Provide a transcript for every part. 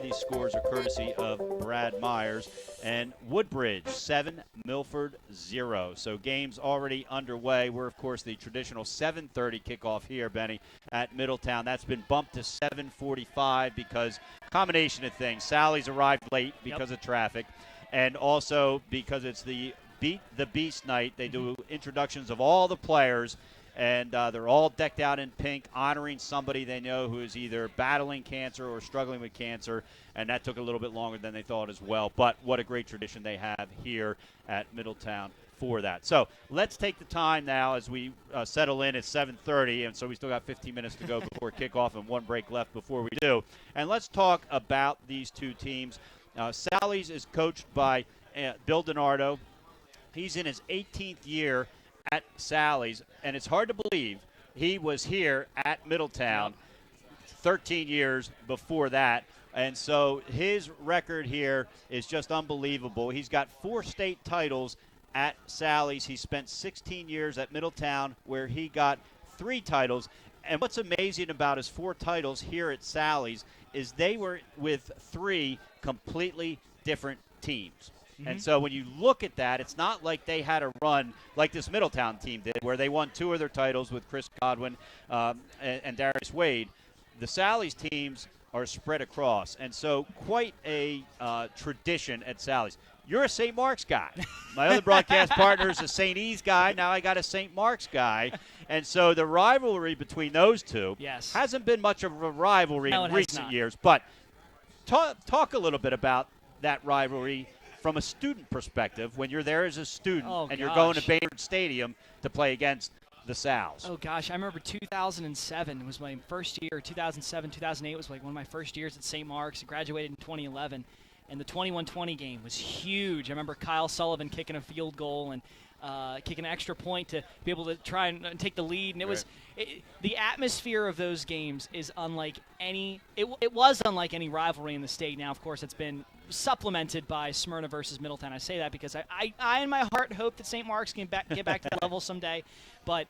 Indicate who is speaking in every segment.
Speaker 1: These scores are courtesy of Brad Myers. And Woodbridge 7, Milford 0. So games already underway. We're, of course, the traditional 7:30 kickoff here, Benny, at Middletown. That's been bumped to 7:45 because combination of things. Sally's arrived late because of traffic, and also because it's the Beat the Beast night. They do introductions of all the players, and they're all decked out in pink, honoring somebody they know who is either battling cancer or struggling with cancer, and that took a little bit longer than they thought as well. But what a great tradition they have here at Middletown for that. So let's take the time now as we settle in at 7:30, and so we still got 15 minutes to go before kickoff and one break left before we do. And let's talk about these two teams. Sally's is coached by Bill DiNardo. He's in his 18th year at Sally's, and it's hard to believe he was here at Middletown 13 years before that. And so his record here is just unbelievable. He's got 4 state titles at Sally's. He spent 16 years at Middletown, where he got 3 titles. And what's amazing about his 4 titles here at Sally's is they were with 3 completely different teams. And so when you look at that, it's not like they had a run like this Middletown team did, where they won 2 of their titles with Chris Godwin and Darius Wade. The Sally's teams are spread across, and so quite a tradition at Sally's. You're a St. Mark's guy. My other broadcast partner is a St. E's guy. Now I got a St. Mark's guy. And so the rivalry between those two hasn't been much of a rivalry in recent years. But talk a little bit about that rivalry from a student perspective, when you're there as a student and you're going to Bainbridge Stadium to play against the Sals.
Speaker 2: Oh, gosh. I remember 2007 was my first year. 2007, 2008 was like one of my first years at St. Mark's. I graduated in 2011, and the 21-20 game was huge. I remember Kyle Sullivan kicking a field goal and kicking an extra point to be able to try and take the lead. And it was the atmosphere of those games is unlike any – it was unlike any rivalry in the state. Now, of course, it's been – supplemented by Smyrna versus Middletown. I say that because I in my heart hope that St. Mark's can get back to that level someday. But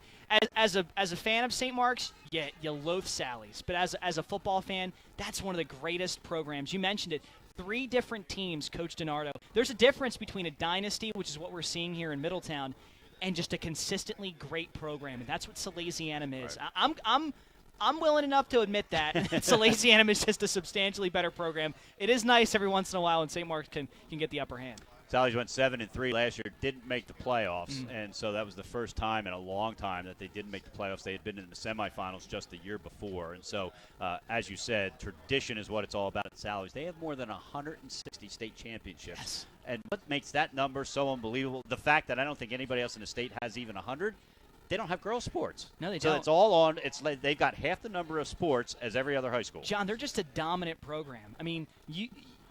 Speaker 2: as a fan of St. Mark's, you loathe Sally's. But as a football fan, that's one of the greatest programs. You mentioned it. 3 different teams, Coach DiNardo. There's a difference between a dynasty, which is what we're seeing here in Middletown, and just a consistently great program. And that's what Salesianum is. Right. I'm willing enough to admit that Salesianum is just a substantially better program. It is nice every once in a while when St. Mark's can get the upper hand.
Speaker 1: Sally's went 7-3 last year, didn't make the playoffs, and so that was the first time in a long time that they didn't make the playoffs. They had been in the semifinals just the year before, and so, as you said, tradition is what it's all about at Sally's. They have more than 160 state championships.
Speaker 2: Yes.
Speaker 1: And what makes that number so unbelievable, the fact that I don't think anybody else in the state has even 100, they don't have girls' sports.
Speaker 2: No, they
Speaker 1: don't. So it's all on. It's like they've got half the number of sports as every other high school.
Speaker 2: John, they're just a dominant program. I mean,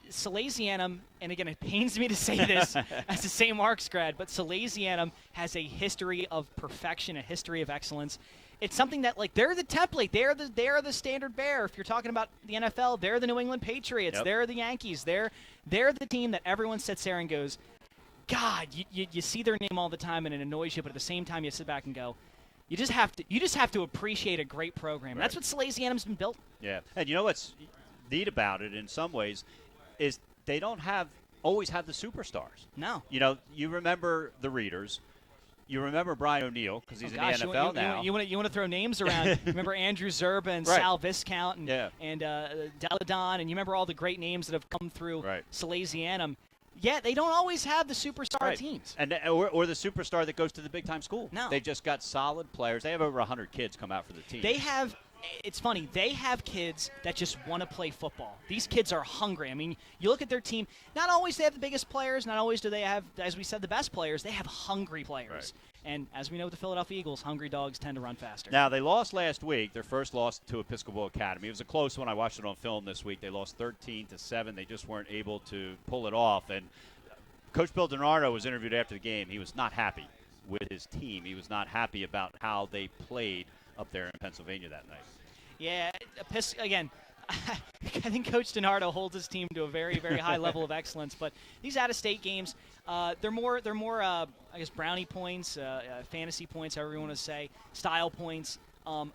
Speaker 2: Salesianum, and again, it pains me to say this as a St. Mark's grad, but Salesianum has a history of perfection, a history of excellence. It's something that, like, they're the template. They're the standard bearer. If you're talking about the NFL, they're the New England Patriots. Yep. They're the Yankees. They're the team that everyone sits there and goes, God, you see their name all the time and it annoys you, but at the same time you sit back and go, you just have to appreciate a great program.
Speaker 1: Right.
Speaker 2: That's what Salesianum's been built.
Speaker 1: Yeah, and you know what's neat about it in some ways is they don't always have the superstars.
Speaker 2: No.
Speaker 1: You know, you remember the Readers. You remember Brian O'Neill because he's in the NFL now.
Speaker 2: You want to throw names around. Remember Andrew Zerba and
Speaker 1: Right.
Speaker 2: Sal Viscount and Deladon, and you remember all the great names that have come through Salesianum. Yet they don't always have the superstar teams.
Speaker 1: And or the superstar that goes to the big-time school.
Speaker 2: No.
Speaker 1: They just got solid players. They have over 100 kids come out for the team.
Speaker 2: They have – it's funny. They have kids that just want to play football. These kids are hungry. I mean, you look at their team. Not always they have the biggest players. Not always do they have, as we said, the best players. They have hungry players.
Speaker 1: Right.
Speaker 2: And as we know with the Philadelphia Eagles, hungry dogs tend to run faster.
Speaker 1: Now, they lost last week, their first loss to Episcopal Academy. It was a close one. I watched it on film this week. They lost 13-7. They just weren't able to pull it off. And Coach Bill DiNardo was interviewed after the game. He was not happy with his team. He was not happy about how they played up there in Pennsylvania that night.
Speaker 2: Yeah, again, I think Coach DiNardo holds his team to a very, very high level of excellence. But these out-of-state games, they're more I guess, brownie points, fantasy points, however you want to say, style points.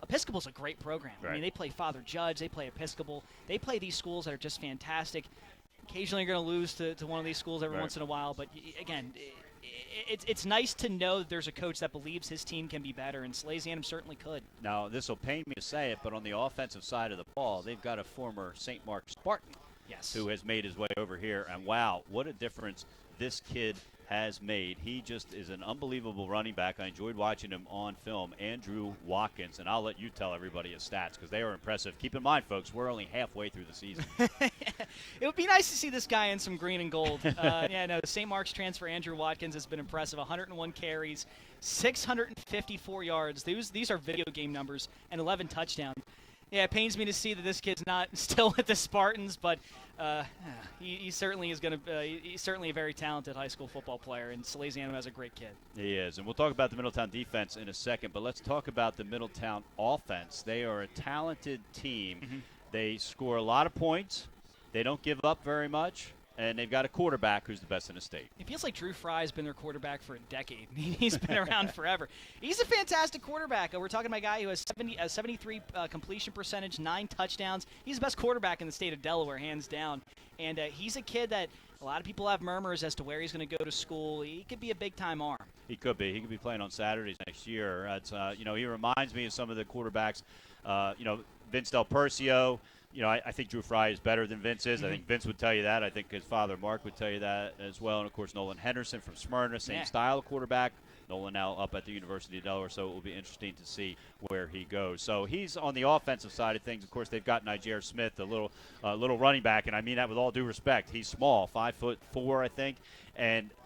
Speaker 2: Episcopal's a great program.
Speaker 1: Right.
Speaker 2: I mean, they play Father Judge, they play Episcopal, they play these schools that are just fantastic. Occasionally, you're going to lose to one of these schools every once in a while, but again, it's nice to know that there's a coach that believes his team can be better, and Salesianum certainly could.
Speaker 1: Now, this will pain me to say it, but on the offensive side of the ball, they've got a former St. Mark Spartan who has made his way over here, and wow, what a difference this kid has made. He just is an unbelievable running back. I enjoyed watching him on film. Andrew Watkins, and I'll let you tell everybody his stats because they are impressive. Keep in mind, folks, we're only halfway through the season.
Speaker 2: It would be nice to see this guy in some green and gold. The St. Mark's transfer, Andrew Watkins, has been impressive. 101 carries, 654 yards. These are video game numbers, and 11 touchdowns. Yeah, it pains me to see that this kid's not still with the Spartans, but he certainly is going to. He's certainly a very talented high school football player, and Salesianum has a great kid.
Speaker 1: He is, and we'll talk about the Middletown defense in a second, but let's talk about the Middletown offense. They are a talented team.
Speaker 2: Mm-hmm.
Speaker 1: They score a lot of points. They don't give up very much, and they've got a quarterback who's the best in the state.
Speaker 2: It feels like Drew Fry's been their quarterback for a decade. He's been around forever. He's a fantastic quarterback. We're talking about a guy who has 73 completion percentage, 9 touchdowns. He's the best quarterback in the state of Delaware, hands down. And he's a kid that a lot of people have murmurs as to where he's going to go to school. He could be a big-time arm.
Speaker 1: He could be. He could be playing on Saturdays next year. He reminds me of some of the quarterbacks. Vince Del Percio. I think Drew Fry is better than Vince is. I think Vince would tell you that. I think his father, Mark, would tell you that as well. And, of course, Nolan Henderson from Smyrna, same style of quarterback. Nolan now up at the University of Delaware, so it will be interesting to see where he goes. So he's on the offensive side of things. Of course, they've got Niger Smith, a little running back, and I mean that with all due respect. He's small, 5'4", I think,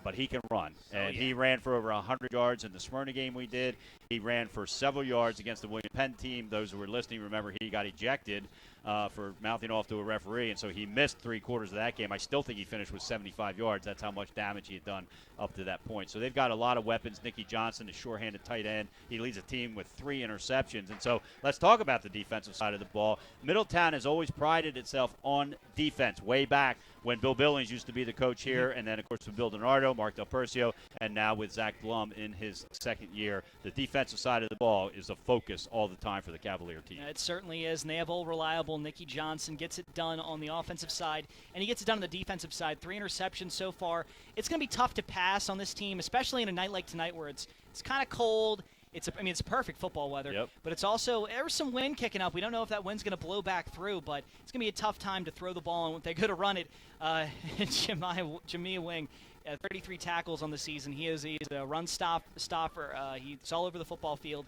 Speaker 1: but he can run. And he ran for over 100 yards in the Smyrna game we did. He ran for several yards against the William Penn team. Those who were listening remember he got ejected for mouthing off to a referee, and so he missed 3/4 of that game. I still think he finished with 75 yards. That's how much damage he had done up to that point. So they've got a lot of weapons. Nicky Johnson, a sure-handed tight end. He leads a team with 3 interceptions. And so let's talk about the defensive side of the ball. Middletown has always prided itself on defense way back when Bill Billings used to be the coach here, and then, of course, with Bill DiNardo, Mark Del Percio, and now with Zach Blum in his second year. The defensive side of the ball is a focus all the time for the Cavalier team.
Speaker 2: It certainly is, and they have old, reliable Nicky Johnson. Gets it done on the offensive side, and he gets it done on the defensive side. 3 interceptions so far. It's going to be tough to pass on this team, especially in a night like tonight where it's kind of cold. It's perfect football weather, but it's also, there's some wind kicking up. We don't know if that wind's going to blow back through, but it's going to be a tough time to throw the ball, and when they go to run it, Jamiah Wing, 33 tackles on the season. He's a run stopper. He's all over the football field.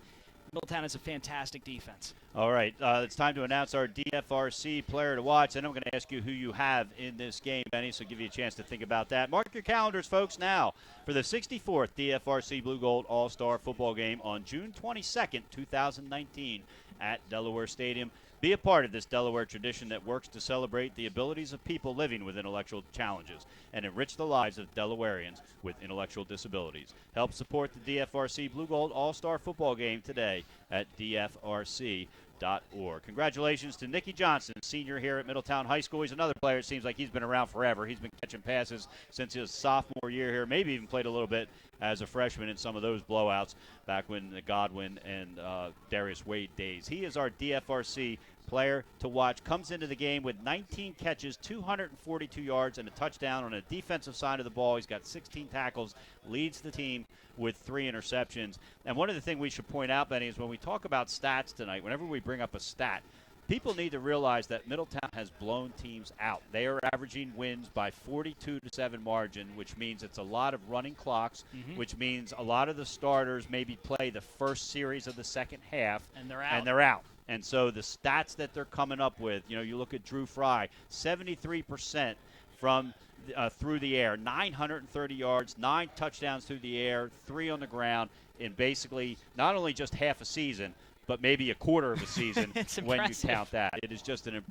Speaker 2: Middletown has a fantastic defense.
Speaker 1: All right, it's time to announce our DFRC player to watch. Then I'm going to ask you who you have in this game, Benny, so give you a chance to think about that. Mark your calendars, folks, now for the 64th DFRC Blue Gold All-Star Football Game on June 22nd, 2019 at Delaware Stadium. Be a part of this Delaware tradition that works to celebrate the abilities of people living with intellectual challenges and enrich the lives of Delawareans with intellectual disabilities. Help support the DFRC Blue Gold All-Star Football Game today at dfrc.org. Congratulations to Nicky Johnson, senior here at Middletown High School. He's another player. It seems like he's been around forever. He's been catching passes since his sophomore year here, maybe even played a little bit as a freshman in some of those blowouts back when the Godwin and Darius Wade days. He is our DFRC player to watch. Comes into the game with 19 catches, 242 yards, and a touchdown on a defensive side of the ball. He's got 16 tackles, leads the team with 3 interceptions. And one of the things we should point out, Benny, is when we talk about stats tonight, whenever we bring up a stat, people need to realize that Middletown has blown teams out. They are averaging wins by 42-7 margin, which means it's a lot of running clocks, which means a lot of the starters maybe play the first series of the second half,
Speaker 2: and they're
Speaker 1: out. And so the stats that they're coming up with, you look at Drew Fry, 73% from through the air, 930 yards, 9 touchdowns through the air, 3 on the ground in basically not only just half a season, but maybe a quarter of a season when you count that. It is just an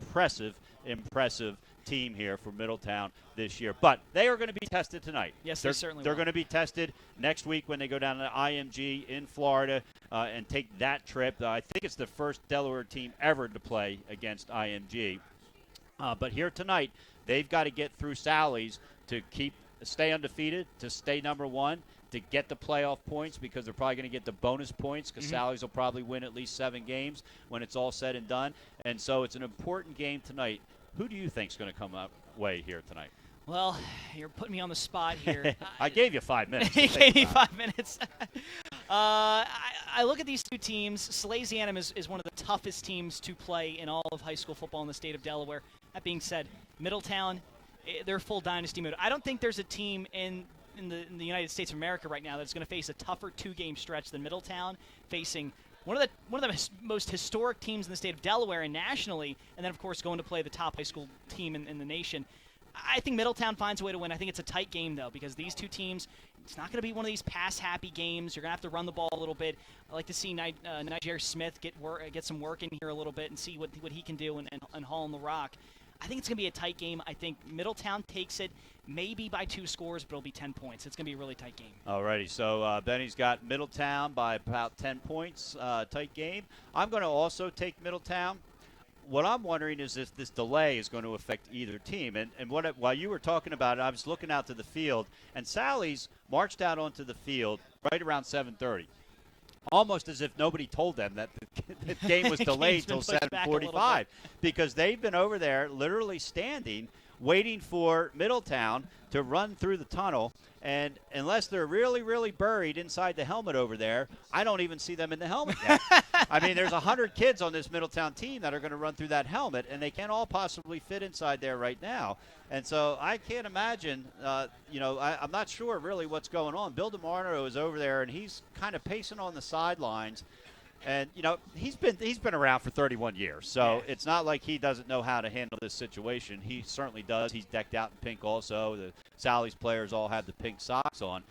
Speaker 1: impressive team here for Middletown this year. But they are going to be tested tonight.
Speaker 2: Yes, they certainly
Speaker 1: They're
Speaker 2: will.
Speaker 1: going to be tested next week when they go down to IMG in Florida and take that trip. I think it's the first Delaware team ever to play against IMG. But here tonight, they've got to get through Sally's to stay undefeated, to stay number 1, to get the playoff points because they're probably going to get the bonus points because Sally's will probably win at least 7 games when it's all said and done. And so it's an important game tonight. Who do you think is going to come away here tonight?
Speaker 2: Well, you're putting me on the spot here.
Speaker 1: I gave you 5 minutes.
Speaker 2: You gave me 5 minutes. I look at these two teams. Salesianum is one of the toughest teams to play in all of high school football in the state of Delaware. That being said, Middletown, they're full dynasty mode. I don't think there's a team in the United States of America right now that's going to face a tougher 2-game stretch than Middletown, facing one of the most historic teams in the state of Delaware and nationally, and then, of course, going to play the top high school team in the nation. I think Middletown finds a way to win. I think it's a tight game, though, because these two teams, it's not going to be one of these pass-happy games. You're going to have to run the ball a little bit. I like to see Niger Smith get some work in here a little bit and see what he can do and haul in the rock. I think it's going to be a tight game. I think Middletown takes it maybe by 2 scores, but it'll be 10 points. It's going to be a really tight game.
Speaker 1: All righty. So Benny's got Middletown by about 10 points, tight game. I'm going to also take Middletown. What I'm wondering is if this delay is going to affect either team. And while you were talking about it, I was looking out to the field, and Sally's marched out onto the field right around 7:30. Almost as if nobody told them that the game was delayed till 7:45 because they've been over there literally standing waiting for Middletown to run through the tunnel. And unless they're really, really buried inside the helmet over there, I don't even see them in the helmet yet. I mean, there's 100 kids on this Middletown team that are going to run through that helmet, and they can't all possibly fit inside there right now. And so I can't imagine, I'm not sure really what's going on. Bill DeMarno is over there, and he's kind of pacing on the sidelines. And, he's been around for 31 years, so it's not like he doesn't know how to handle this situation. He certainly does. He's decked out in pink also. The Sally's players all have the pink socks on.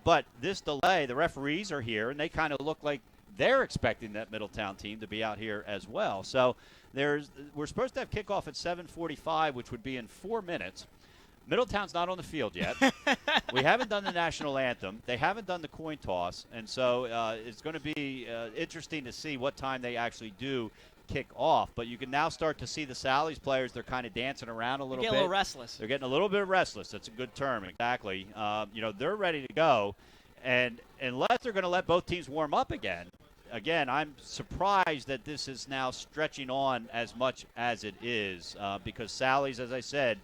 Speaker 1: But this delay, the referees are here, and they kind of look like they're expecting that Middletown team to be out here as well. So we're supposed to have kickoff at 7:45, which would be in 4 minutes. Middletown's not on the field yet. We haven't done the national anthem. They haven't done the coin toss. And so it's going to be interesting to see what time they actually do kick off. But you can now start to see the Sally's players. They're kind of dancing around a little bit.
Speaker 2: They're getting a little restless.
Speaker 1: They're getting a little bit restless. That's a good term, exactly. They're ready to go. And unless they're going to let both teams warm up again, I'm surprised that this is now stretching on as much as it is because Sally's, as I said,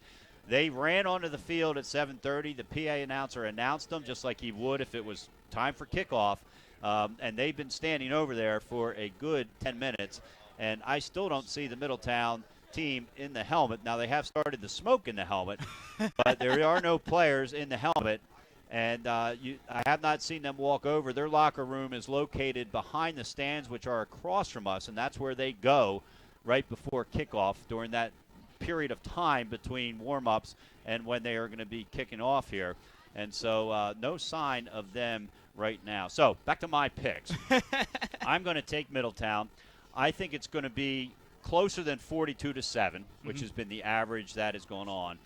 Speaker 1: they ran onto the field at 7:30. The PA announcer announced them just like he would if it was time for kickoff. And they've been standing over there for a good 10 minutes. And I still don't see the Middletown team in the helmet. Now, they have started the smoke in the helmet, but there are no players in the helmet. And I have not seen them walk over. Their locker room is located behind the stands, which are across from us, and that's where they go right before kickoff during that period of time between warm-ups and when they are going to be kicking off here. And so no sign of them right now. So back to my picks. I'm going to take Middletown. I think it's going to be closer than 42-7, which has been the average that has gone on.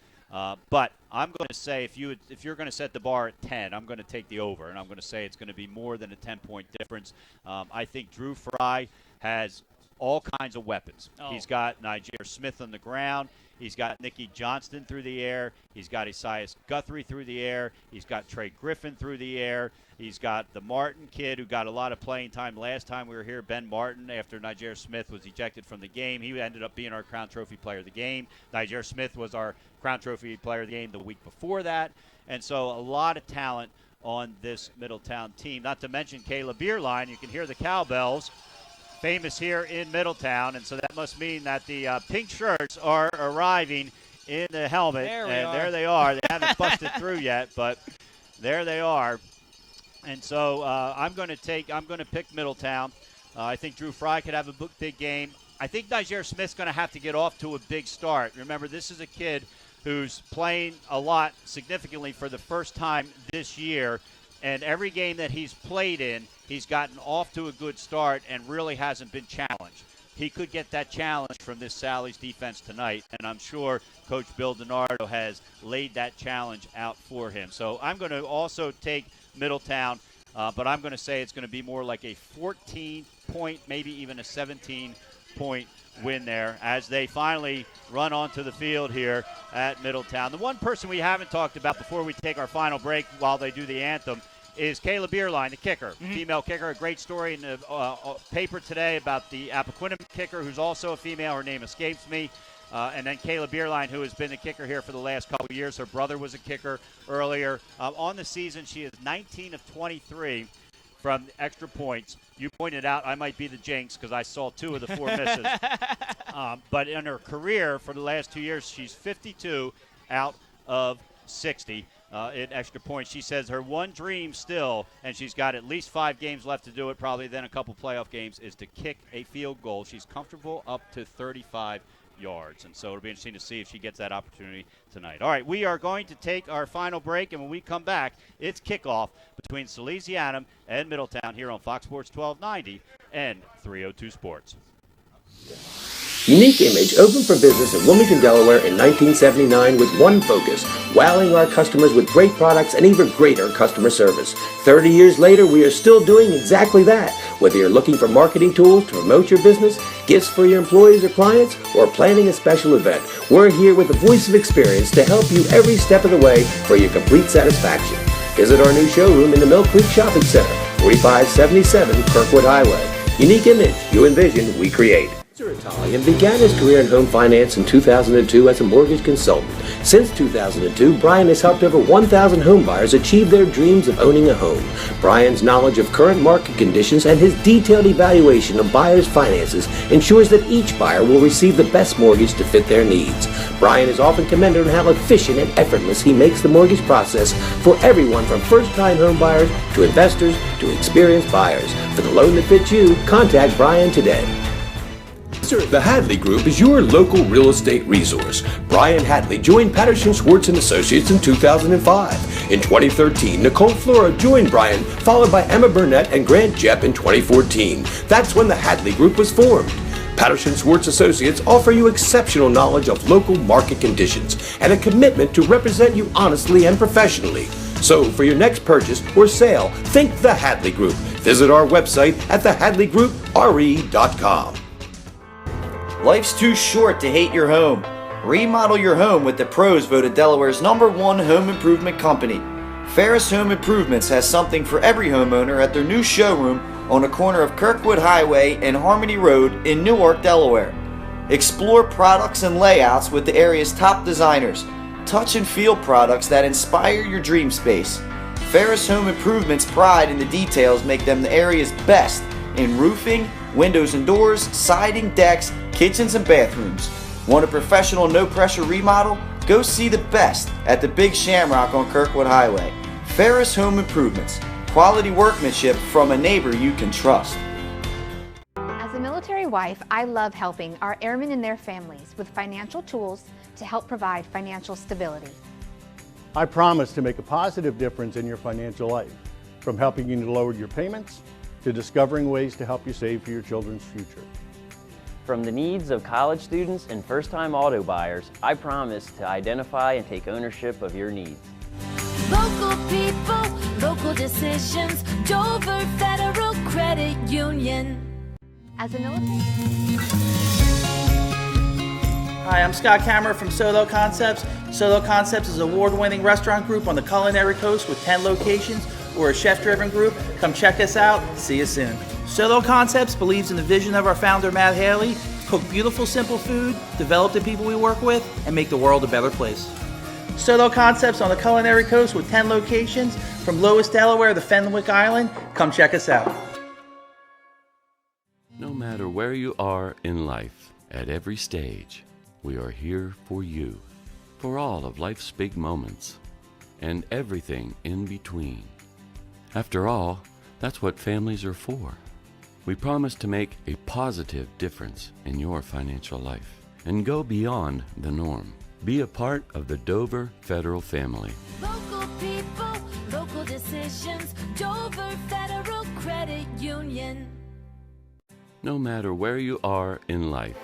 Speaker 1: But I'm going to say if you're going to set the bar at 10, I'm going to take the over, and I'm going to say it's going to be more than a 10-point difference. I think Drew Fry has all kinds of weapons.
Speaker 2: Oh.
Speaker 1: He's got Niger Smith on the ground. He's got Nicky Johnston through the air. He's got Esias Guthrie through the air. He's got Trey Griffin through the air. He's got the Martin kid who got a lot of playing time last time we were here, Ben Martin, after Niger Smith was ejected from the game. He ended up being our Crown Trophy player of the game. Niger Smith was our Crown Trophy player of the game the week before that. And so a lot of talent on this Middletown team. Not to mention Kayla Bierlein. You can hear the cowbells. Famous here in Middletown, and so that must mean that the pink shirts are arriving in the helmet. There they are. They haven't busted through yet, but there they are. And so I'm going to pick Middletown. I think Drew Fry could have a big game. I think Niger Smith's going to have to get off to a big start. Remember, this is a kid who's playing a lot significantly for the first time this year. And every game that he's played in, he's gotten off to a good start and really hasn't been challenged. He could get that challenge from this Sally's defense tonight, and I'm sure Coach Bill DiNardo has laid that challenge out for him. So I'm going to also take Middletown, but I'm going to say it's going to be more like a 14-point, maybe even a 17-point win there as they finally run onto the field here at Middletown. The one person we haven't talked about before we take our final break while they do the anthem is Kayla Bierlein, the kicker, female kicker. A great story in the paper today about the Appaquidam kicker, who's also a female. Her name escapes me. And then Kayla Bierlein, who has been the kicker here for the last couple of years. Her brother was a kicker earlier. On the season, she is 19 of 23 from extra points. You pointed out I might be the jinx because I saw 2 of the 4 misses. But in her career for the last 2 years, she's 52 out of 60 in extra points. She says her one dream still, and she's got at least 5 games left to do it, probably then a couple playoff games, is to kick a field goal. She's comfortable up to 35 yards. And so it'll be interesting to see if she gets that opportunity tonight. All right, we are going to take our final break, and when we come back, it's kickoff between Salesianum and Middletown here on Fox Sports 1290 and 302 Sports.
Speaker 3: Unique Image opened for business in Wilmington, Delaware in 1979 with one focus, wowing our customers with great products and even greater customer service. 30 years later, we are still doing exactly that. Whether you're looking for marketing tools to promote your business, gifts for your employees or clients, or planning a special event, we're here with the voice of experience to help you every step of the way for your complete satisfaction. Visit our new showroom in the Mill Creek Shopping Center, 4577 Kirkwood Highway. Unique Image, you envision, we create. Mr. Italian began his career in home finance in 2002 as a mortgage consultant. Since 2002, Brian has helped over 1,000 home buyers achieve their dreams of owning a home. Brian's knowledge of current market conditions and his detailed evaluation of buyers' finances ensures that each buyer will receive the best mortgage to fit their needs. Brian is often commended on how efficient and effortless he makes the mortgage process for everyone from first-time home buyers to investors to experienced buyers. For the loan that fits you, contact Brian today. The Hadley Group is your local real estate resource. Brian Hadley joined Patterson Schwartz & Associates in 2005. In 2013, Nicole Flora joined Brian, followed by Emma Burnett and Grant Jepp in 2014. That's when the Hadley Group was formed. Patterson Schwartz Associates offer you exceptional knowledge of local market conditions and a commitment to represent you honestly and professionally. So for your next purchase or sale, think the Hadley Group. Visit our website at thehadleygroup.re.com.
Speaker 4: Life's too short to hate your home. Remodel your home with the pros voted Delaware's #1 home improvement company. Ferris Home Improvements has something for every homeowner at their new showroom on the corner of Kirkwood Highway and Harmony Road in Newark, Delaware. Explore products and layouts with the area's top designers. Touch and feel products that inspire your dream space. Ferris Home Improvements' pride in the details make them the area's best in roofing, windows and doors, siding, decks, kitchens and bathrooms. Want a professional no-pressure remodel? Go see the best at the Big Shamrock on Kirkwood Highway. Ferris Home Improvements. Quality workmanship from a neighbor you can trust.
Speaker 5: As a military wife, I love helping our airmen and their families with financial tools to help provide financial stability.
Speaker 6: I promise to make a positive difference in your financial life, from helping you to lower your payments to discovering ways to help you save for your children's future.
Speaker 7: From the needs of college students and first-time auto buyers, I promise to identify and take ownership of your needs.
Speaker 8: Local people, local decisions, Dover Federal Credit Union.
Speaker 5: As a military...
Speaker 8: Hi, I'm Scott Kammerer from Solo Concepts. Solo Concepts is an award-winning restaurant group on the culinary coast with 10 locations. We're a chef-driven group. Come check us out. See you soon. Solo Concepts believes in the vision of our founder, Matt Haley. Cook beautiful, simple food, develop the people we work with, and make the world a better place. Solo Concepts on the culinary coast with 10 locations from Lewis, Delaware to Fenwick Island. Come check us out.
Speaker 9: No matter where you are in life, at every stage, we are here for you, for all of life's big moments, and everything in between. After all, that's what families are for. We promise to make a positive difference in your financial life and go beyond the norm. Be a part of the Dover Federal family.
Speaker 10: Local people, local decisions, Dover Federal Credit Union.
Speaker 9: No matter where you are in life.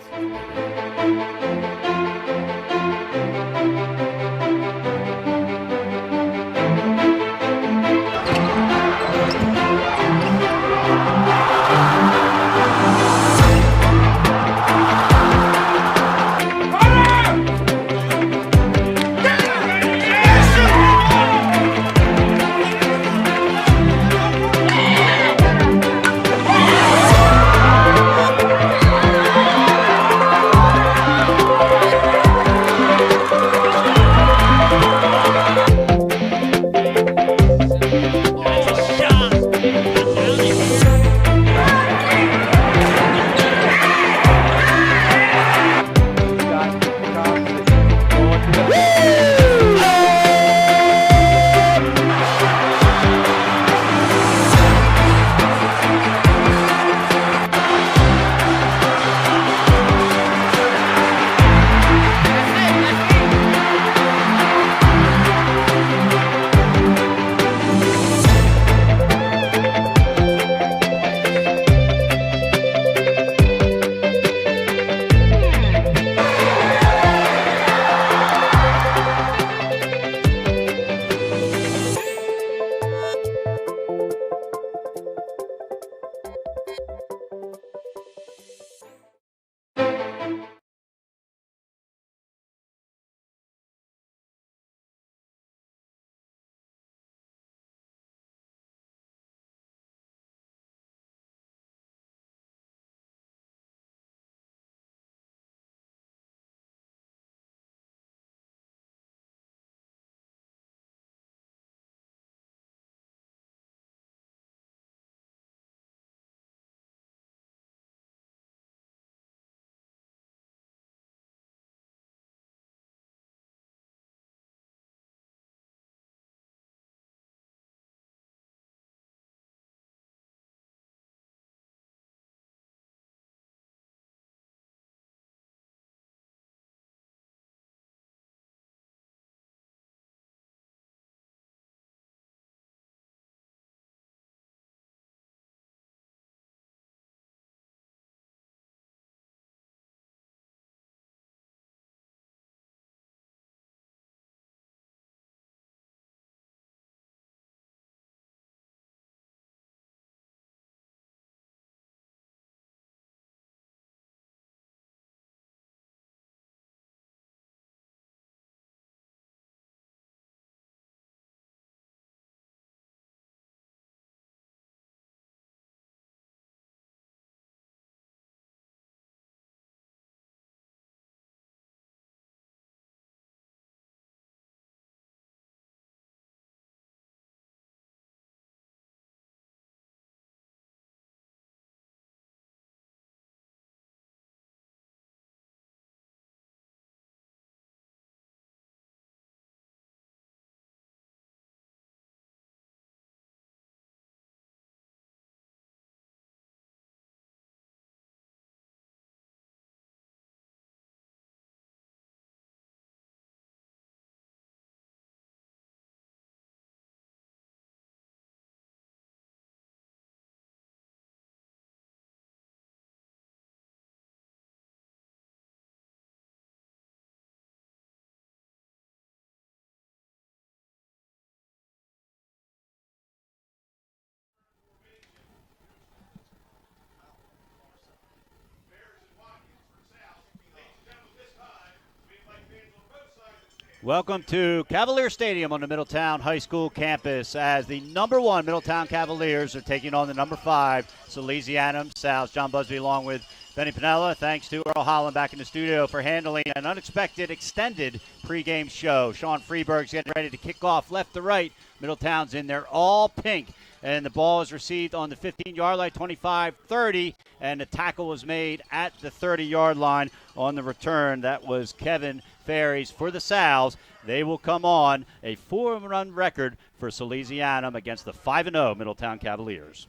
Speaker 1: Welcome to Cavalier Stadium on the Middletown High School campus as the number 1 Middletown Cavaliers are taking on the number 5 Salesianum South. John Busby along with Benny Pinella. Thanks to Earl Holland back in the studio for handling an unexpected extended pregame show. Sean Freeberg's getting ready to kick off left to right. Middletown's in there all pink. And the ball is received on the 15-yard line, 25-30, and the tackle was made at the 30-yard line on the return. That was Kevin Ferries for the Sal's. They will come on a 4-run record for Salesianum against the 5-0 Middletown Cavaliers.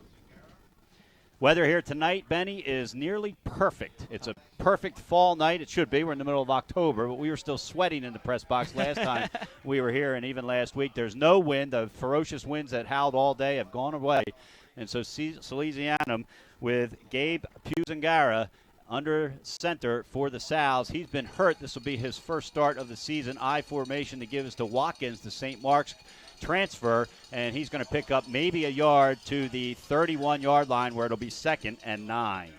Speaker 1: Weather here tonight, Benny, is nearly perfect. It's a perfect fall night. It should be. We're in the middle of October, but we were still sweating in the press box last time we were here, and even last week. There's no wind. The ferocious winds that howled all day have gone away. And so Salesianum with Gabe Puzangara under center for the Sal's. He's been hurt. This will be his first start of the season. I formation to give us to Watkins, the St. Mark's transfer, and he's going to pick up maybe a yard to the 31-yard line where it'll be 2nd and 9.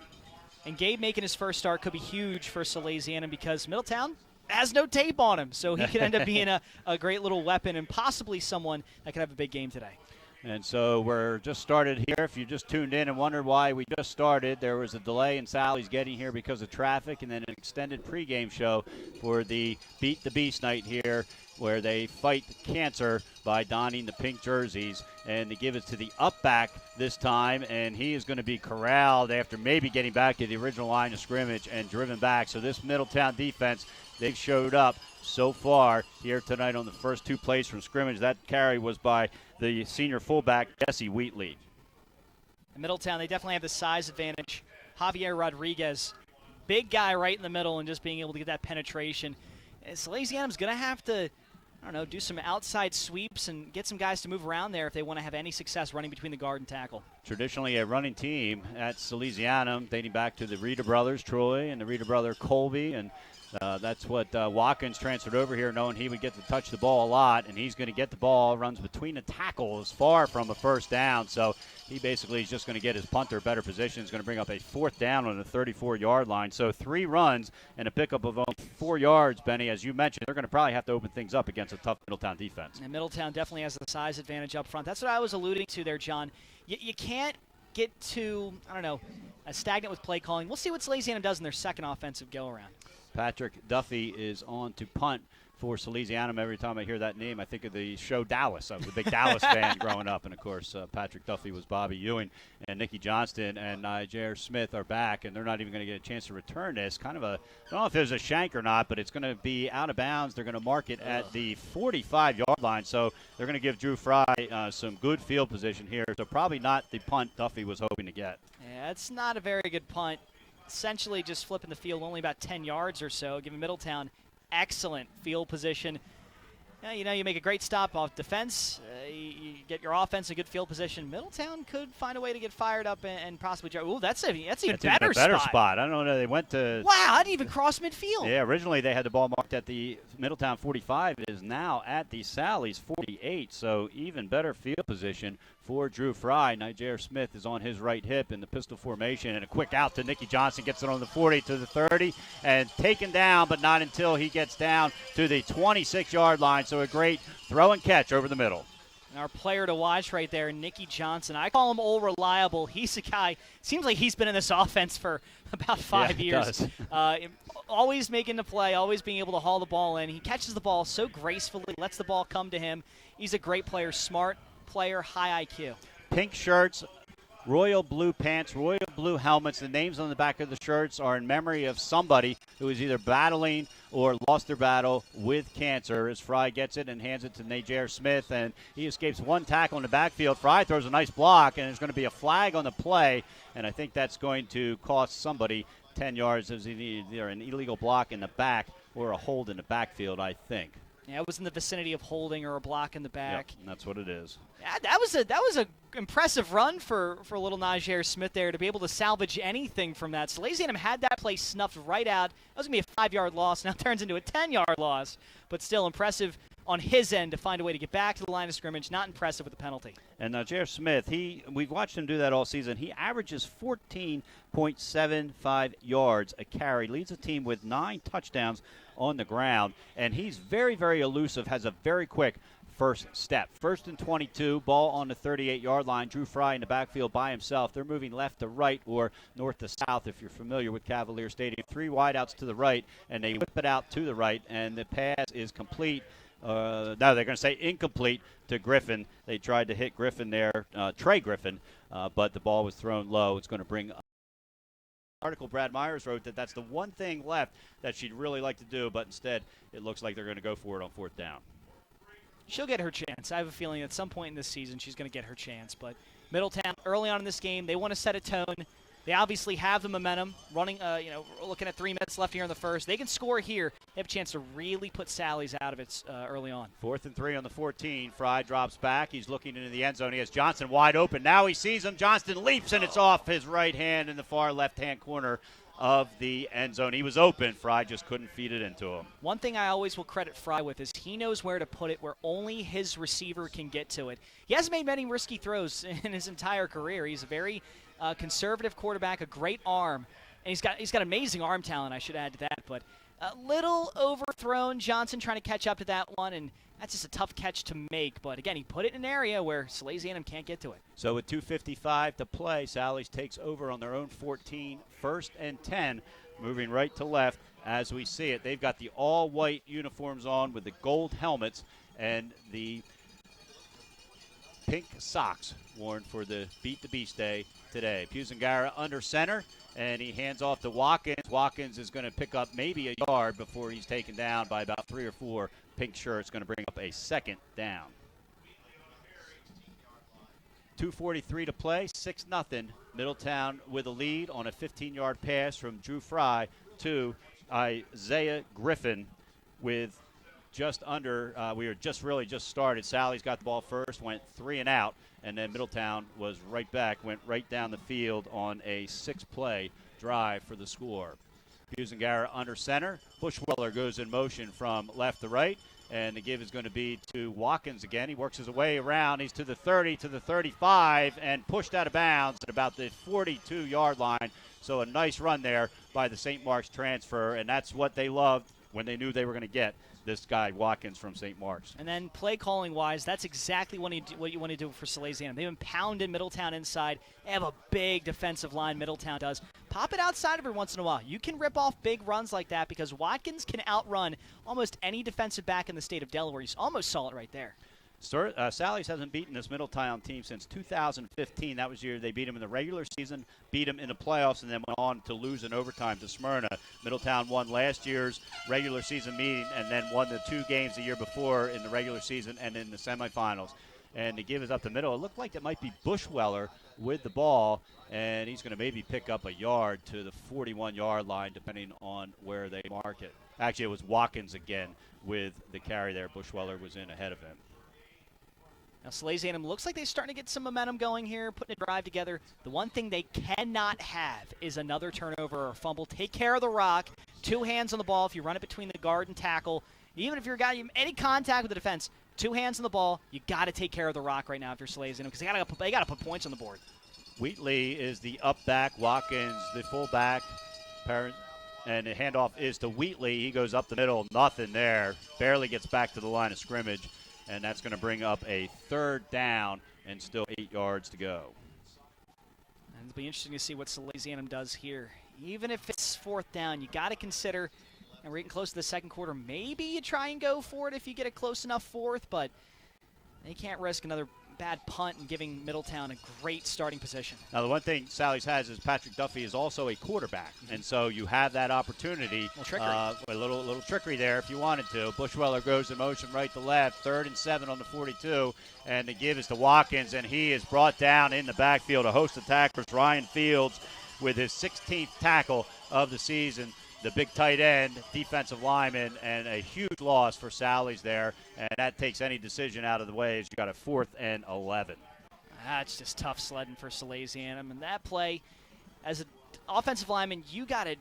Speaker 2: And Gabe making his first start could be huge for Salesianum because Middletown has no tape on him, so he could end up being a great little weapon and possibly someone that could have a big game today.
Speaker 1: And so we're just started here. If you just tuned in and wondered why we just started, there was a delay in Sally's getting here because of traffic, and then an extended pregame show for the Beat the Beast night here, where they fight cancer by donning the pink jerseys. And they give it to the up-back this time, and he is going to be corralled after maybe getting back to the original line of scrimmage and driven back. So this Middletown defense, they've showed up so far here tonight on the first 2 plays from scrimmage. That carry was by the senior fullback, Jesse Wheatley.
Speaker 2: In Middletown, they definitely have the size advantage. Javier Rodriguez, big guy right in the middle and just being able to get that penetration. And Salesianum's going to have to, do some outside sweeps and get some guys to move around there if they want to have any success running between the guard and tackle.
Speaker 1: Traditionally a running team at Salesianum, dating back to the Reeder brothers, Troy, and the Reeder brother, Colby, and that's what Watkins transferred over here, knowing he would get to touch the ball a lot, and he's going to get the ball, runs between the tackles, far from a first down. So he basically is just going to get his punter better position. He's going to bring up a 4th down on the 34-yard line. So 3 runs and a pickup of only 4 yards, Benny. As you mentioned, they're going to probably have to open things up against a tough Middletown defense.
Speaker 2: And Middletown definitely has the size advantage up front. That's what I was alluding to there, John. You can't get too, stagnant with play calling. We'll see what Salesianum does in their second offensive go-around.
Speaker 1: Patrick Duffy is on to punt for Salesianum. Every time I hear that name, I think of the show Dallas. I was a big Dallas fan growing up. And, of course, Patrick Duffy was Bobby Ewing. And Nikki Johnston and Jair Smith are back, and they're not even going to get a chance to return this. Kind of I don't know if it was a shank or not, but it's going to be out of bounds. They're going to mark it at the 45-yard line. So they're going to give Drew Fry some good field position here. So probably not the punt Duffy was hoping to get.
Speaker 2: Yeah, it's not a very good punt. Essentially just flipping the field only about 10 yards or so, giving Middletown excellent field position. You make a great stop off defense. You get your offense a good field position. Middletown could find a way to get fired up and possibly drive. Ooh, that's even better
Speaker 1: spot. I don't know. They went to.
Speaker 2: Wow, I didn't even cross midfield.
Speaker 1: Yeah, originally they had the ball marked at the Middletown 45. It is now at the Sally's 48. So even better field position for Drew Fry. Jair Smith is on his right hip in the pistol formation, and a quick out to Nikki Johnson, gets it on the 40 to the 30, and taken down, but not until he gets down to the 26-yard line. So a great throw and catch over the middle.
Speaker 2: And our player to watch right there, Nikki Johnson. I call him Old Reliable. He's a guy, seems like he's been in this offense for about 5 years. Always making the play, always being able to haul the ball in. He catches the ball so gracefully, lets the ball come to him. He's a great player, smart player, high IQ.
Speaker 1: Pink shirts, royal blue pants, royal blue helmets. The names on the back of the shirts are in memory of somebody who is either battling or lost their battle with cancer. As Fry gets it and hands it to Jair Smith, and he escapes one tackle in the backfield. Fry throws a nice block, and there's going to be a flag on the play, and I think that's going to cost somebody 10 yards. There's either an illegal block in the back or a hold in the backfield, I think.
Speaker 2: Yeah, it was in the vicinity of holding or a block in the back.
Speaker 1: Yep, that's what it is.
Speaker 2: Yeah, that was a impressive run for little Jair Smith there to be able to salvage anything from that. Salesianum had that play snuffed right out. That was going to be a 5-yard loss. Now it turns into a 10-yard loss. But still impressive on his end to find a way to get back to the line of scrimmage. Not impressive with the penalty.
Speaker 1: And J.R. Smith, we've watched him do that all season. He averages 14.75 yards a carry, leads the team with 9 touchdowns on the ground, and he's very, very elusive, has a very quick first step. 1st and 22, ball on the 38-yard line. Drew Fry in the backfield by himself. They're moving left to right or north to south if you're familiar with Cavalier Stadium. 3 wideouts to the right, and they whip it out to the right, and the pass is complete. No, they're going to say incomplete to Griffin. They tried to hit Griffin there, Trey Griffin, but the ball was thrown low. It's going to bring article Brad Myers wrote that that's the one thing left that she'd really like to do, but instead it looks like they're going to go for it on 4th down.
Speaker 2: She'll get her chance. I have a feeling at some point in this season she's going to get her chance. But Middletown, early on in this game, they want to set a tone. They obviously have the momentum. Running, looking at 3 minutes left here in the first. They can score here. They have a chance to really put Sally's out of it early on.
Speaker 1: 4th and 3 on the 14. Fry drops back. He's looking into the end zone. He has Johnson wide open. Now he sees him. Johnston leaps, and it's off his right hand in the far left-hand corner of the end zone. He was open. Fry just couldn't feed it into him.
Speaker 2: One thing I always will credit Fry with is he knows where to put it where only his receiver can get to it. He hasn't made many risky throws in his entire career. He's a very conservative quarterback, a great arm, and he's got amazing arm talent, I should add to that, but a little overthrown. Johnson trying to catch up to that one, and that's just a tough catch to make. But again, he put it in an area where Salesianum can't get to it.
Speaker 1: So with 2:55 to play, Sally's takes over on their own 14, 1st and 10, moving right to left as we see it. They've got the all-white uniforms on with the gold helmets and the pink socks worn for the Beat the Beast Day today. Pusangara under center, and he hands off to Watkins. Watkins is going to pick up maybe a yard before he's taken down by about 3 or 4 pink shirts. Going to bring up a 2nd down. 2:43 to play, 6-0. Middletown with a lead on a 15-yard pass from Drew Fry to Isaiah Griffin with just under, we were just started. Sally's got the ball first, went 3 and out, and then Middletown was right back, went right down the field on a 6-play drive for the score. Pusangara under center. Bushweller goes in motion from left to right, and the give is going to be to Watkins again. He works his way around. He's to the 30, to the 35, and pushed out of bounds at about the 42-yard line. So a nice run there by the St. Mark's transfer, and that's what they loved when they knew they were going to get this guy, Watkins, from St. Mark's.
Speaker 2: And then play calling wise, that's exactly what you want to do for Salesianum. They've been pounding Middletown inside. They have a big defensive line, Middletown does. Pop it outside every once in a while. You can rip off big runs like that because Watkins can outrun almost any defensive back in the state of Delaware. You almost saw it right there.
Speaker 1: Sally's hasn't beaten this Middletown team since 2015. That was the year they beat them in the regular season, beat them in the playoffs, and then went on to lose in overtime to Smyrna. Middletown won last year's regular season meeting and then won the 2 games the year before in the regular season and in the semifinals. And the give is up the middle. It looked like it might be Bushweller with the ball, and he's going to maybe pick up a yard to the 41-yard line, depending on where they mark it. Actually, it was Watkins again with the carry there. Bushweller was in ahead of him.
Speaker 2: Now, Salesianum looks like they're starting to get some momentum going here, putting a drive together. The one thing they cannot have is another turnover or fumble. Take care of the rock. 2 hands on the ball if you run it between the guard and tackle. Even if you're got any contact with the defense, 2 hands on the ball, you got to take care of the rock right now if you're Salesianum because they got to put points on the board.
Speaker 1: Wheatley is the up back. Watkins, the fullback. And the handoff is to Wheatley. He goes up the middle. Nothing there. Barely gets back to the line of scrimmage. And that's going to bring up a 3rd down and still 8 yards to go.
Speaker 2: And it'll be interesting to see what Salesianum does here. Even if it's 4th down, you got to consider, and we're getting close to the 2nd quarter, maybe you try and go for it if you get a close enough 4th, but they can't risk another bad punt and giving Middletown a great starting position.
Speaker 1: Now, the one thing Sally's has is Patrick Duffy is also a quarterback, and so you have that opportunity. A little trickery there if you wanted to. Bushweller goes in motion right to left, 3rd and 7 on the 42, and the give is to Watkins, and he is brought down in the backfield. A host of tacklers, Ryan Fields with his 16th tackle of the season. The big tight end, defensive lineman, and a huge loss for Sally's there. And that takes any decision out of the way as you got a 4th and 11.
Speaker 2: That's just tough sledding for Salesianum. And that play, as an offensive lineman, you got to,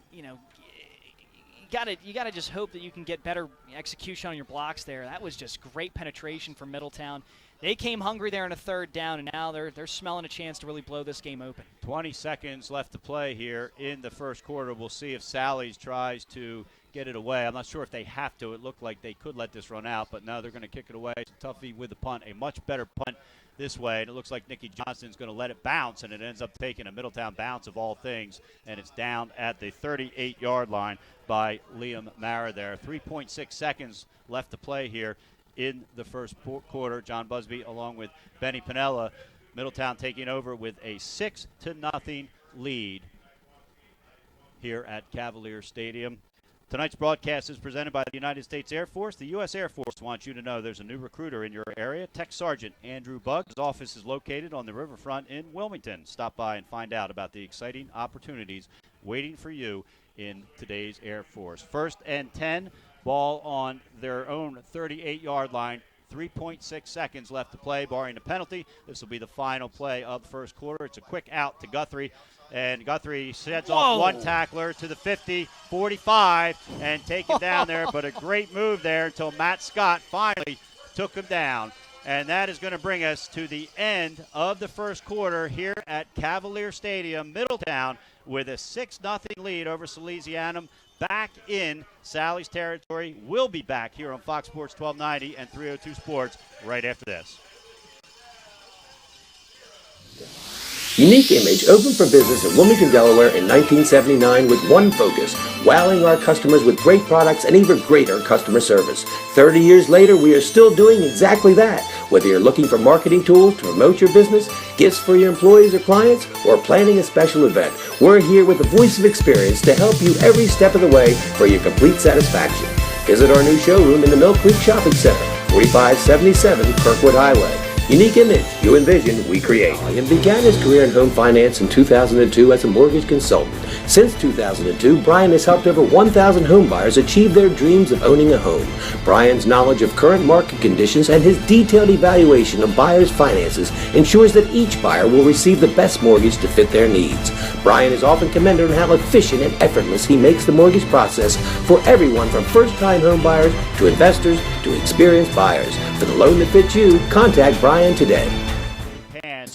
Speaker 2: gotta just hope that you can get better execution on your blocks there. That was just great penetration from Middletown. They came hungry there in a third down, and now they're smelling a chance to really blow this game open.
Speaker 1: 20 seconds left to play here in the first quarter. We'll see if Sally's tries to get it away. I'm not sure if they have to. It looked like they could let this run out, but no, they're going to kick it away. It's a toughie with the punt, a much better punt this way, and it looks like Nikki Johnston's going to let it bounce, and it ends up taking a Middletown bounce of all things, and it's down at the 38-yard line by Liam Mara there. 3.6 seconds left to play here in the first quarter. John Busby along with Benny Pinella. Middletown taking over with a 6-0 lead here at Cavalier Stadium. Tonight's broadcast is presented by the United States Air Force. The U.S. Air Force wants you to know there's a new recruiter in your area. Tech Sergeant Andrew Bugg. His office is located on the riverfront in Wilmington. Stop by and find out about the exciting opportunities waiting for you in today's Air Force. 1st and 10, ball on their own 38-yard line. 3.6 seconds left to play, barring a penalty. This will be the final play of the first quarter. It's a quick out to Guthrie. And Guthrie sets off one tackler to the 50, 45, and take him down there. But a great move there until Matt Scott finally took him down. And that is going to bring us to the end of the first quarter here at Cavalier Stadium, Middletown, with a 6-0 lead over Salesianum. Back in Sally's territory. We'll be back here on Fox Sports 1290 and 302 Sports right after this.
Speaker 3: Unique Image opened for business in Wilmington, Delaware in 1979 with one focus, wowing our customers with great products and even greater customer service. 30 years later, we are still doing exactly that. Whether you're looking for marketing tools to promote your business, gifts for your employees or clients, or planning a special event, we're here with the voice of experience to help you every step of the way for your complete satisfaction. Visit our new showroom in the Mill Creek Shopping Center, 4577 Kirkwood Highway. Unique Image, you envision, we create. He began his career in home finance in 2002 as a mortgage consultant. Since 2002, Brian has helped over 1,000 home buyers achieve their dreams of owning a home. Brian's knowledge of current market conditions and his detailed evaluation of buyers' finances ensures that each buyer will receive the best mortgage to fit their needs. Brian is often commended on how efficient and effortless he makes the mortgage process for everyone from first-time home buyers to investors to experienced buyers. For the loan that fits you, contact Brian today.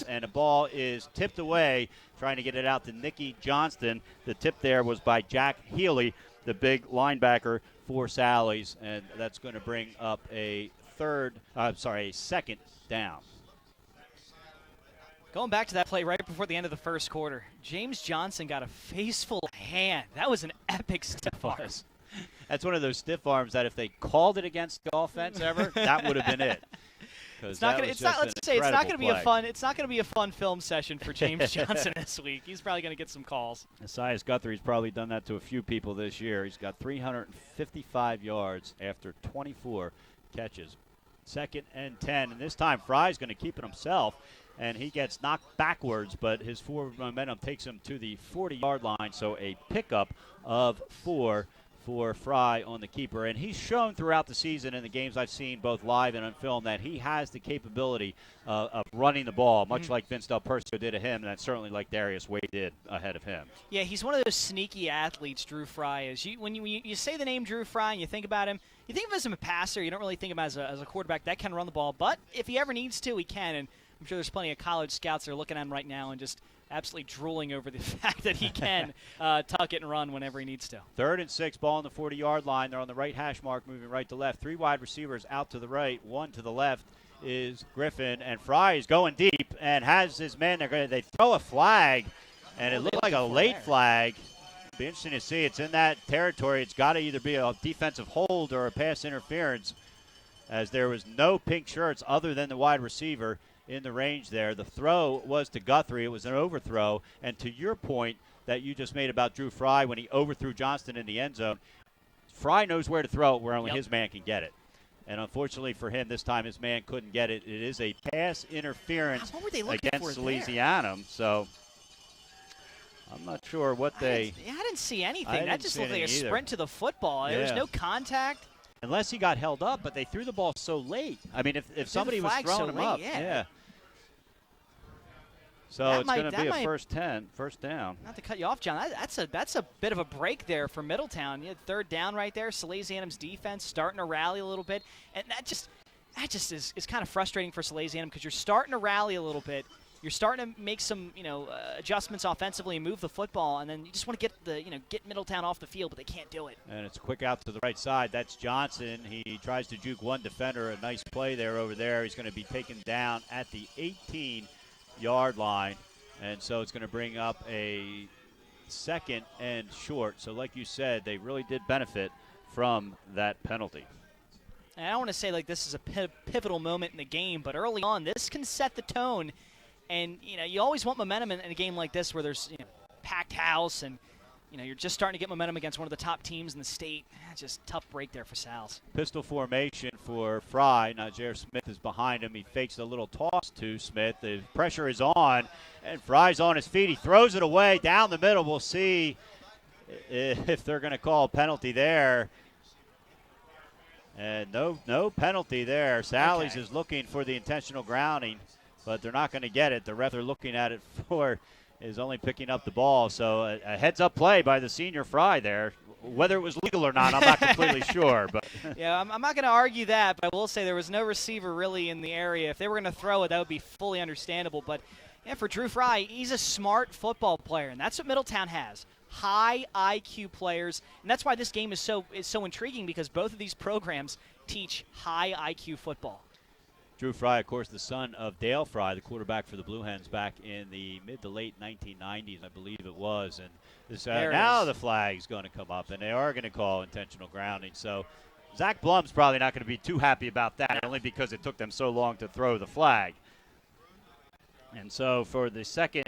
Speaker 1: And a ball is tipped away, trying to get it out to Nikki Johnston. The tip there was by Jack Healy, the big linebacker for Sally's, and that's going to bring up a second down.
Speaker 2: Going back to that play right before the end of the first quarter, James Johnson got a faceful hand. That was an epic stiff arm.
Speaker 1: That's one of those stiff arms that if they called it against the offense ever, that would have been it.
Speaker 2: It's not going to be a fun film session for James Johnson this week. He's probably going to get some calls.
Speaker 1: Esias Guthrie's probably done that to a few people this year. He's got 355 yards after 24 catches. 2nd and 10, and this time Fry's going to keep it himself, and he gets knocked backwards, but his forward momentum takes him to the 40-yard line, so a pickup of 4 for Fry on the keeper. And he's shown throughout the season in the games I've seen both live and on film that he has the capability of running the ball, much like Vince Del Percio did to him, and that's certainly like Darius Wade did ahead of him.
Speaker 2: Yeah, he's one of those sneaky athletes, Drew Fry is. When you say the name Drew Fry and you think about him, you think of him as a passer. You don't really think of him as a quarterback that can run the ball. But if he ever needs to, he can. And I'm sure there's plenty of college scouts that are looking at him right now and just absolutely drooling over the fact that he can tuck it and run whenever he needs to.
Speaker 1: 3rd and 6, ball on the 40-yard line. They're on the right hash mark, moving right to left. 3 wide receivers out to the right, 1 to the left is Griffin, and Fry is going deep and has his men. They throw a flag, and it looked like a late flag. Be interesting to see. It's in that territory. It's got to either be a defensive hold or a pass interference, as there was no pink shirts other than the wide receiver in the range there. The throw was to Guthrie. It was an overthrow. And to your point that you just made about Drew Fry when he overthrew Johnston in the end zone, Fry knows where to throw it where only his man can get it. And unfortunately for him, this time his man couldn't get it. It is a pass interference against Salesianum. So I'm not sure what
Speaker 2: I didn't see anything. That just looked like a sprint to the football. There was no contact.
Speaker 1: Unless he got held up, but they threw the ball so late. I mean, if somebody was throwing him up.
Speaker 2: Yeah.
Speaker 1: So it's going to be a first down.
Speaker 2: Not to cut you off, John. That's a bit of a break there for Middletown. You had third down right there. Salesianum's defense starting to rally a little bit, and that just is kind of frustrating for Salesianum because you're starting to rally a little bit. You're starting to make some adjustments offensively and move the football, and then you just want to get Middletown off the field, but they can't do it.
Speaker 1: And it's quick out to the right side. That's Johnson. He tries to juke one defender. A nice play there over there. He's going to be taken down at the 18-yard line, and so it's going to bring up a second and short. So like you said, they really did benefit from that penalty.
Speaker 2: And I don't want to say like this is a pivotal moment in the game, but early on, this can set the tone. And, you always want momentum in a game like this where there's, packed house and, you're just starting to get momentum against one of the top teams in the state. Just tough break there for Sal's.
Speaker 1: Pistol formation for Fry. Najee Smith is behind him. He fakes a little toss to Smith. The pressure is on, and Fry's on his feet. He throws it away down the middle. We'll see if they're going to call a penalty there. And no penalty there. Sally's is looking for the intentional grounding, but they're not going to get it. The ref they're looking at it for is only picking up the ball. So a heads-up play by the senior Fry there. Whether it was legal or not, I'm not completely sure. But
Speaker 2: yeah, I'm not going to argue that, but I will say there was no receiver really in the area. If they were going to throw it, that would be fully understandable. But, yeah, for Drew Fry, he's a smart football player, and that's what Middletown has. High IQ players, and that's why this game is so intriguing because both of these programs teach high IQ football.
Speaker 1: Drew Fry, of course, the son of Dale Fry, the quarterback for the Blue Hens back in the mid to late 1990s, I believe it was. And this, now the flag's going to come up, and they are going to call intentional grounding. So Zach Blum's probably not going to be too happy about that, only because it took them so long to throw the flag. And so for the second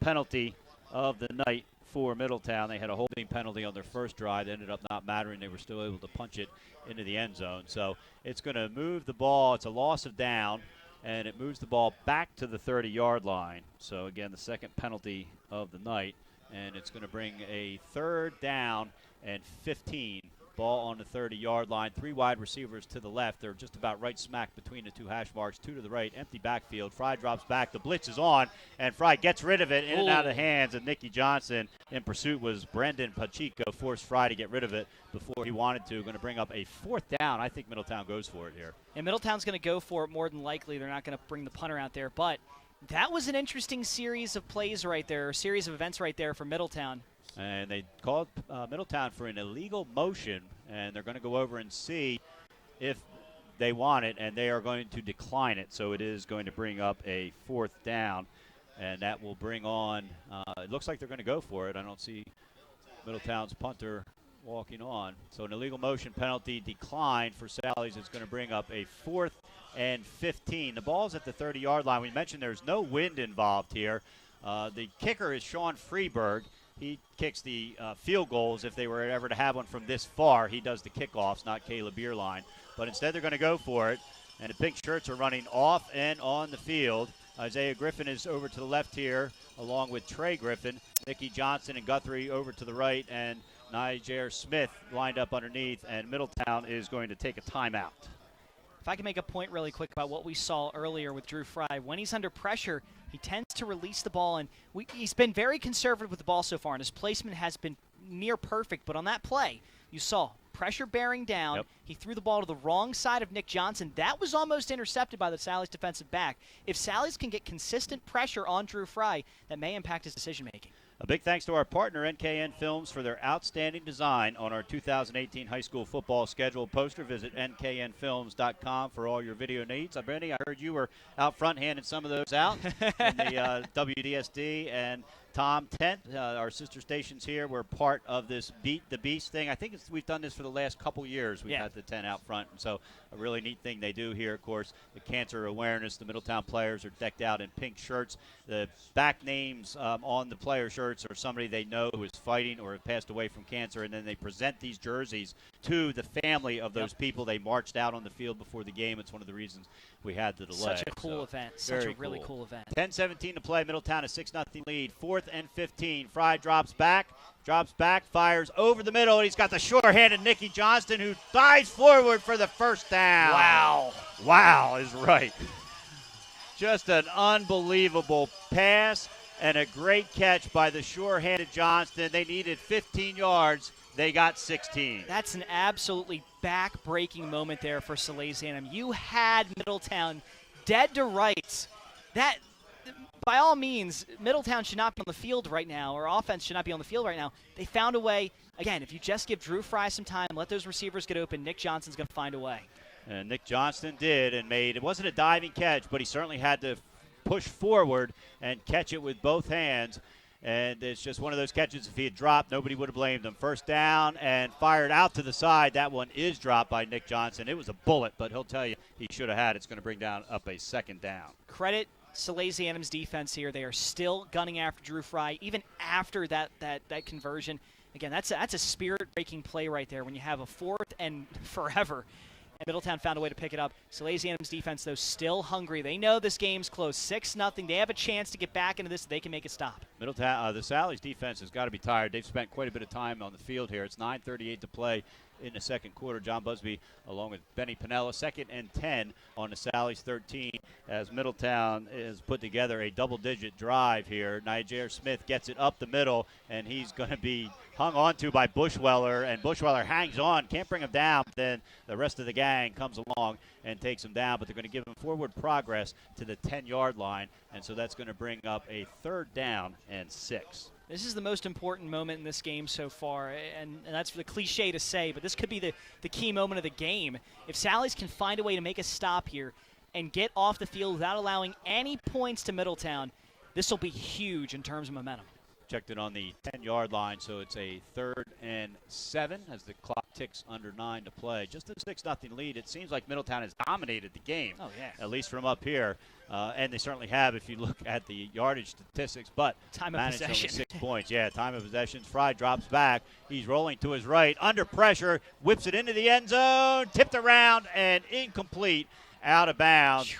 Speaker 1: penalty of the night for Middletown, they had a holding penalty on their first drive. It ended up not mattering. They were still able to punch it into the end zone. So it's going to move the ball. It's a loss of down, and it moves the ball back to the 30-yard line. So, again, the second penalty of the night, and it's going to bring a third down and 15. Ball on the 30-yard line. Three wide receivers to the left. They're just about right smack between the two hash marks. Two to the right. Empty backfield. Fry drops back. The blitz is on, and Fry gets rid of it in and out of the hands of Nicky Johnson. In pursuit was Brendan Pacheco. Forced Fry to get rid of it before he wanted to. Going to bring up a fourth down. I think Middletown goes for it here.
Speaker 2: And Middletown's going to go for it more than likely. They're not going to bring the punter out there. But that was an interesting series of plays right there, a series of events right there for Middletown.
Speaker 1: And they called Middletown for an illegal motion, and they're going to go over and see if they want it, and they are going to decline it. So it is going to bring up a fourth down, and that will bring on it looks like they're going to go for it. I don't see Middletown's punter walking on. So an illegal motion penalty declined for Sally's. It's going to bring up a 4th and 15. The ball's at the 30-yard line. We mentioned there's no wind involved here. The kicker is Sean Freeberg. He kicks the field goals if they were ever to have one from this far. He does the kickoffs, not Caleb Bierlein. But instead they're going to go for it. And the pink shirts are running off and on the field. Isaiah Griffin is over to the left here, along with Trey Griffin. Nicky Johnson and Guthrie over to the right. And Nijair Smith lined up underneath. And Middletown is going to take a timeout.
Speaker 2: If I can make a point really quick about what we saw earlier with Drew Fry, when he's under pressure, he tends to release the ball, and he's been very conservative with the ball so far, and his placement has been near perfect. But on that play, you saw pressure bearing down.
Speaker 1: Yep.
Speaker 2: He threw the ball to the wrong side of Nick Johnson. That was almost intercepted by the Sally's defensive back. If Sally's can get consistent pressure on Drew Fry, that may impact his decision-making.
Speaker 1: A big thanks to our partner, NKN Films, for their outstanding design on our 2018 high school football schedule poster. Visit nknfilms.com for all your video needs. Benny, I heard you were out front handing some of those out in the WDSD, and Tom Tent, our sister stations here, were part of this Beat the Beast thing. I think we've done this for the last couple years. We've had the tent out front, and so a really neat thing they do here. Of course, the cancer awareness. The Middletown players are decked out in pink shirts. The back names on the player shirts are somebody they know who is fighting or has passed away from cancer, and then they present these jerseys to the family of those people. They marched out on the field before the game. It's one of the reasons we had the delay.
Speaker 2: Such a cool event. Such a really cool event.
Speaker 1: 10-17 to play. Middletown a 6-0 lead. 4th and 15. Fry drops back, fires over the middle, and he's got the sure-handed Nicky Johnston, who dives forward for the first down. Wow is right. Just an unbelievable pass and a great catch by the sure-handed Johnston. They needed 15 yards. They got 16.
Speaker 2: That's an absolutely back-breaking moment there for Salesianum. You had Middletown dead to rights. That, by all means, Middletown should not be on the field right now, or offense should not be on the field right now. They found a way. Again, if you just give Drew Fry some time, let those receivers get open, Nick Johnston's going to find a way.
Speaker 1: And Nick Johnston did and made, it wasn't a diving catch, but he certainly had to push forward and catch it with both hands. And it's just one of those catches, if he had dropped, nobody would have blamed him. First down and fired out to the side. That one is dropped by Nick Johnston. It was a bullet, but he'll tell you he should have had. It's going to bring down up a second down.
Speaker 2: Credit Salesianum's defense here. They are still gunning after Drew Fry, even after that conversion. Again, that's a spirit-breaking play right there when you have a fourth and forever. And Middletown found a way to pick it up. Salesianum's defense, though, still hungry. They know this game's close, 6-0. They have a chance to get back into this. They can make it stop.
Speaker 1: Middletown, the Sally's defense has got to be tired. They've spent quite a bit of time on the field here. It's 9:38 to play in the second quarter. John Busby, along with Benny Pinella, 2nd and 10 on the Sally's 13, as Middletown has put together a double-digit drive here. Niger Smith gets it up the middle, and he's going to be hung onto by Bushweller, and Bushweller hangs on, can't bring him down. Then the rest of the gang comes along and takes him down, but they're going to give him forward progress to the 10-yard line, and so that's going to bring up a 3rd down and 6.
Speaker 2: This is the most important moment in this game so far, and that's the cliche to say, but this could be the key moment of the game. If Sally's can find a way to make a stop here and get off the field without allowing any points to Middletown, this will be huge in terms of momentum.
Speaker 1: Checked it on the 10-yard line, so it's a 3rd and 7 as the clock ticks under 9 to play. Just a 6-0 lead. It seems like Middletown has dominated the game, at least from up here, and they certainly have if you look at the yardage statistics, but
Speaker 2: time of
Speaker 1: managed
Speaker 2: possession.
Speaker 1: only 6 points. Yeah, time of possession. Fry drops back. He's rolling to his right, under pressure, whips it into the end zone, tipped around, and incomplete, out of bounds.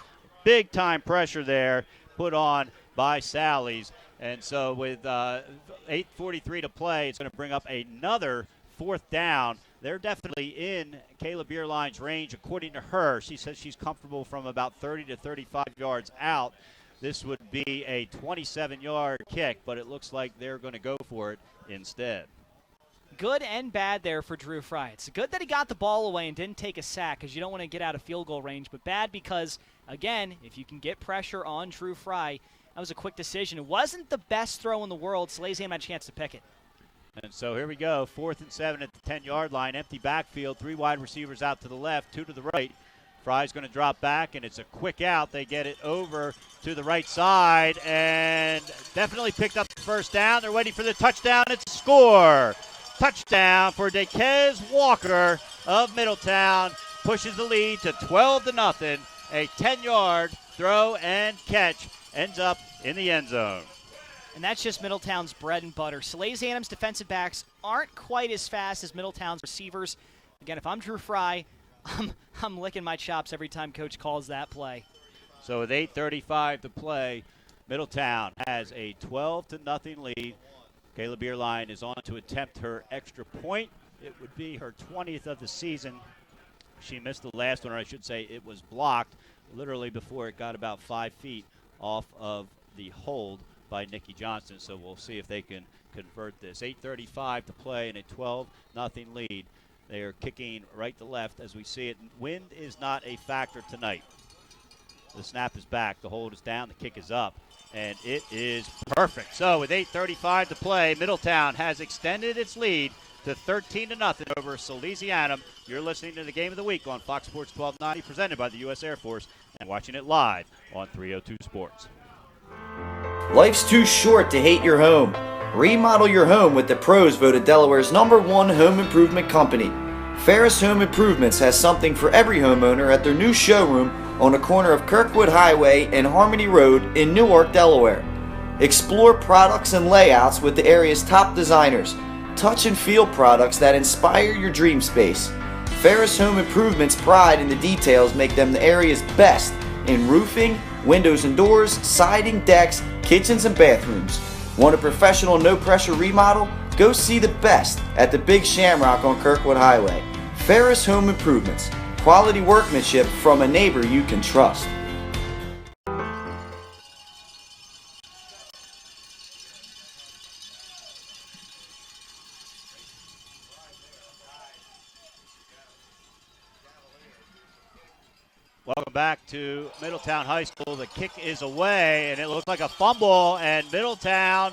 Speaker 1: Big time pressure there put on by Sally's. And so with 8:43 to play, it's going to bring up another 4th down. They're definitely in Kayla Bierlein's range, according to her. She says she's comfortable from about 30 to 35 yards out. This would be a 27-yard kick, but it looks like they're going to go for it instead.
Speaker 2: Good and bad there for Drew Fry. It's good that he got the ball away and didn't take a sack because you don't want to get out of field goal range, but bad because, again, if you can get pressure on Drew Fry, that was a quick decision. It wasn't the best throw in the world. Salesianum had a chance to pick it.
Speaker 1: And so here we go, 4th and 7 at the 10-yard line. Empty backfield, 3 wide receivers out to the left, 2 to the right. Fry's going to drop back, and it's a quick out. They get it over to the right side and definitely picked up the 1st down. They're waiting for the touchdown. It's a score. Touchdown for Dekez Walker of Middletown. Pushes the lead to 12-0. A 10-yard throw and catch. Ends up in the end zone.
Speaker 2: And that's just Middletown's bread and butter. Salesianum's defensive backs aren't quite as fast as Middletown's receivers. Again, if I'm Drew Fry, I'm licking my chops every time Coach calls that play.
Speaker 1: So with 8:35 to play, Middletown has a 12-0 lead. Kayla Bierlein is on to attempt her extra point. It would be her 20th of the season. She missed the last one, or I should say it was blocked literally before it got about 5 feet off of the hold by Nikki Johnston. So we'll see if they can convert this. 8:35 to play in a 12-0 lead. They are kicking right to left as we see it. Wind is not a factor tonight. The snap is back. The hold is down. The kick is up. And it is perfect. So with 8:35 to play, Middletown has extended its lead to 13-0 over Salesianum. You're listening to the Game of the Week on Fox Sports 1290, presented by the U.S. Air Force, and watching it live on 302 Sports.
Speaker 4: Life's too short to hate your home. Remodel your home with the pros voted Delaware's #1 home improvement company. Ferris Home Improvements has something for every homeowner at their new showroom on the corner of Kirkwood Highway and Harmony Road in Newark, Delaware. Explore products and layouts with the area's top designers. Touch and feel products that inspire your dream space. Ferris Home Improvement's pride in the details make them the area's best in roofing, windows and doors, siding, decks, kitchens, and bathrooms. Want a professional, no-pressure remodel? Go see the best at the Big Shamrock on Kirkwood Highway. Ferris Home Improvements. Quality workmanship from a neighbor you can trust.
Speaker 1: back to Middletown High School. The kick is away, and it looks like a fumble, and Middletown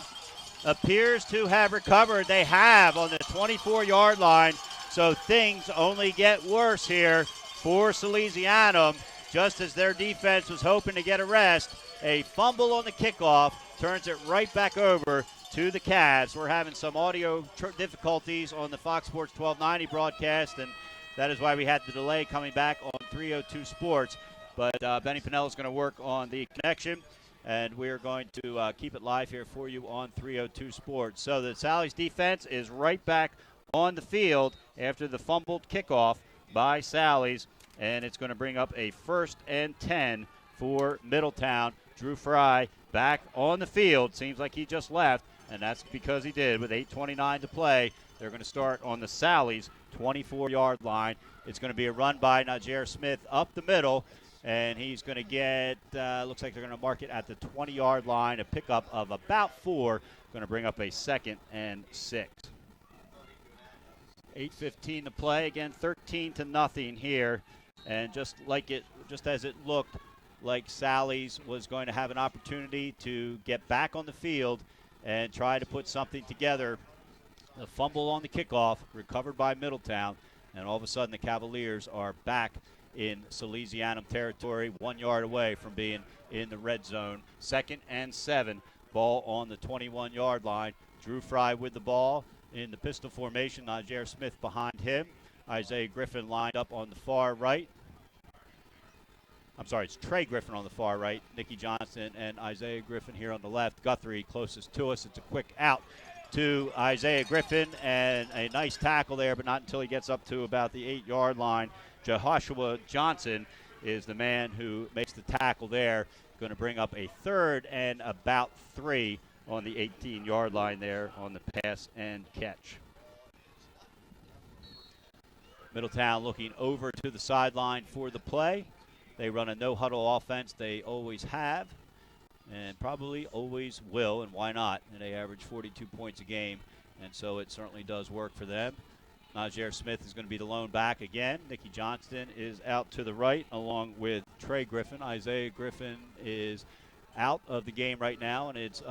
Speaker 1: appears to have recovered. They have on the 24-yard line, so things only get worse here for Salesianum. Just as their defense was hoping to get a rest, a fumble on the kickoff turns it right back over to the Cavs. We're having some audio difficulties on the Fox Sports 1290 broadcast, and that is why we had the delay coming back on 302 Sports. But Benny Pinella is going to work on the connection, and we are going to keep it live here for you on 302 Sports. So the Sally's defense is right back on the field after the fumbled kickoff by Sally's, and it's going to bring up a 1st and 10 for Middletown. Drew Fry back on the field. Seems like he just left, and that's because he did with 8:29 to play. They're going to start on the Sally's 24-yard line. It's going to be a run by Najee Smith up the middle, and he's going to get, looks like they're going to mark it at the 20-yard line, a pickup of about 4, going to bring up a 2nd and 6. 8:15 to play, again 13-0 here, and just as it looked like Sally's was going to have an opportunity to get back on the field and try to put something together. The fumble on the kickoff, recovered by Middletown, and all of a sudden the Cavaliers are back in Salesianum territory, 1 yard away from being in the red zone. 2nd and 7, ball on the 21-yard line. Drew Fry with the ball in the pistol formation. Najee Smith behind him. Isaiah Griffin lined up on the far right. I'm sorry, it's Trey Griffin on the far right, Nicky Johnson and Isaiah Griffin here on the left. Guthrie closest to us. It's a quick out to Isaiah Griffin, and a nice tackle there, but not until he gets up to about the 8-yard line. Jehoshua Johnson is the man who makes the tackle there. Going to bring up a 3rd and about 3 on the 18-yard line there on the pass and catch. Middletown looking over to the sideline for the play. They run a no-huddle offense. They always have and probably always will, and why not? And they average 42 points a game, and so it certainly does work for them. Najee Smith is going to be the lone back again. Nicky Johnston is out to the right along with Trey Griffin. Isaiah Griffin is out of the game right now, and it's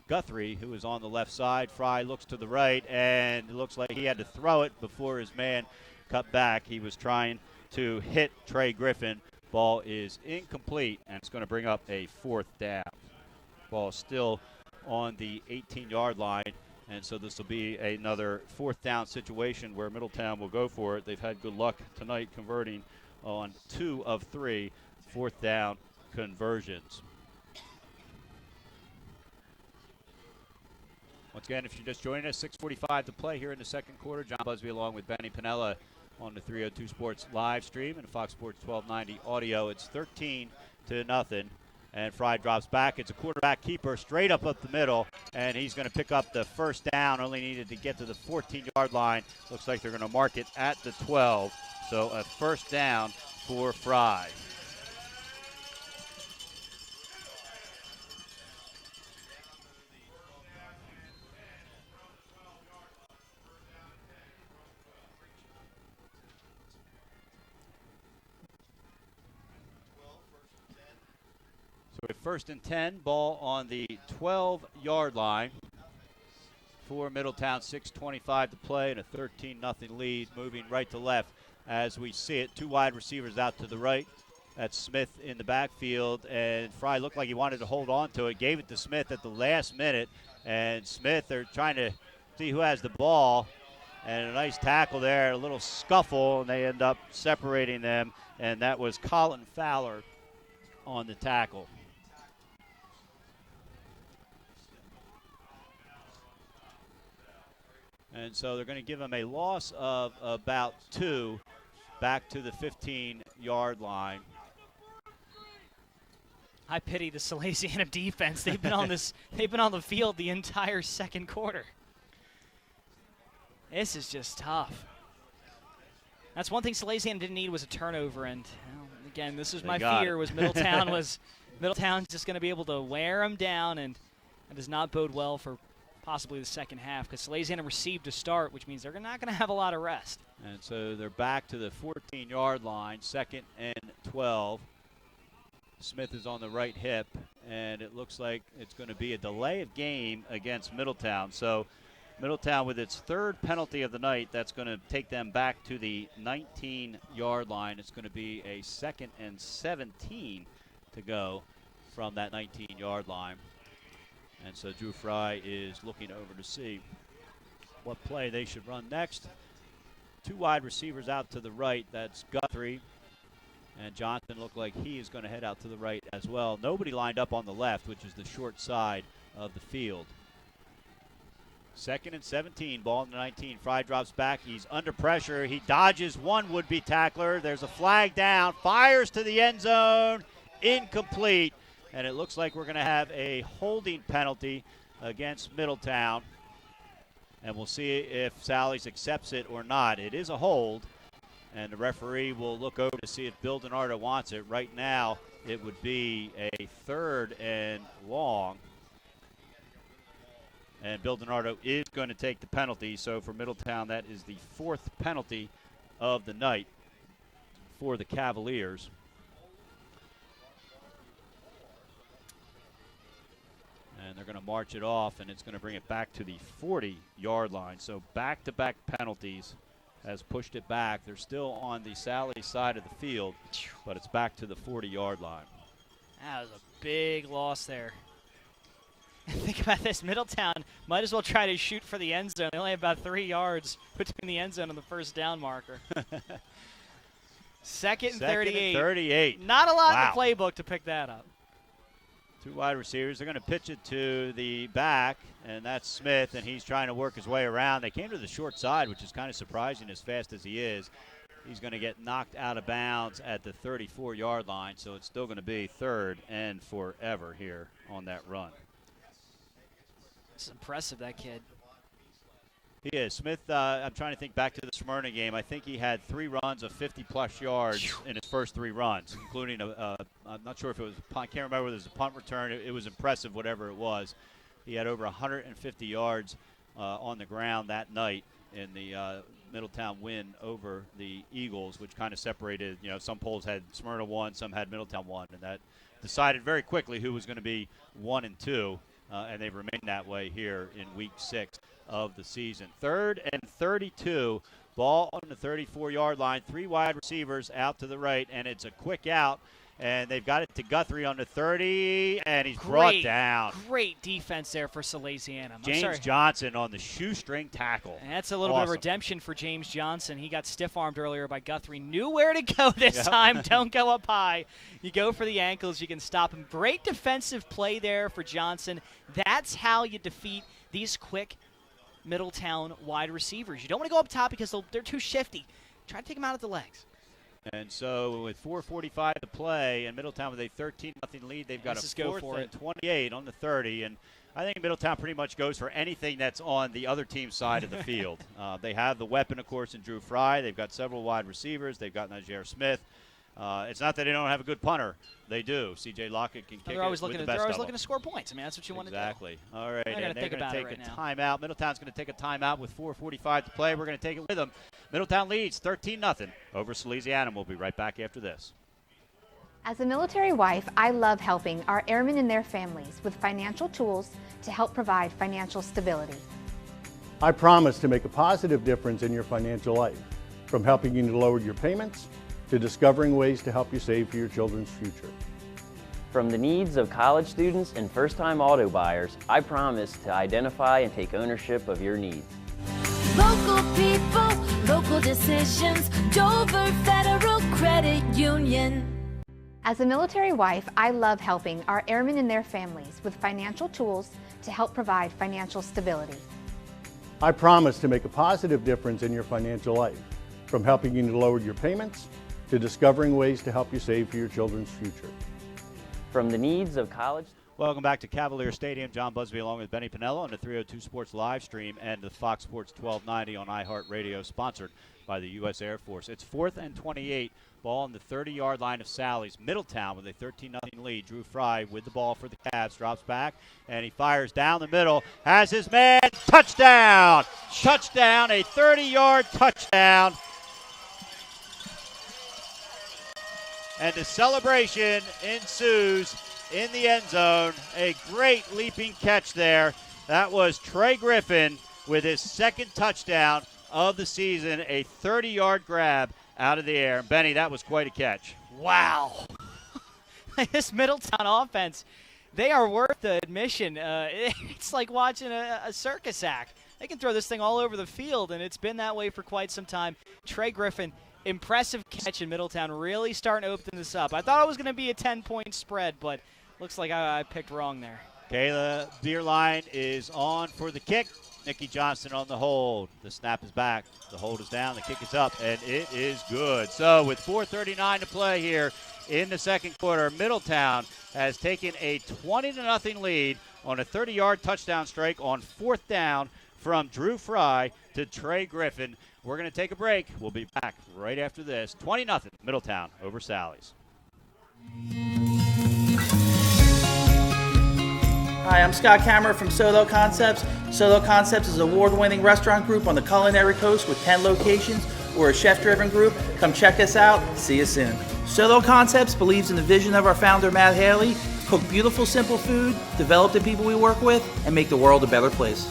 Speaker 1: Guthrie who is on the left side. Fry looks to the right, and it looks like he had to throw it before his man cut back. He was trying to hit Trey Griffin. Ball is incomplete, and it's going to bring up a 4th down. Ball still on the 18-yard line, and so this will be another 4th down situation where Middletown will go for it. They've had good luck tonight converting on 2 of 3 4th down conversions. Once again, if you're just joining us, 6:45 to play here in the second quarter. John Busby along with Benny Pinella on the 302 Sports live stream and Fox Sports 1290 audio. It's 13-0, and Fry drops back. It's a quarterback keeper straight up the middle, and he's going to pick up the 1st down. Only needed to get to the 14-yard line. Looks like they're going to mark it at the 12, so a 1st down for Fry. So a 1st and 10, ball on the 12-yard line for Middletown. 6:25 to play and a 13-0 lead, moving right to left as we see it. 2 wide receivers out to the right. That's Smith in the backfield, and Fry looked like he wanted to hold on to it. Gave it to Smith at the last minute, and Smith, they're trying to see who has the ball, and a nice tackle there, a little scuffle, and they end up separating them, and that was Colin Fowler on the tackle. And so they're going to give him a loss of about 2 back to the 15-yard line.
Speaker 2: I pity the Salesianum defense. They've been on the field the entire second quarter. This is just tough. That's one thing Salesianum didn't need was a turnover, and again, this is my fear was Middletown's just going to be able to wear them down, and that does not bode well for possibly the second half, because Salesianum received a start, which means they're not going to have a lot of rest.
Speaker 1: And so they're back to the 14-yard line, 2nd and 12. Smith is on the right hip, and it looks like it's going to be a delay of game against Middletown. So Middletown with its third penalty of the night, that's going to take them back to the 19-yard line. It's going to be a 2nd and 17 to go from that 19-yard line. And so Drew Fry is looking over to see what play they should run next. 2 wide receivers out to the right. That's Guthrie. And Johnson looked like he is going to head out to the right as well. Nobody lined up on the left, which is the short side of the field. 2nd and 17, ball in the 19. Fry drops back. He's under pressure. He dodges one would-be tackler. There's a flag down. Fires to the end zone. Incomplete. And it looks like we're going to have a holding penalty against Middletown. And we'll see if Sally's accepts it or not. It is a hold. And the referee will look over to see if Bill DiNardo wants it. Right now, it would be a 3rd and long. And Bill DiNardo is going to take the penalty. So for Middletown, that is the 4th penalty of the night for the Cavaliers. And they're going to march it off, and it's going to bring it back to the 40-yard line. So back-to-back penalties has pushed it back. They're still on the Sally side of the field, but it's back to the 40-yard line.
Speaker 2: That was a big loss there. Think about this. Middletown might as well try to shoot for the end zone. They only have about 3 yards between the end zone and the first down marker. 2nd and 38.
Speaker 1: 38.
Speaker 2: Not a lot in the playbook to pick that up.
Speaker 1: 2 wide receivers. They're going to pitch it to the back, and that's Smith, and he's trying to work his way around. They came to the short side, which is kind of surprising as fast as he is. He's going to get knocked out of bounds at the 34-yard line, so it's still going to be 3rd and forever here on that run.
Speaker 2: It's impressive, that kid.
Speaker 1: He is. Smith, I'm trying to think back to the Smyrna game. I think he had 3 runs of 50-plus yards in his first 3 runs, including I'm not sure if it was I can't remember whether it was a punt return. It was impressive, whatever it was. He had over 150 yards on the ground that night in the Middletown win over the Eagles, which kind of separated, some polls had Smyrna 1, some had Middletown 1, and that decided very quickly who was going to be 1 and 2, and they've remained that way here in week 6 of the season. 3rd and 32, ball on the 34-yard line, 3 wide receivers out to the right, and it's a quick out. And they've got it to Guthrie on the 30, and he's brought down.
Speaker 2: Great defense there for Salesianum.
Speaker 1: James Johnson on the shoestring tackle.
Speaker 2: And that's a little bit of redemption for James Johnson. He got stiff-armed earlier by Guthrie. Knew where to go this time. Don't go up high. You go for the ankles. You can stop him. Great defensive play there for Johnson. That's how you defeat these quick Middletown wide receivers. You don't want to go up top because they're too shifty. Try to take them out at the legs.
Speaker 1: And so with 4:45 to play and Middletown with a 13-0 lead, they've got a 4th and 28 on the 30. And I think Middletown pretty much goes for anything that's on the other team's side of the field. They have the weapon, of course, in Drew Fry. They've got several wide receivers. They've got Najee Smith. It's not that they don't have a good punter. They do. C.J. Lockett can kick
Speaker 2: they're always
Speaker 1: it with
Speaker 2: looking
Speaker 1: the best
Speaker 2: they're always
Speaker 1: of
Speaker 2: looking
Speaker 1: them.
Speaker 2: to score points. I mean, that's what you want to do.
Speaker 1: Exactly. All right,
Speaker 2: and
Speaker 1: they're going to take
Speaker 2: a
Speaker 1: timeout. Middletown's going to take a timeout with 4:45 to play. We're going to take it with them. Middletown leads 13-0 over Salesianum. We'll be right back after this.
Speaker 5: As a military wife, I love helping our airmen and their families with financial tools to help provide financial stability.
Speaker 6: I promise to make a positive difference in your financial life, from helping you to lower your payments to discovering ways to help you save for your children's future.
Speaker 7: From the needs of college students and first-time auto buyers, I promise to identify and take ownership of your needs.
Speaker 10: Local people, local decisions, Dover Federal Credit Union.
Speaker 5: As a military wife, I love helping our airmen and their families with financial tools to help provide financial stability.
Speaker 6: I promise to make a positive difference in your financial life, from helping you to lower your payments to discovering ways to help you save for your children's future.
Speaker 7: From the needs of college.
Speaker 1: Welcome back to Cavalier Stadium. John Busby along with Benny Pinello on the 302 Sports live stream and the Fox Sports 1290 on iHeartRadio, sponsored by the U.S. Air Force. It's 4th and 28, ball on the 30-yard line of Sally's. Middletown with a 13-0 lead. Drew Fry with the ball for the Cavs, drops back, and he fires down the middle, has his man, touchdown! Touchdown, a 30-yard touchdown and the celebration ensues in the end zone. A great leaping catch there. That was Trey Griffin with his second touchdown of the season, a 30-yard grab out of the air. And Benny, that was quite a catch.
Speaker 2: Wow. This Middletown offense, they are worth the admission. It's like watching a circus act. They can throw this thing all over the field, and it's been that way for quite some time. Trey Griffin, impressive catch in Middletown, really starting to open this up. I thought it was going to be a 10-point spread, but looks like I picked wrong there.
Speaker 1: Kayla Bierlein is on for the kick. Nikki Johnston on the hold. The snap is back. The hold is down. The kick is up, and it is good. So with 4:39 to play here in the second quarter, Middletown has taken a 20-0 lead on a 30-yard touchdown strike on fourth down from Drew Fry to Trey Griffin. We're going to take a break. We'll be back right after this. 20-0 Middletown over Sally's.
Speaker 8: Hi, I'm Scott Kammerer from Solo Concepts. Solo Concepts is an award-winning restaurant group on the culinary coast with 10 locations. We're a chef-driven group. Come check us out. See you soon. Solo Concepts believes in the vision of our founder, Matt Haley: cook beautiful, simple food, develop the people we work with, and make the world a better place.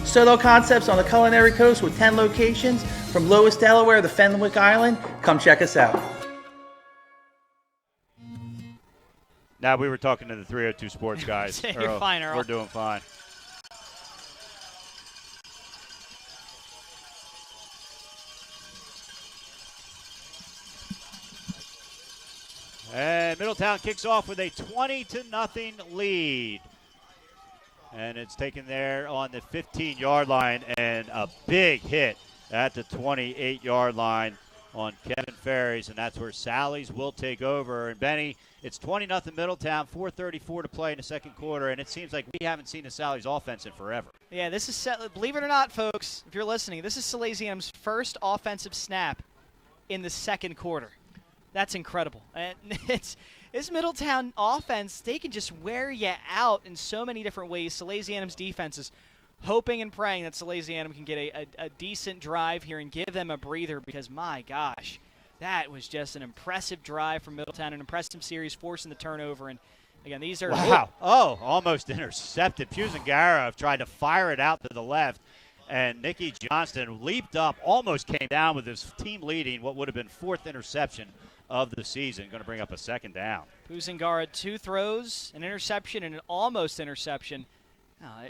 Speaker 8: Solo Concepts on the culinary coast with 10 locations from Lois, Delaware to Fenwick Island. Come check us out.
Speaker 1: Now, we were talking to the 302 Sports guys.
Speaker 2: You're fine, Earl.
Speaker 1: We're doing fine. And Middletown kicks off with a 20-0 lead. And it's taken there on the 15-yard line, and a big hit at the 28-yard line on Kevin Ferries, and that's where Sally's will take over. And Benny, it's 20-0 Middletown, 4:34 to play in the second quarter, and it seems like we haven't seen the Sally's offense in forever.
Speaker 2: Yeah, this is, believe it or not, folks, if you're listening, this is Salesianum's first offensive snap in the second quarter. That's incredible. And this Middletown offense, they can just wear you out in so many different ways. Salesianum's defense is hoping and praying that Salesianum can get a decent drive here and give them a breather, because, my gosh, that was just an impressive drive from Middletown, an impressive series, forcing the turnover. And, again, these are –
Speaker 1: wow. Oh, almost intercepted. Fusangara tried to fire it out to the left, and Nikki Johnston leaped up, almost came down with his team leading what would have been fourth interception of the season. Going to bring up a second down.
Speaker 2: Fusangara, 2 throws, an interception, and an almost interception.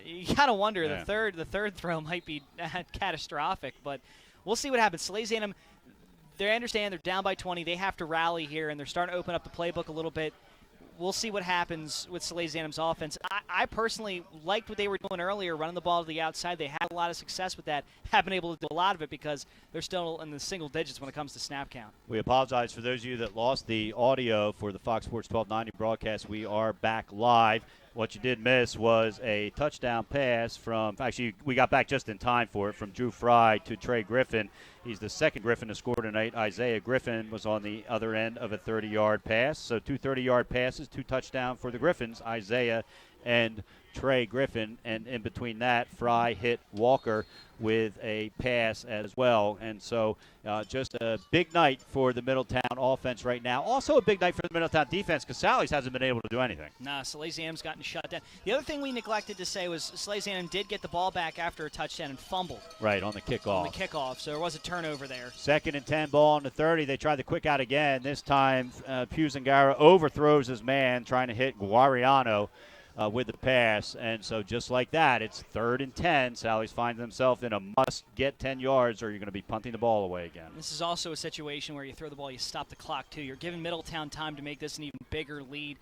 Speaker 2: You gotta wonder.
Speaker 1: Yeah.
Speaker 2: The third throw might be catastrophic, but we'll see what happens. Salesianum, they understand they're down by 20. They have to rally here, and they're starting to open up the playbook a little bit. We'll see what happens with Salesianum's offense. I personally liked what they were doing earlier, running the ball to the outside. They had a lot of success with that. Haven't been able to do a lot of it because they're still in the single digits when it comes to snap count.
Speaker 1: We apologize for those of you that lost the audio for the Fox Sports 1290 broadcast. We are back live. What you did miss was a touchdown pass from – actually, we got back just in time for it, from Drew Fry to Trey Griffin. He's the second Griffin to score tonight. Isaiah Griffin was on the other end of a 30-yard pass. So 2 30-yard passes, 2 touchdowns for the Griffins, Isaiah and Trey Griffin. And in between that, Fry hit Walker with a pass as well. And so just a big night for the Middletown offense right now. Also a big night for the Middletown defense, because Sally's hasn't been able to do anything.
Speaker 2: Nah, Salesianum's gotten shut down. The other thing we neglected to say was Salesianum did get the ball back after a touchdown and fumbled.
Speaker 1: Right, on the kickoff.
Speaker 2: On the kickoff, so there was a turnover there.
Speaker 1: 2nd and 10 ball on the 30. They tried the quick out again. This time, Fusangara overthrows his man, trying to hit Guariano with the pass. And so just like that, it's 3rd and 10. Sally's find themselves in a must-get 10 yards, or you're going to be punting the ball away again.
Speaker 2: This is also a situation where you throw the ball, you stop the clock, too. You're giving Middletown time to make this an even bigger lead.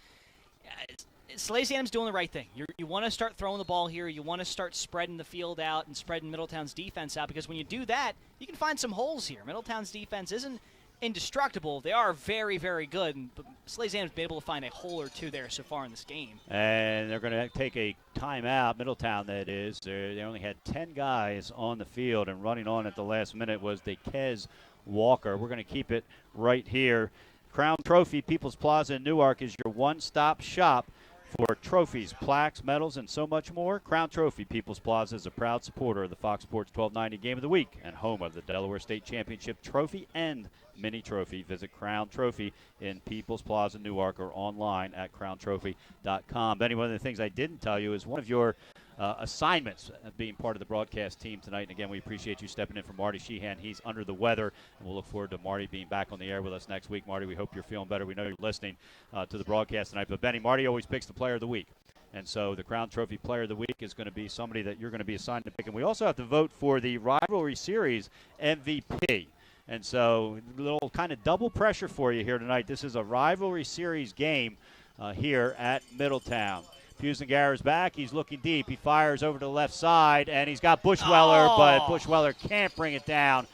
Speaker 2: Salesianum's doing the right thing. You want to start throwing the ball here. You want to start spreading the field out and spreading Middletown's defense out, because when you do that, you can find some holes here. Middletown's defense isn't indestructible. They are very, very good, but Salesianum's been able to find a hole or two there so far in this game.
Speaker 1: And they're going to take a timeout, Middletown that is. They only had 10 guys on the field, and running on at the last minute was Dekez Walker. We're going to keep it right here. Crown Trophy People's Plaza in Newark is your one-stop shop For trophies, plaques, medals, and so much more, Crown Trophy People's Plaza is a proud supporter of the Fox Sports 1290 Game of the Week and home of the Delaware State Championship Trophy and Mini Trophy. Visit Crown Trophy in People's Plaza, Newark, or online at crowntrophy.com. Benny, one of the things I didn't tell you is one of your assignments being part of the broadcast team tonight. And again, we appreciate you stepping in for Marty Sheehan. He's under the weather, and we'll look forward to Marty being back on the air with us next week. Marty, we hope you're feeling better. We know you're listening to the broadcast tonight. But Benny, Marty always picks the player of the week. And so the Crown Trophy Player of the Week is going to be somebody that you're going to be assigned to pick. And we also have to vote for the Rivalry Series MVP. And so a little kind of double pressure for you here tonight. This is a Rivalry Series game here at Middletown. Fusengara's back. He's looking deep. He fires over to the left side, and he's got Bushweller, but Bushweller can't bring it down.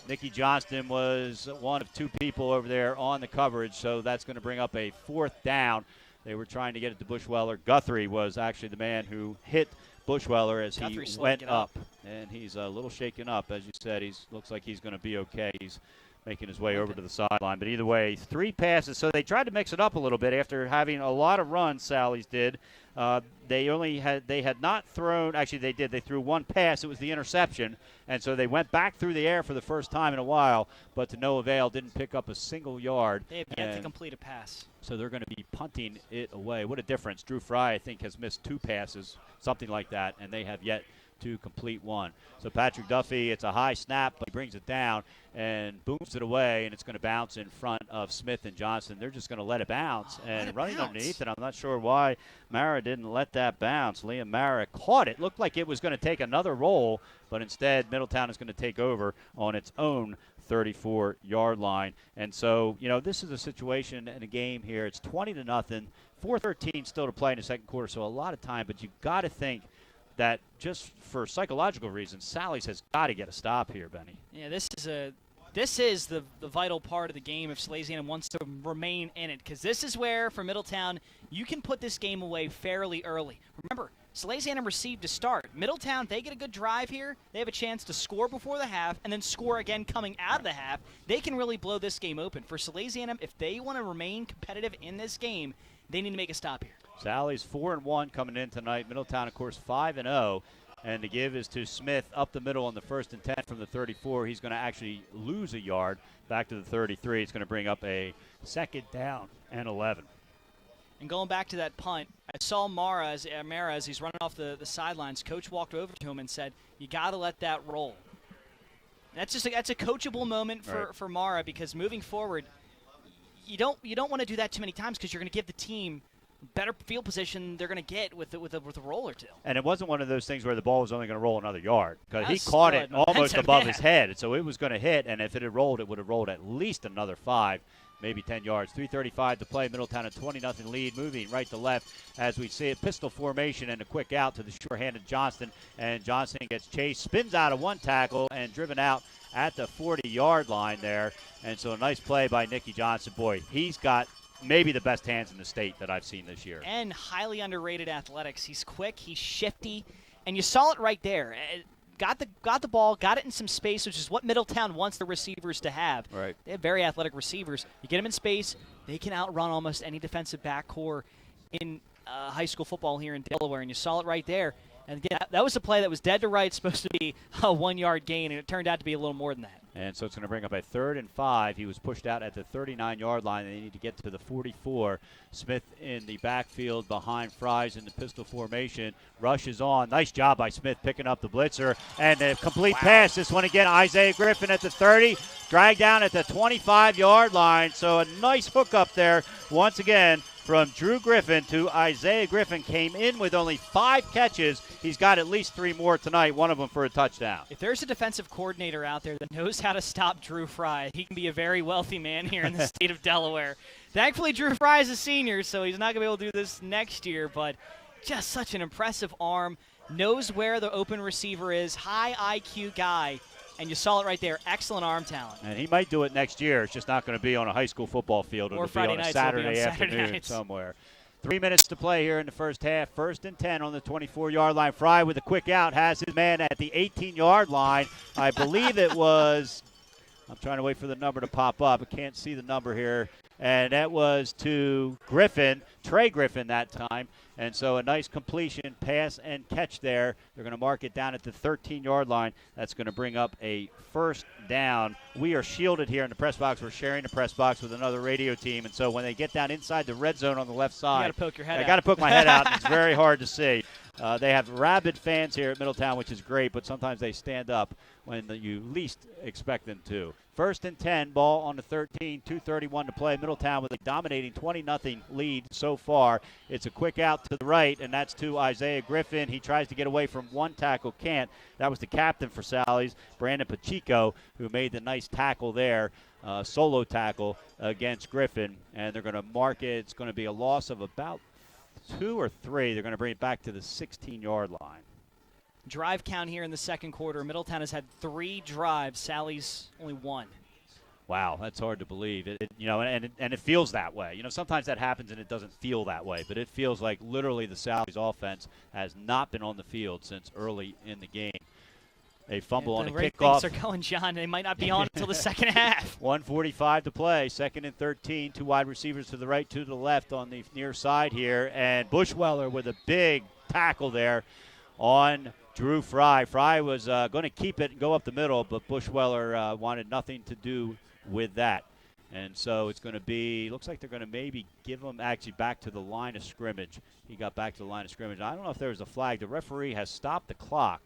Speaker 1: Nikki Johnston was one of two people over there on the coverage, so that's going to bring up a 4th down. They were trying to get it to Bushweller. Guthrie was actually the man who hit Bushweller as he went up. And he's a little shaken up. As you said, he looks like he's going to be okay. He's making his way over to the sideline. But either way, 3 passes. So they tried to mix it up a little bit after having a lot of runs, Sally's did. They had not thrown, actually they did. They threw 1 pass. It was the interception. And so they went back through the air for the first time in a while, but to no avail, didn't pick up a single yard.
Speaker 2: They have yet to complete a pass.
Speaker 1: So they're going to be punting it away. What a difference. Drew Fry, I think, has missed 2 passes, something like that, and they have yet to complete 1. So Patrick Duffy, it's a high snap, but he brings it down and booms it away, and it's going to bounce in front of Smith and Johnson. They're just going to let it bounce. And running underneath it, I'm not sure why Mara didn't let that bounce. Liam Mara caught it. Looked like it was going to take another roll, but instead Middletown is going to take over on its own 34-yard line. And so, this is a situation in a game here. It's 20-0, 4:13 still to play in the second quarter, so a lot of time, but you've got to think that just for psychological reasons, Sally's has got to get a stop here, Benny.
Speaker 2: Yeah, this is the vital part of the game if Salesianum wants to remain in it, because this is where, for Middletown, you can put this game away fairly early. Remember, Salesianum received a start. Middletown, they get a good drive here. They have a chance to score before the half and then score again coming out of the half. They can really blow this game open. For Salesianum, if they want to remain competitive in this game, they need to make a stop here.
Speaker 1: Sally's 4-1 coming in tonight. Middletown, of course, 5-0. And the give is to Smith up the middle on the 1st and 10 from the 34. He's going to actually lose a yard back to the 33. It's going to bring up a 2nd down and 11.
Speaker 2: And going back to that punt, I saw Mara as he's running off the sidelines. Coach walked over to him and said, "You got to let that roll." That's a coachable moment for Mara, because moving forward, you don't want to do that too many times, because you're going to give the team better field position they're going to get with a roll or two.
Speaker 1: And it wasn't one of those things where the ball was only going to roll another yard, because he caught it almost above his head. So it was going to hit, and if it had rolled, it would have rolled at least another 5, maybe 10 yards. 3:35 to play. Middletown a 20-0 lead, moving right to left as we see it. Pistol formation and a quick out to the sure-handed Johnston. And Johnston gets chased, spins out of 1 tackle, and driven out at the 40-yard line there. And so a nice play by Nicky Johnson. Boy, he's got maybe the best hands in the state that I've seen this year.
Speaker 2: And highly underrated athletics. He's quick, he's shifty, and you saw it right there. Got the ball, got it in some space, which is what Middletown wants the receivers to have.
Speaker 1: Right.
Speaker 2: They have very athletic receivers. You get them in space, they can outrun almost any defensive back core in high school football here in Delaware, and you saw it right there. And again, that was a play that was dead to right, supposed to be a 1-yard gain, and it turned out to be a little more than that.
Speaker 1: And so it's going to bring up a 3rd and 5. He was pushed out at the 39-yard line. They need to get to the 44. Smith in the backfield behind Fries in the pistol formation. Rush is on. Nice job by Smith picking up the blitzer. And a complete pass. This one again, Isaiah Griffin at the 30. Dragged down at the 25-yard line. So a nice hook up there once again from Drew Griffin to Isaiah Griffin. Came in with only 5 catches. He's got at least 3 more tonight, one of them for a touchdown.
Speaker 2: If there's a defensive coordinator out there that knows how to stop Drew Fry, he can be a very wealthy man here in the state of Delaware. Thankfully, Drew Fry is a senior, so he's not going to be able to do this next year, but just such an impressive arm, knows where the open receiver is, high IQ guy, and you saw it right there. Excellent arm talent.
Speaker 1: And he might do it next year. It's just not going to be on a high school football field. It'll be on a Saturday afternoon somewhere. 3 minutes to play here in the first half. 1st and 10 on the 24-yard line. Fry with a quick out has his man at the 18-yard line. I believe it was – I'm trying to wait for the number to pop up. I can't see the number here. and that was to Griffin, Trey Griffin that time. And so a nice completion, pass, and catch there. They're going to mark it down at the 13-yard line. That's going to bring up a first down. We are shielded here in the press box. We're sharing the press box with another radio team. And so when they get down inside the red zone on the left side,
Speaker 2: you got to poke your head out.
Speaker 1: I got to poke my head out, and it's very hard to see. They have rabid fans here at Middletown, which is great, but sometimes they stand up when you least expect them to. 1st and 10, ball on the 13, 2:31 to play. Middletown with a dominating 20-0 lead so far. It's a quick out to the right, and that's to Isaiah Griffin. He tries to get away from one tackle, can't. That was the captain for Sally's, Brandon Pacheco, who made the nice tackle there, solo tackle against Griffin, and they're going to mark it. It's going to be a loss of about 2 or 3. They're going to bring it back to the 16-yard line.
Speaker 2: Drive count here in the second quarter. Middletown has had 3 drives. Sally's only 1.
Speaker 1: Wow, that's hard to believe. And it feels that way. Sometimes that happens and it doesn't feel that way, but it feels like literally the Sally's offense has not been on the field since early in the game. A fumble on a kickoff.
Speaker 2: Things are going, John. They might not be on until the second half.
Speaker 1: 1:45 to play. 2nd and 13. 2 wide receivers to the right, 2 to the left on the near side here. And Bushweller with a big tackle there on Drew Fry. Fry was going to keep it and go up the middle, but Bushweller wanted nothing to do with that. And so it's going to be, looks like they're going to maybe give him actually back to the line of scrimmage. He got back to the line of scrimmage. I don't know if there was a flag. The referee has stopped the clock.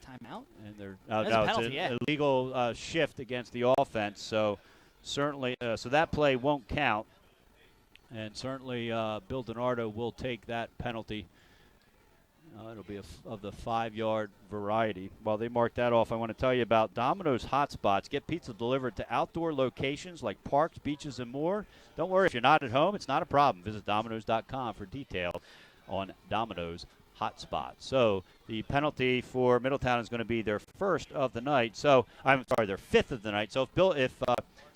Speaker 2: Timeout?
Speaker 1: And
Speaker 2: no, penalty,
Speaker 1: it's an illegal shift against the offense. So certainly, so that play won't count. And certainly Bill DiNardo will take that penalty. It'll be of the 5-yard variety. While they mark that off, I want to tell you about Domino's Hotspots. Get pizza delivered to outdoor locations like parks, beaches, and more. Don't worry, if you're not at home, it's not a problem. Visit Domino's.com for detail on Domino's Hotspots. So the penalty for Middletown is going to be their first of the night. So I'm sorry, their 5th of the night. So if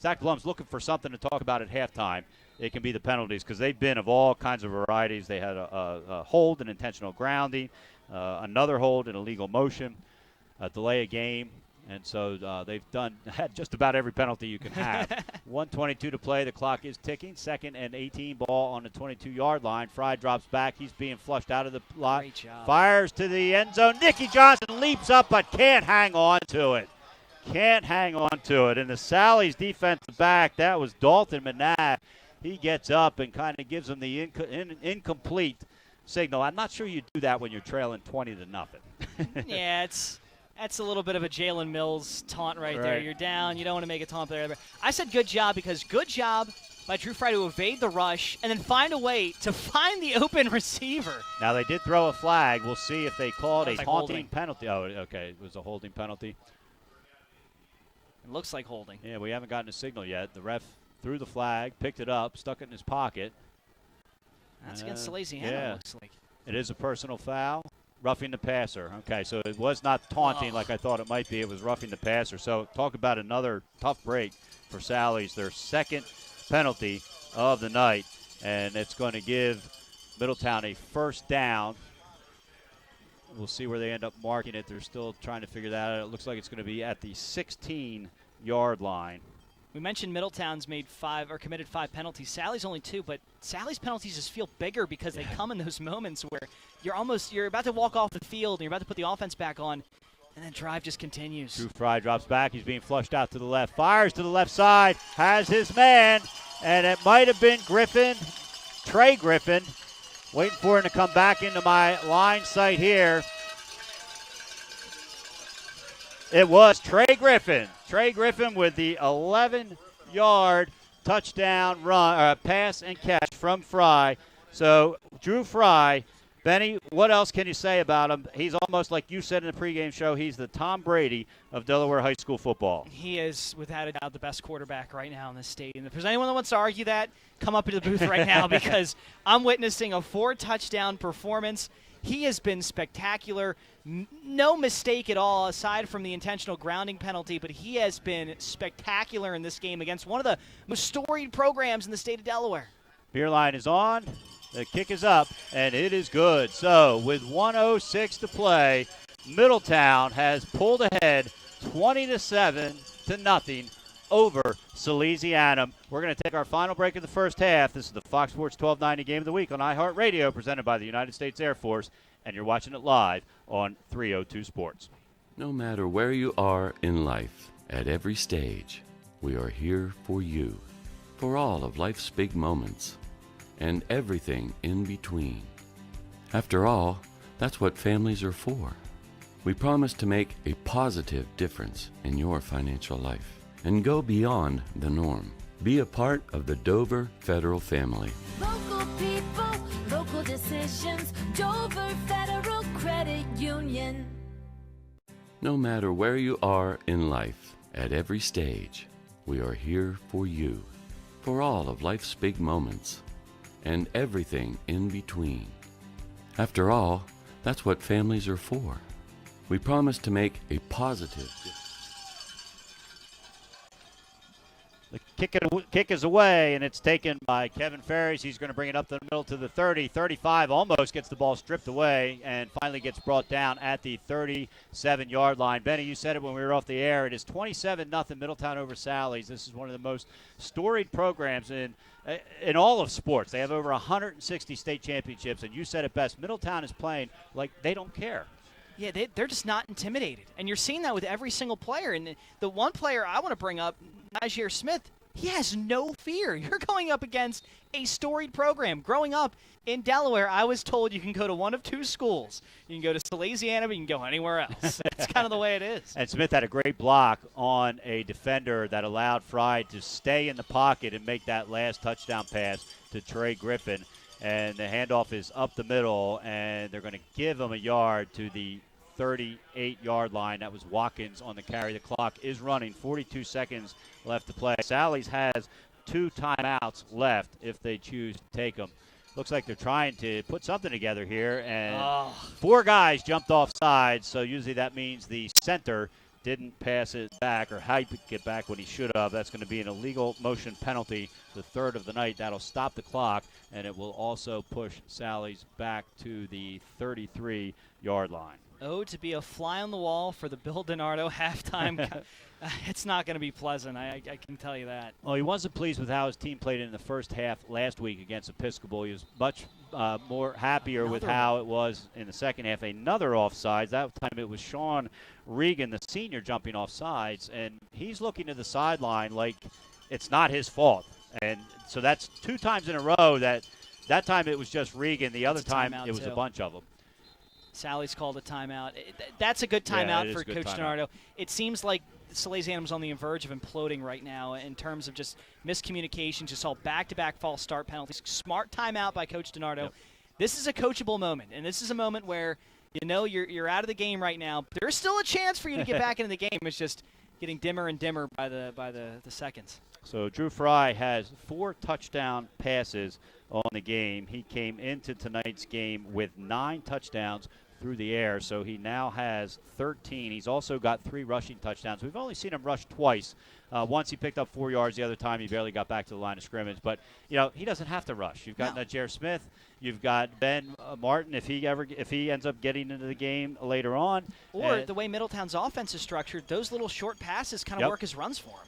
Speaker 1: Zach Blum's looking for something to talk about at halftime, it can be the penalties because they've been of all kinds of varieties. They had a hold, an intentional grounding, another hold, an illegal motion, a delay of game. And so they've had just about every penalty you can have. 1:22 to play. The clock is ticking. 2nd and 18, ball on the 22-yard line. Fry drops back. He's being flushed out of the lot.
Speaker 2: Great job.
Speaker 1: Fires to the end zone. Nicky Johnson leaps up but can't hang on to it. Can't hang on to it. And the Sally's defensive back, that was Dalton Manat. He gets up and kind of gives them the incomplete signal. I'm not sure you do that when you're trailing 20-0.
Speaker 2: Yeah, that's a little bit of a Jalen Mills taunt right there. You're down. You don't want to make a taunt there. I said good job because good job by Drew Fry to evade the rush and then find a way to find the open receiver.
Speaker 1: Now, they did throw a flag. We'll see if they called a
Speaker 2: like
Speaker 1: taunting
Speaker 2: holding.
Speaker 1: penalty. Oh, okay. It was a holding penalty.
Speaker 2: It looks like holding.
Speaker 1: Yeah, we haven't gotten a signal yet. The ref threw the flag, picked it up, stuck it in his pocket.
Speaker 2: That's against Salesianum,
Speaker 1: yeah.
Speaker 2: It looks like.
Speaker 1: It is a personal foul. Roughing the passer. Okay, so it was not taunting like I thought it might be. It was roughing the passer. So talk about another tough break for Sally's. Their 2nd penalty of the night, and it's going to give Middletown a first down. We'll see where they end up marking it. They're still trying to figure that out. It looks like it's going to be at the 16-yard line.
Speaker 2: We mentioned Middletown's committed 5 penalties. Sally's only 2, but Sally's penalties just feel bigger because they come in those moments where you're about to walk off the field and you're about to put the offense back on, and then drive just continues.
Speaker 1: Drew Fry drops back. He's being flushed out to the left. Fires to the left side. Has his man, and it might have been Trey Griffin. Waiting for him to come back into my line sight here. It was Trey Griffin. Trey Griffin with the 11-yard touchdown run, pass and catch from Fry. So Drew Fry, Benny, what else can you say about him? He's almost like you said in the pregame show. He's the Tom Brady of Delaware high school football.
Speaker 2: He is, without a doubt, the best quarterback right now in this state. And if there's anyone that wants to argue that, come up into the booth right now because I'm witnessing a 4-touchdown performance. He has been spectacular. No mistake at all, aside from the intentional grounding penalty, but he has been spectacular in this game against one of the most storied programs in the state of Delaware.
Speaker 1: Beer line is on. The kick is up, and it is good. So with 1:06 to play, Middletown has pulled ahead 20-7 to nothing over Salesianum. We're going to take our final break of the first half. This is the Fox Sports 1290 Game of the Week on iHeartRadio, presented by the United States Air Force, and you're watching it live on 302 Sports.
Speaker 9: No matter where you are in life, at every stage, we are here for you, for all of life's big moments, and everything in between. After all, that's what families are for. We promise to make a positive difference in your financial life and go beyond the norm. Be a part of the Dover Federal family.
Speaker 10: Local people, local decisions. Dover Federal Credit Union.
Speaker 9: No matter where you are in life, at every stage, we are here for you, for all of life's big moments, and everything in between. After all, that's what families are for. We promise to make a positive difference.
Speaker 1: The kick is away, and it's taken by Kevin Ferris. He's going to bring it up the middle to the 30. 35 almost gets the ball stripped away and finally gets brought down at the 37-yard line. Benny, you said it when we were off the air. It is 27-0 Middletown over Sallies. This is one of the most storied programs in all of sports. They have over 160 state championships, and you said it best. Middletown is playing like they don't care.
Speaker 2: Yeah, they're just not intimidated. And you're seeing that with every single player. And the one player I want to bring up, Najir Smith, he has no fear. You're going up against a storied program. Growing up in Delaware, I was told you can go to one of two schools. You can go to Salesianum, you can go anywhere else. It's kind of the way it is.
Speaker 1: And Smith had a great block on a defender that allowed Fry to stay in the pocket and make that last touchdown pass to Trey Griffin. And the handoff is up the middle, and they're going to give him a yard to the 38-yard line. That was Watkins on the carry. The clock is running. 42 seconds left to play. Sally's has 2 timeouts left if they choose to take them. Looks like they're trying to put something together here, and 4 guys jumped off sides, so usually that means the center didn't pass it back or hype it back when he should have. That's going to be an illegal motion penalty, the 3rd of the night. That'll stop the clock, and it will also push Sally's back to the 33-yard line.
Speaker 2: Oh, to be a fly on the wall for the Bill DiNardo halftime. It's not going to be pleasant, I can tell you that.
Speaker 1: Well, he wasn't pleased with how his team played in the first half last week against Episcopal. He was much more happier with how it was in the second half. Another offsides. That time it was Sean Regan, the senior, jumping off sides, and he's looking to the sideline like it's not his fault. And so that's 2 times in a row that time it was just Regan. The other time it was a bunch of them.
Speaker 2: Sally's called a timeout. That's a good timeout for Coach DiNardo. It seems like Salesianum's on the verge of imploding right now in terms of just miscommunication. Just all back-to-back false start penalties. Smart timeout by Coach DiNardo. Yep. This is a coachable moment, and this is a moment where you're out of the game right now. There's still a chance for you to get back into the game. It's just getting dimmer and dimmer by the seconds.
Speaker 1: So Drew Fry has 4 touchdown passes on the game. He came into tonight's game with 9 touchdowns through the air, so he now has 13. He's also got 3 rushing touchdowns. We've only seen him rush twice. Once he picked up 4 yards. The other time he barely got back to the line of scrimmage. But, he doesn't have to rush. You've got Najir Smith. You've got Ben Martin if he ends up getting into the game later on.
Speaker 2: Or the way Middletown's offense is structured, those little short passes kind of work as runs for him.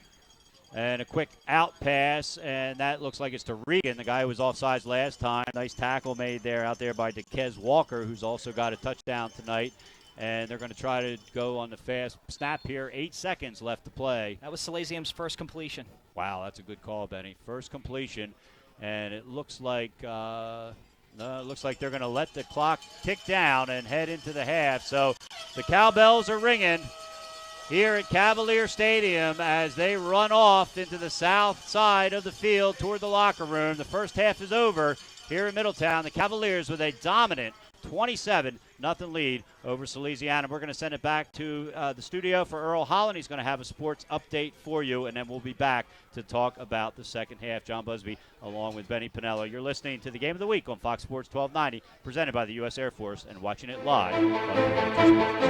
Speaker 1: And a quick out pass, and that looks like it's to Regan, the guy who was offsides last time. Nice tackle made out there by DeKez Walker, who's also got a touchdown tonight. And they're going to try to go on the fast snap here. 8 seconds left to play.
Speaker 2: That was Salesianum's first completion.
Speaker 1: Wow, that's a good call, Benny. First completion, and it looks like they're going to let the clock tick down and head into the half. So the cowbells are ringing here at Cavalier Stadium as they run off into the south side of the field toward the locker room. The first half is over here in Middletown. The Cavaliers with a dominant 27-0 lead over Salesianum. We're going to send it back to the studio for Earl Holland. He's going to have a sports update for you, and then we'll be back to talk about the second half. John Busby along with Benny Pinello. You're listening to the Game of the Week on Fox Sports 1290, presented by the U.S. Air Force, and watching it live on 302 Sports.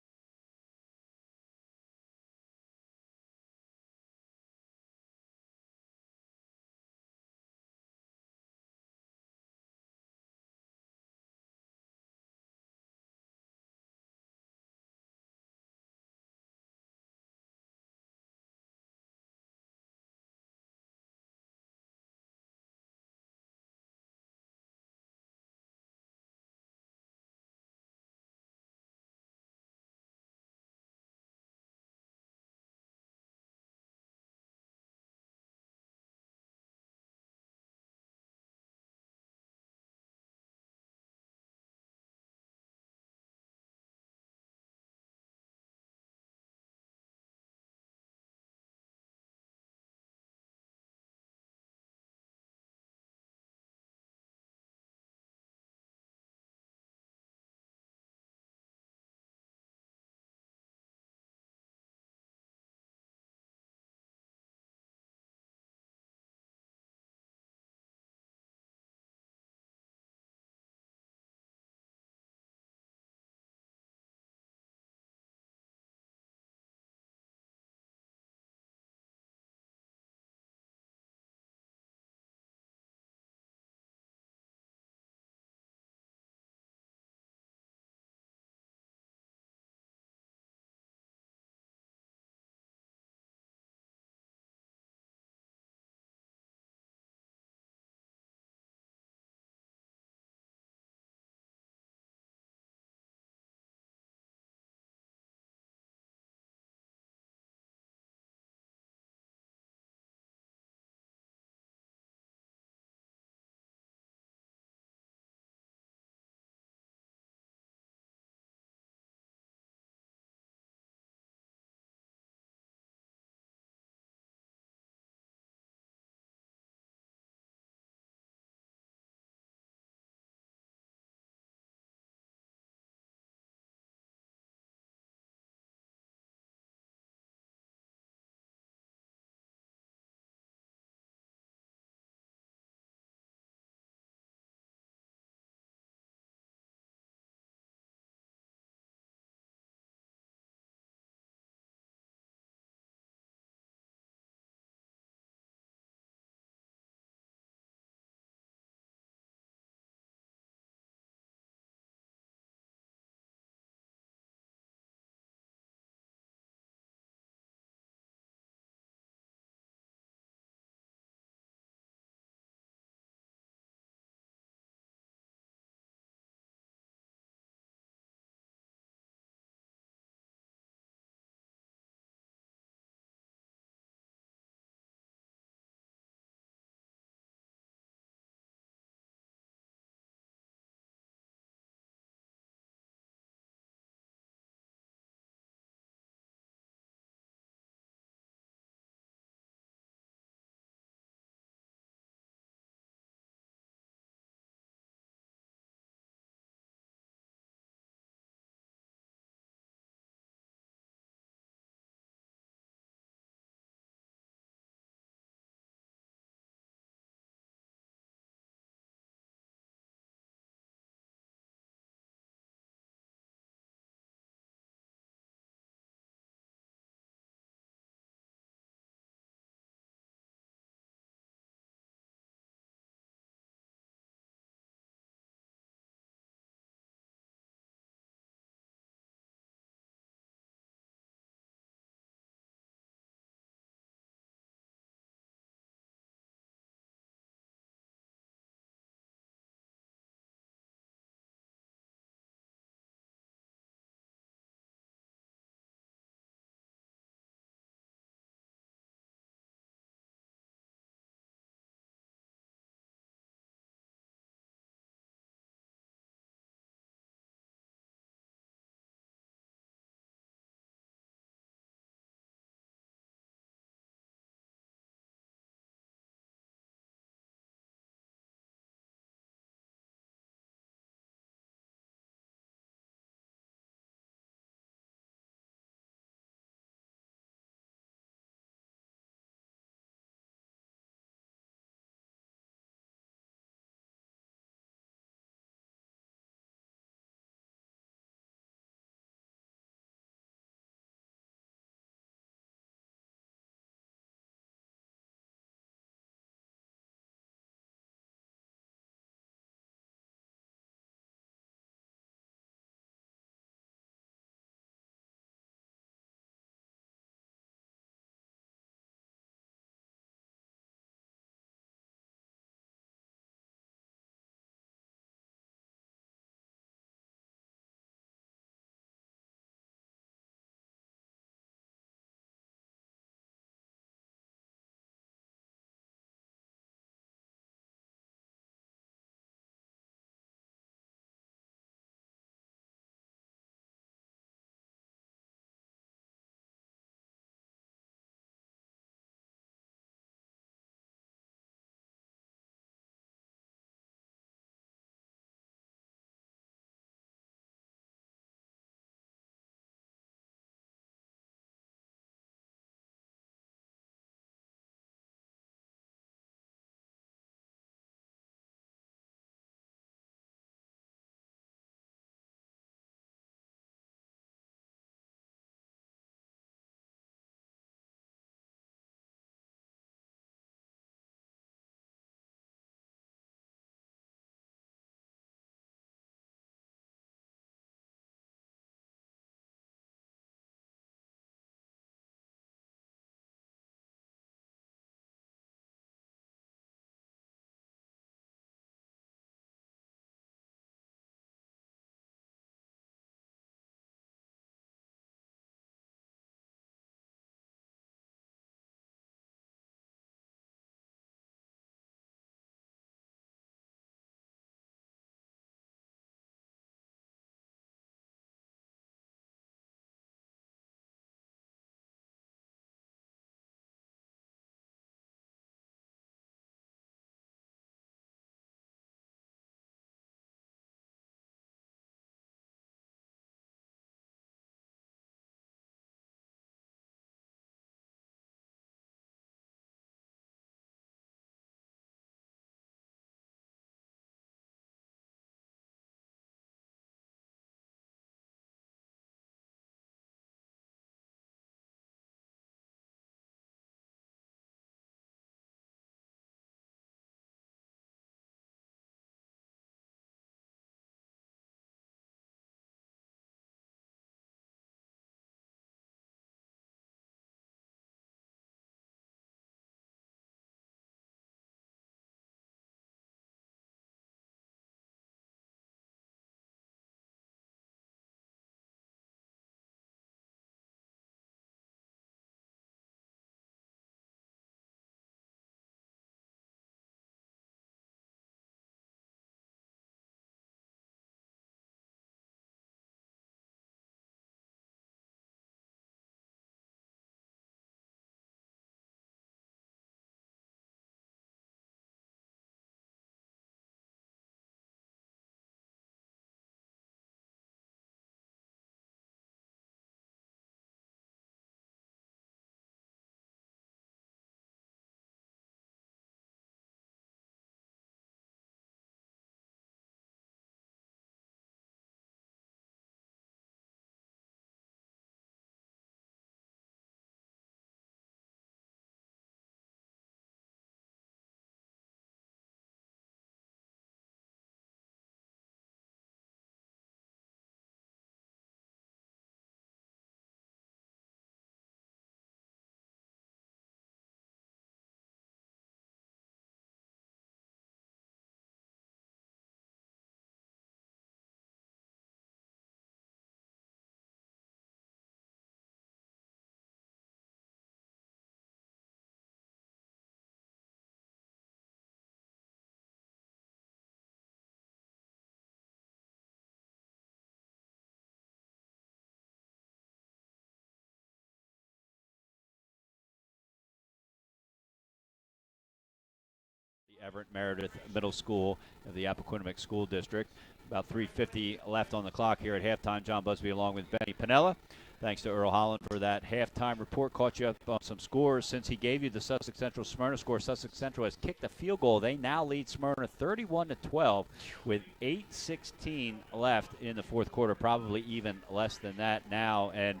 Speaker 1: Everett Meredith Middle School of the Appoquinimink School District. About 3:50 left on the clock here at halftime. John Busby along with Benny Pinella. Thanks to Earl Holland for that halftime report. Caught you up on some scores. Since he gave you the Sussex Central Smyrna score, Sussex Central has kicked a field goal. They now lead Smyrna 31-12 with 8:16 left in the fourth quarter, probably even less than that now. And,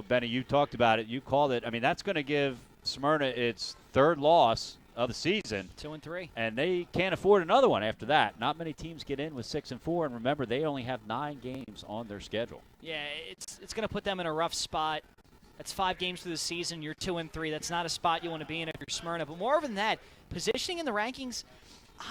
Speaker 1: Benny, you talked about it. You called it. I mean, that's going to give Smyrna its third loss of the season.
Speaker 2: 2-3.
Speaker 1: And they can't afford another one after that. Not many teams get in with 6-4, and remember, they only have 9 games on their schedule.
Speaker 2: Yeah, it's going to put them in a rough spot. That's 5 games through the season. You're 2-3. That's not a spot you want to be in if you're Smyrna. But more than that, positioning in the rankings,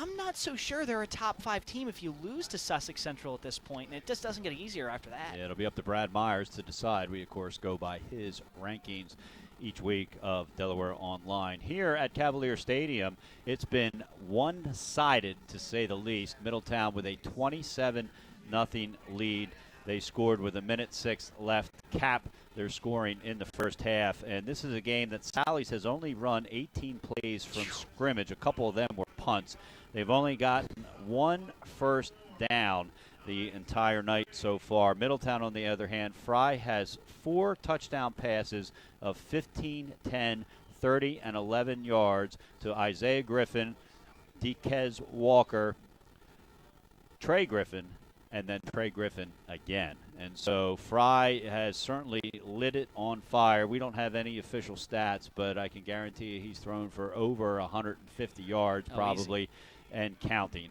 Speaker 2: I'm not so sure they're a top 5 team if you lose to Sussex Central at this point, and it just doesn't get easier after that.
Speaker 1: Yeah, it'll be up to Brad Myers to decide. We, of course, go by his rankings each week of Delaware Online. Here at Cavalier Stadium, it's been one-sided, to say the least. Middletown with a 27-0 lead. They scored with 1:06 left to cap their scoring in the first half. And this is a game that Sally's has only run 18 plays from scrimmage. A couple of them were punts. They've only gotten 1 first down the entire night so far. Middletown, on the other hand, Fry has 4 touchdown passes of 15, 10, 30, and 11 yards to Isaiah Griffin, Dequez Walker, Trey Griffin, and then Trey Griffin again. And so Fry has certainly lit it on fire. We don't have any official stats, but I can guarantee you he's thrown for over 150 yards probably, and counting.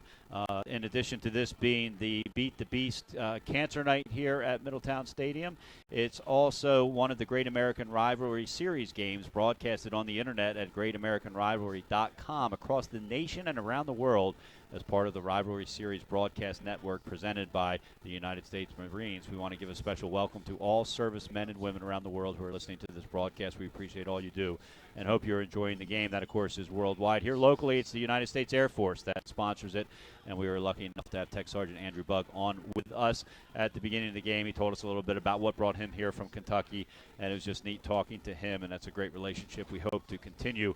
Speaker 1: In addition to this being the Beat the Beast Cancer Night here at Middletown Stadium, it's also one of the Great American Rivalry Series games broadcasted on the internet at greatamericanrivalry.com across the nation and around the world as part of the Rivalry Series broadcast network presented by the United States Marines. We want to give a special welcome to all servicemen and women around the world who are listening to this broadcast. We appreciate all you do and hope you're enjoying the game. That, of course, is worldwide. Here locally, it's the United States Air Force that sponsors it, and we were lucky enough to have Tech Sergeant Andrew Bugg on with us at the beginning of the game. He told us a little bit about what brought him here from Kentucky, and it was just neat talking to him, and that's a great relationship we hope to continue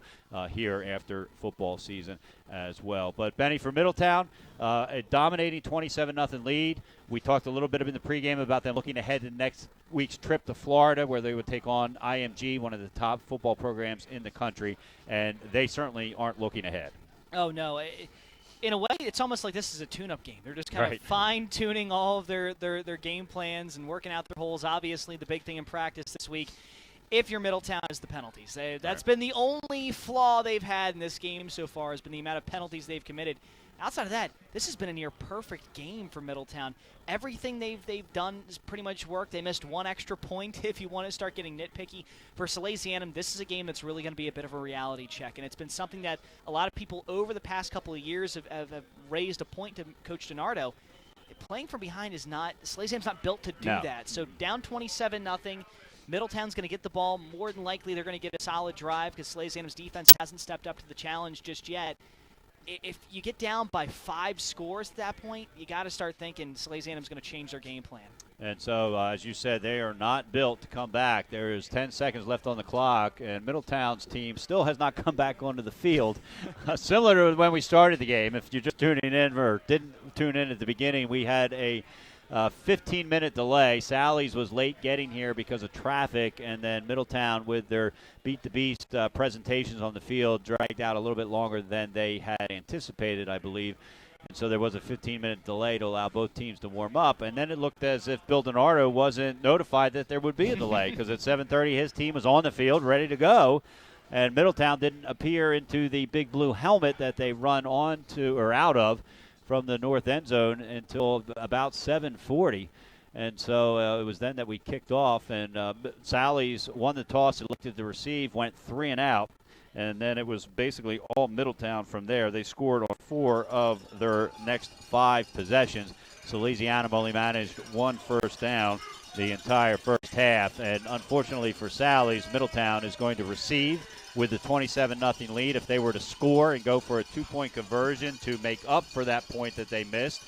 Speaker 1: here after football season as well. But, Benny, for Middletown, a dominating 27-0 lead. We talked a little bit in the pregame about them looking ahead to next week's trip to Florida, where they would take on IMG, one of the top football programs in the country, and they certainly aren't looking ahead.
Speaker 2: Oh, no. In a way, it's almost like this is a tune-up game. They're just kind of fine-tuning all of their game plans and working out their holes. Obviously, the big thing in practice this week, if you're Middletown, is the penalties. That's been the only flaw they've had in this game so far, has been the amount of penalties they've committed. Outside of that, this has been a near-perfect game for Middletown. Everything they've done has pretty much worked. They missed 1 extra point if you want to start getting nitpicky. For Salesianum, this is a game that's really going to be a bit of a reality check, and it's been something that a lot of people over the past couple of years have raised a point to Coach DiNardo. Playing from behind is not – Salesianum's not built to do that. So down 27-0. Middletown's going to get the ball. More than likely they're going to get a solid drive because Salesianum's defense hasn't stepped up to the challenge just yet. If you get down by 5 scores at that point, you got to start thinking Salesianum's going to change their game plan. And so,
Speaker 1: as you said, they are not built to come back. There is 10 seconds left on the clock, and Middletown's team still has not come back onto the field. Similar to when we started the game. If you're just tuning in or didn't tune in at the beginning, we had a 15-minute delay. Sally's was late getting here because of traffic, and then Middletown, with their Beat the Beast presentations on the field, dragged out a little bit longer than they had anticipated, I believe. And so there was a 15-minute delay to allow both teams to warm up. And then it looked as if Bill DiNardo wasn't notified that there would be a delay because at 7:30 his team was on the field ready to go. And Middletown didn't appear into the big blue helmet that they run on to or out of from the north end zone until about 7:40. And so it was then that we kicked off, and Sally's won the toss, elected to receive, went 3 and out, and then it was basically all Middletown from there. They scored on 4 of their next 5 possessions. Salesianum only managed 1 first down the entire first half, and unfortunately for Sally's, Middletown is going to receive with the 27-0 lead. If they were to score and go for a 2-point conversion to make up for that point that they missed,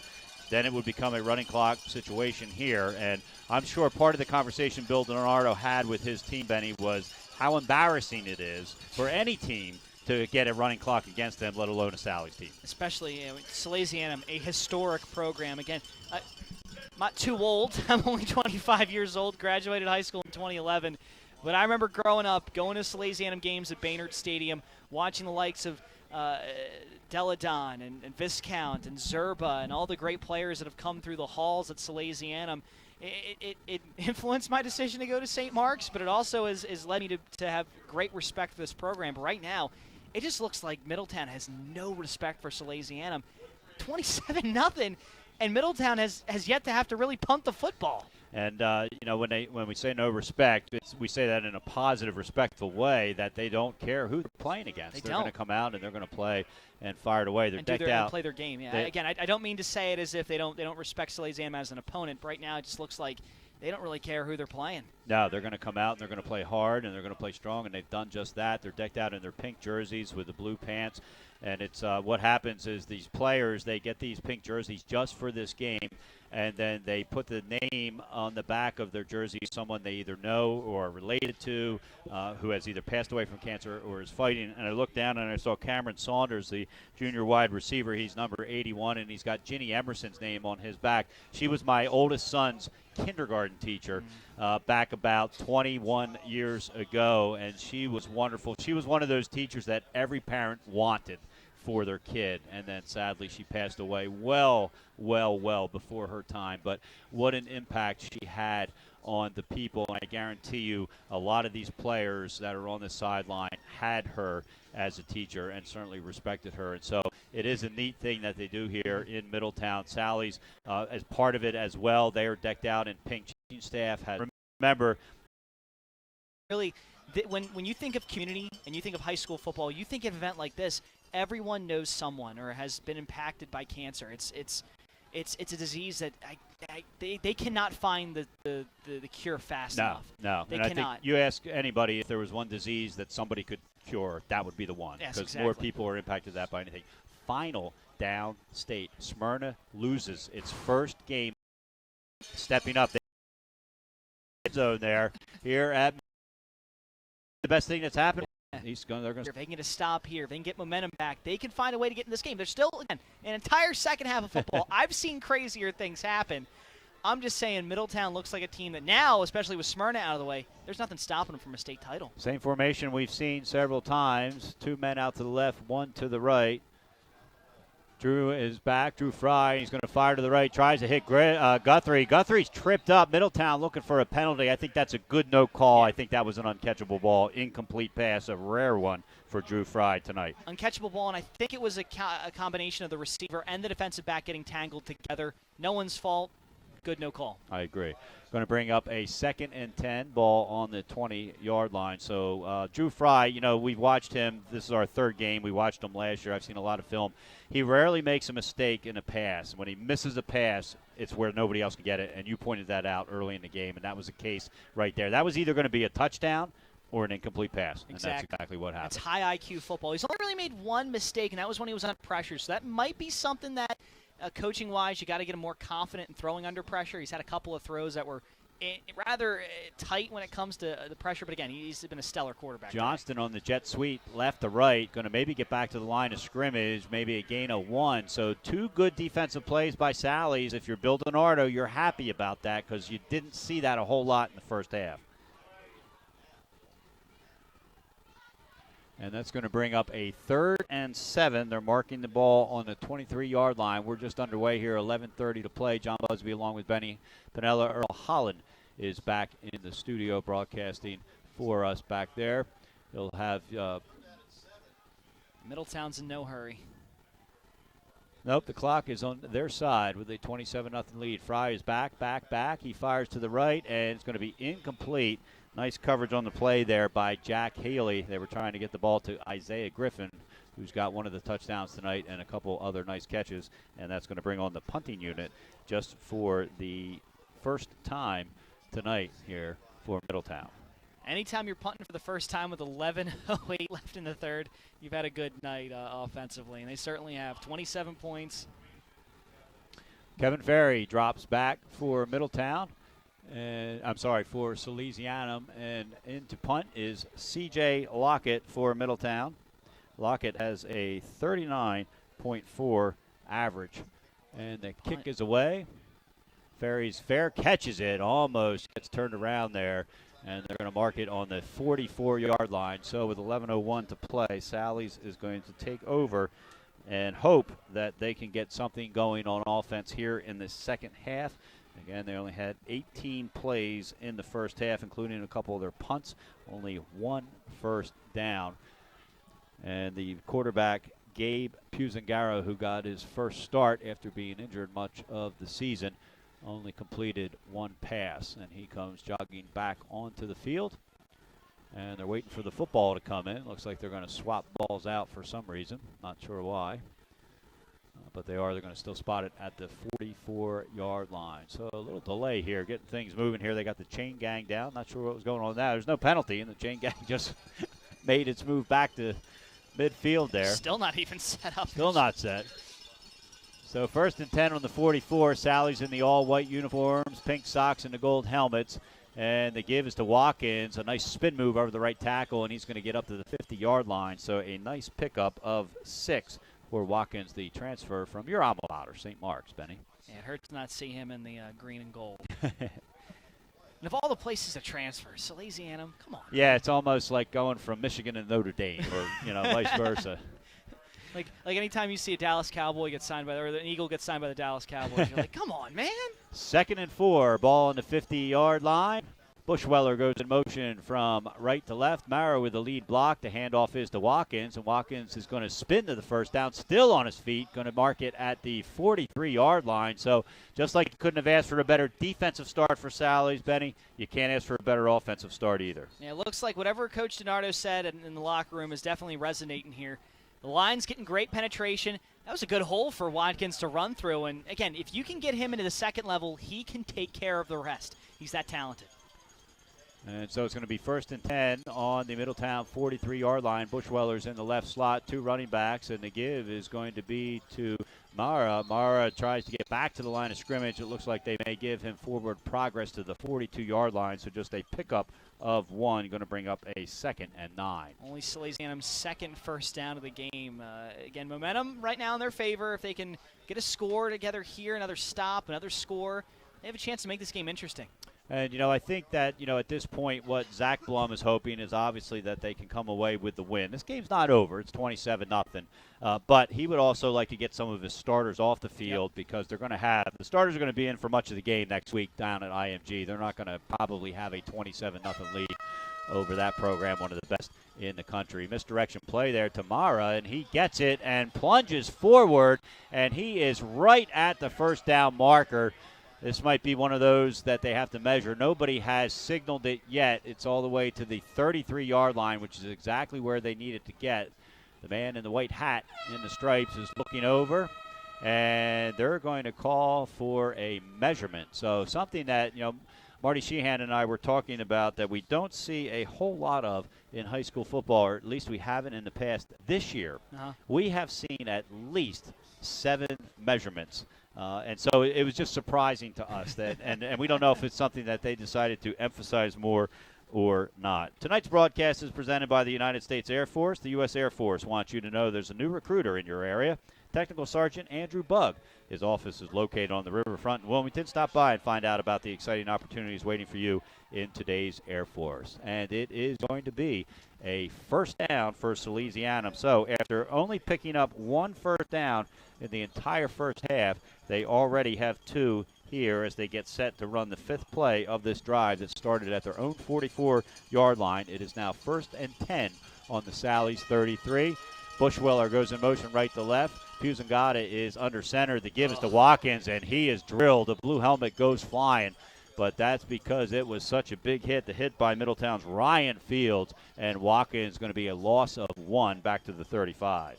Speaker 1: then it would become a running clock situation here. And I'm sure part of the conversation Bill DiNardo had with his team, Benny, was how embarrassing it is for any team to get a running clock against them, let alone a Sally's team.
Speaker 2: Especially Salesianum, a historic program. Again, I'm not too old. I'm only 25 years old, graduated high school in 2011. But I remember growing up, going to Salesianum games at Baynard Stadium, watching the likes of Deladon and Viscount and Zerba and all the great players that have come through the halls at Salesianum. It influenced my decision to go to St. Mark's, but it also has led me to have great respect for this program. But right now, it just looks like Middletown has no respect for Salesianum. 27-0, and Middletown has yet to have to really punt the football.
Speaker 1: And when we say no respect, we say that in a positive, respectful way, that they don't care who they're playing against. They're going to come out and they're going to play and fire it away. They're decked out.
Speaker 2: And play their game. Yeah. Again, I don't mean to say it as if they don't respect Salesianum as an opponent. But right now, it just looks like they don't really care who they're playing.
Speaker 1: No, they're going to come out and they're going to play hard and they're going to play strong, and they've done just that. They're decked out in their pink jerseys with the blue pants. And it's what happens is these players, they get these pink jerseys just for this game, and then they put the name on the back of their jersey, someone they either know or are related to, who has either passed away from cancer or is fighting. And I looked down and I saw Cameron Saunders, the junior wide receiver. He's number 81, and he's got Ginny Emerson's name on his back. She was my oldest son's kindergarten teacher back about 21 years ago, and she was wonderful. She was one of those teachers that every parent wanted for their kid, and then sadly she passed away well before her time. But what an impact she had on the people, and I guarantee you a lot of these players that are on the sideline had her as a teacher and certainly respected her. And so it is a neat thing that they do here in Middletown. Sally's as part of it as well. They are decked out in pink. Staff had, remember,
Speaker 2: really, when you think of community and you think of high school football, you think of an event like this, everyone knows someone or has been impacted by cancer. It's a disease that they cannot find the cure fast enough.
Speaker 1: No,
Speaker 2: they
Speaker 1: and
Speaker 2: cannot.
Speaker 1: I think you ask anybody if there was one disease that somebody could cure, that would be the one.
Speaker 2: Yes,
Speaker 1: because
Speaker 2: exactly.
Speaker 1: more people are impacted that by anything. Final downstate. Smyrna loses its first game, stepping up. Zone there here at the best thing that's happened.
Speaker 2: If they can get a stop here, if they can get momentum back, they can find a way to get in this game. There's still, again, an entire second half of football. I've seen crazier things happen. I'm just saying Middletown looks like a team that now, especially with Smyrna out of the way, there's nothing stopping them from a state title.
Speaker 1: Same formation we've seen several times. Two men out to the left, one to the right. Drew is back. Drew Fry. He's going to fire to the right. Tries to hit Guthrie. Guthrie's tripped up. Middletown looking for a penalty. I think that's a good no call. I think that was an uncatchable ball. Incomplete pass. A rare one for Drew Fry tonight.
Speaker 2: Uncatchable ball, and I think it was a combination of the receiver and the defensive back getting tangled together. No one's fault. Good no call.
Speaker 1: I agree. Going to bring up a 2nd and 10 ball on the 20-yard line. So Drew Fry, we've watched him. This is our third game. We watched him last year. I've seen a lot of film. He rarely makes a mistake in a pass. When he misses a pass, it's where nobody else can get it, and you pointed that out early in the game, and that was the case right there. That was either going to be a touchdown or an incomplete pass, and that's exactly what happened.
Speaker 2: That's high IQ football. He's only really made one mistake, and that was when he was under pressure. So that might be something that, coaching-wise, you got to get him more confident in throwing under pressure. He's had a couple of throws that were rather tight when it comes to the pressure, but again, he's been a stellar quarterback.
Speaker 1: Johnston on the jet sweep, left to right, going to maybe get back to the line of scrimmage, maybe a gain of 1. So 2 good defensive plays by Sally's. If you're building Ardo, you're happy about that because you didn't see that a whole lot in the first half. And that's going to bring up a 3rd and 7. They're marking the ball on the 23-yard line. We're just underway here, 11:30 to play. John Busby along with Benny Pinella. Earl Holland is back in the studio broadcasting for us back there. He'll have
Speaker 2: Middletown's in no hurry.
Speaker 1: Nope, the clock is on their side with a 27-0 lead. Fry is back. He fires to the right, and it's going to be incomplete. Nice coverage on the play there by Jack Haley. They were trying to get the ball to Isaiah Griffin, who's got one of the touchdowns tonight and a couple other nice catches, and that's going to bring on the punting unit just for the first time tonight here for Middletown.
Speaker 2: Anytime you're punting for the first time with 11:08 left in the third, you've had a good night offensively, and they certainly have. 27 points.
Speaker 1: Kevin Ferry drops back for Middletown. For Salesianum, and into punt is C.J. Lockett for Middletown. Lockett has a 39.4 average. And the kick is away. Ferry's fair catches it, almost gets turned around there, and they're going to mark it on the 44-yard line. So with 11:01 to play, Sally's is going to take over and hope that they can get something going on offense here in the second half. Again, they only had 18 plays in the first half, including a couple of their punts, only one first down. And the quarterback, Gabe Puzangaro, who got his first start after being injured much of the season, only completed one pass, and he comes jogging back onto the field. And they're waiting for the football to come in. Looks like they're going to swap balls out for some reason. Not sure why. But they're going to still spot it at the 44-yard line. So a little delay here, getting things moving here. They got the chain gang down. Not sure what was going on now. There's no penalty, and the chain gang just made its move back to midfield there.
Speaker 2: Still not even set up.
Speaker 1: Still not set. So 1st and 10 on the 44. Sally's in the all-white uniforms, pink socks, and the gold helmets. And the give is to Watkins. A nice spin move over the right tackle, and he's going to get up to the 50-yard line. So a nice pickup of 6 for Watkins, the transfer from your alma mater, St. Mark's, Benny.
Speaker 2: Yeah, it hurts not see him in the green and gold. And of all the places to transfer, Salesianum, come on.
Speaker 1: Yeah, it's almost like going from Michigan to Notre Dame, or vice versa.
Speaker 2: Like anytime you see a Dallas Cowboy get signed or an Eagle get signed by the Dallas Cowboys, you're like, come on, man.
Speaker 1: 2nd and 4, ball on the 50-yard line. Bushweller goes in motion from right to left. Mara with the lead block. The handoff is to Watkins, and Watkins is going to spin to the first down, still on his feet, going to mark it at the 43-yard line. So just like you couldn't have asked for a better defensive start for Sally's, Benny, you can't ask for a better offensive start either.
Speaker 2: Yeah, it looks like whatever Coach DiNardo said in the locker room is definitely resonating here. The line's getting great penetration. That was a good hole for Watkins to run through. And, again, if you can get him into the second level, he can take care of the rest. He's that talented.
Speaker 1: And so it's going to be 1st and 10 on the Middletown 43-yard line. Bushweller's in the left slot, 2 running backs, and the give is going to be to Mara. Mara tries to get back to the line of scrimmage. It looks like they may give him forward progress to the 42-yard line, so just a pickup of 1, going to bring up a 2nd and 9.
Speaker 2: Only Salesianum's second first down of the game. Again, momentum right now in their favor. If they can get a score together here, another stop, another score, they have a chance to make this game interesting.
Speaker 1: And, I think that, at this point, what Zach Blum is hoping is obviously that they can come away with the win. This game's not over. It's 27-0. But he would also like to get some of his starters off the field because they're going to have – the starters are going to be in for much of the game next week down at IMG. They're not going to probably have a 27-0 lead over that program, one of the best in the country. Misdirection play there to Mara, and he gets it and plunges forward, and he is right at the first down marker. This might be one of those that they have to measure. Nobody has signaled it yet. It's all the way to the 33-yard line, which is exactly where they need it to get. The man in the white hat in the stripes is looking over, and they're going to call for a measurement. So something that, Marty Sheehan and I were talking about that we don't see a whole lot of in high school football, or at least we haven't in the past. This year, we have seen at least 7 measurements. And so it was just surprising to us that, and we don't know if it's something that they decided to emphasize more or not. Tonight's broadcast is presented by the United States Air Force. The U.S. Air Force wants you to know there's a new recruiter in your area. Technical Sergeant Andrew Bugg. His office is located on the riverfront in Wilmington. Stop by and find out about the exciting opportunities waiting for you in today's Air Force. And it is going to be a first down for Salesianum. So after only picking up 1 first down in the entire first half, they already have 2 here as they get set to run the 5th play of this drive that started at their own 44-yard line. It is now 1st and 10 on the Sally's 33. Bushweller goes in motion right to left. Puzangaro is under center. The give is to Watkins, and he is drilled. The blue helmet goes flying, but that's because it was such a big hit. The hit by Middletown's Ryan Fields, and Watkins is going to be a loss of 1 back to the 35.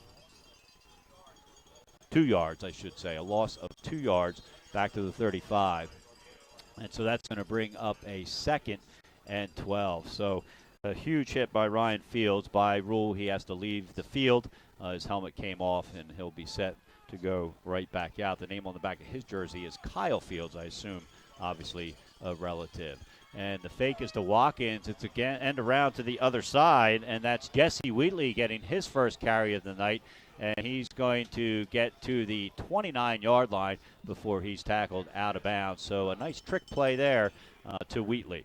Speaker 1: 2 yards, I should say. A loss of 2 yards back to the 35. And so that's going to bring up a 2nd and 12. So a huge hit by Ryan Fields. By rule, he has to leave the field. His helmet came off, and he'll be set to go right back out. The name on the back of his jersey is Kyle Fields, I assume, obviously a relative. And the fake is to Watkins. It's again end around to the other side, and that's Jesse Wheatley getting his first carry of the night. And he's going to get to the 29-yard line before he's tackled out of bounds. So a nice trick play there to Wheatley.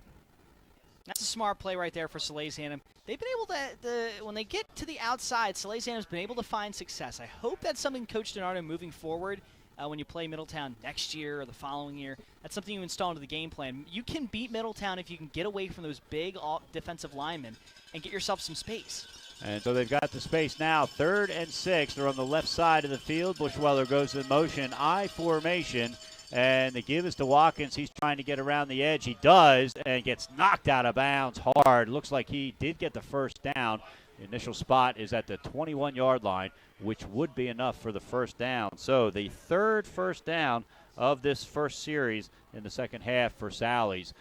Speaker 2: That's a smart play right there for Salesianum. They've been able to, when they get to the outside, Salesianum's been able to find success. I hope that's something Coach DiNardo moving forward when you play Middletown next year or the following year. That's something you install into the game plan. You can beat Middletown if you can get away from those big defensive linemen and get yourself some space.
Speaker 1: And so they've got the space now, 3rd and 6. They're on the left side of the field. Bushweller goes in motion, I formation. And the give is to Watkins. He's trying to get around the edge. He does, and gets knocked out of bounds hard. Looks like he did get the first down. The initial spot is at the 21-yard line, which would be enough for the first down. So the 3rd first down of this first series in the second half for Sally's.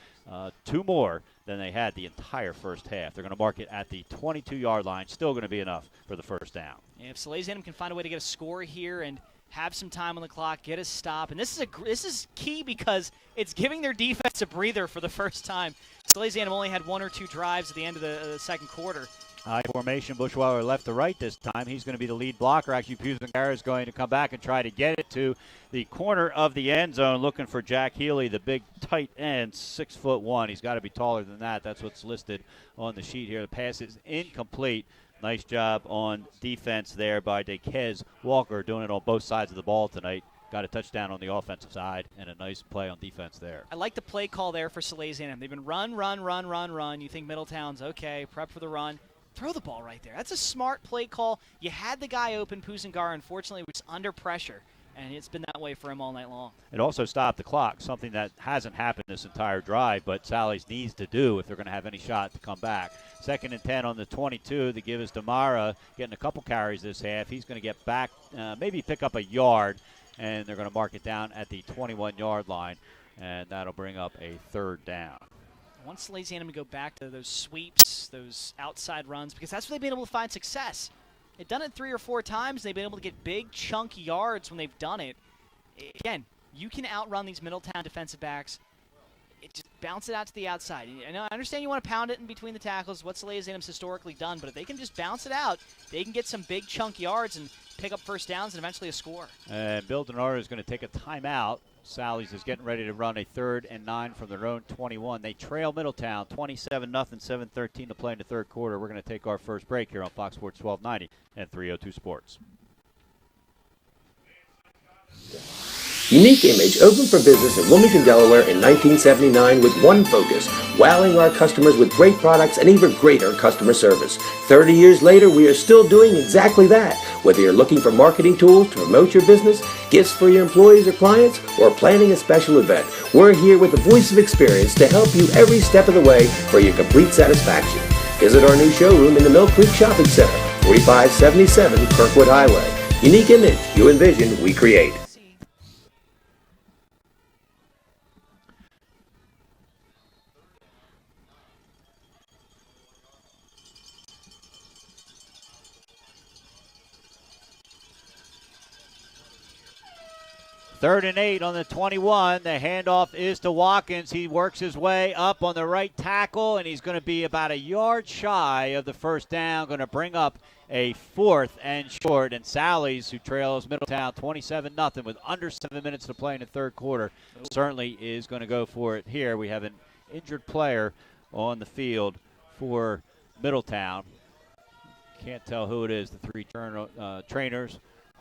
Speaker 1: 2 more than they had the entire first half. They're going to mark it at the 22-yard line. Still going to be enough for the first down.
Speaker 2: And if Salesianum can find a way to get a score here and have some time on the clock, get a stop. And this is key because it's giving their defense a breather for the first time. Salesianum only had 1 or 2 drives at the end of the second quarter.
Speaker 1: High formation, Bushweller left to right this time. He's going to be the lead blocker. Actually, Pusangara is going to come back and try to get it to the corner of the end zone, looking for Jack Healy, the big tight end, 6'1". He's got to be taller than that. That's what's listed on the sheet here. The pass is incomplete. Nice job on defense there by Dekez Walker, doing it on both sides of the ball tonight. Got a touchdown on the offensive side and a nice play on defense there.
Speaker 2: I like the play call there for Salesianum. They've been run. You think Middletown's okay, prep for the run. Throw the ball right there. That's a smart play call. You had the guy open, Pusangara. Unfortunately, was under pressure, and it's been that way for him all night long.
Speaker 1: It also stopped the clock, something that hasn't happened this entire drive, but Sally's needs to do if they're going to have any shot to come back. 2nd and 10 on the 22. The give is to Mara, getting a couple carries this half. He's going to get back, maybe pick up a yard, and they're going to mark it down at the 21-yard line, and that'll bring up a 3rd down.
Speaker 2: I want Salesianum to go back to those sweeps, those outside runs, because that's where they've been able to find success. They've done it 3 or 4 times. They've been able to get big, chunky yards when they've done it. Again, you can outrun these Middletown defensive backs. Just bounce it out to the outside. And I understand you want to pound it in between the tackles, what Salesianum's historically done, but if they can just bounce it out, they can get some big, chunk yards and pick up first downs and eventually a score.
Speaker 1: And Bill DiNardo is going to take a timeout. Sally's is getting ready to run a 3rd and 9 from their own 21. They trail Middletown 27-0, 7:13 to play in the 3rd quarter. We're going to take our first break here on Fox Sports 1290 and 302 Sports.
Speaker 3: Unique Image opened for business in Wilmington, Delaware in 1979 with one focus, wowing our customers with great products and even greater customer service. 30 years later, we are still doing exactly that. Whether you're looking for marketing tools to promote your business, gifts for your employees or clients, or planning a special event, we're here with the voice of experience to help you every step of the way for your complete satisfaction. Visit our new showroom in the Mill Creek Shopping Center, 4577 Kirkwood Highway. Unique Image, you envision, we create.
Speaker 1: Third and 8 on the 21. The handoff is to Watkins. He works his way up on the right tackle, and he's going to be about a yard shy of the first down. Going to bring up a 4th and short. And Sally's, who trails Middletown 27-0 with under 7 minutes to play in the 3rd quarter, certainly is going to go for it here. We have an injured player on the field for Middletown. Can't tell who it is. The 3 trainers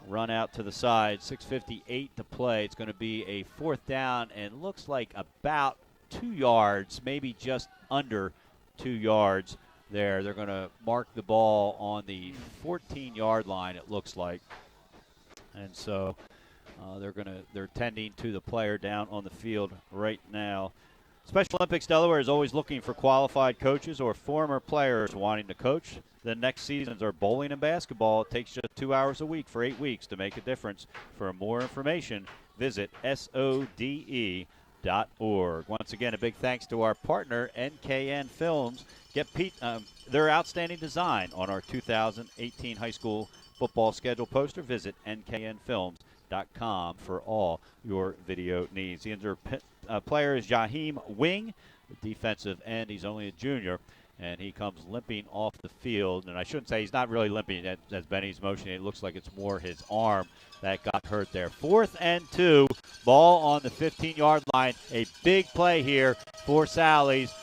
Speaker 1: run out to the side. 6:58 to play. It's going to be a 4th down, and looks like about 2 yards, maybe just under 2 yards there. They're going to mark the ball on the 14-yard line, it looks like. And so they're tending to the player down on the field right now. Special Olympics Delaware is always looking for qualified coaches or former players wanting to coach. The next seasons are bowling and basketball. It takes just 2 hours a week for 8 weeks to make a difference. For more information, visit SODE.org. Once again, a big thanks to our partner, NKN Films. Get their outstanding design on our 2018 high school football schedule poster. Visit nknfilms.com for all your video needs. The injured player is Jaheim Wing. defensive end. He's only a junior, and he comes limping off the field. And I shouldn't say he's not really limping as Benny's motioning. It looks like it's more his arm that got hurt there. 4th and 2, ball on the 15-yard line. A big play here for Sally's.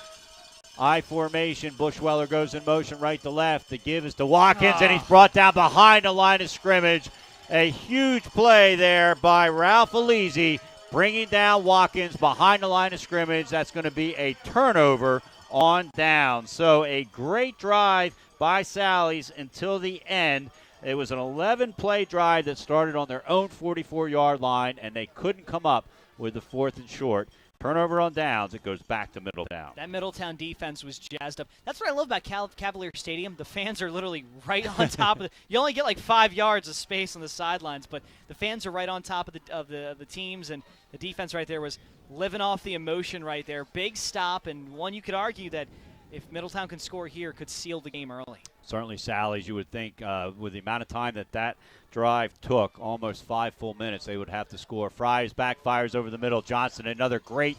Speaker 1: I formation, Bushweller goes in motion right to left. The give is to Watkins, and he's brought down behind the line of scrimmage. A huge play there by Ralph Alizzi, bringing down Watkins behind the line of scrimmage. That's going to be a turnover on down. So a great drive by Sally's until the end. It was an 11-play drive that started on their own 44-yard line, and they couldn't come up with the 4th and short. Turnover on downs, it goes back to Middletown.
Speaker 2: That Middletown defense was jazzed up. That's what I love about Cavalier Stadium. The fans are literally right on top of it. You only get like 5 yards of space on the sidelines, but the fans are right on top of the teams, and the defense right there was living off the emotion right there. Big stop, and one you could argue that if Middletown can score here, could seal the game early.
Speaker 1: Certainly Sally's, you would think, with the amount of time that drive took, almost 5 full minutes, they would have to score. Fry's backfires over the middle. Johnson, another great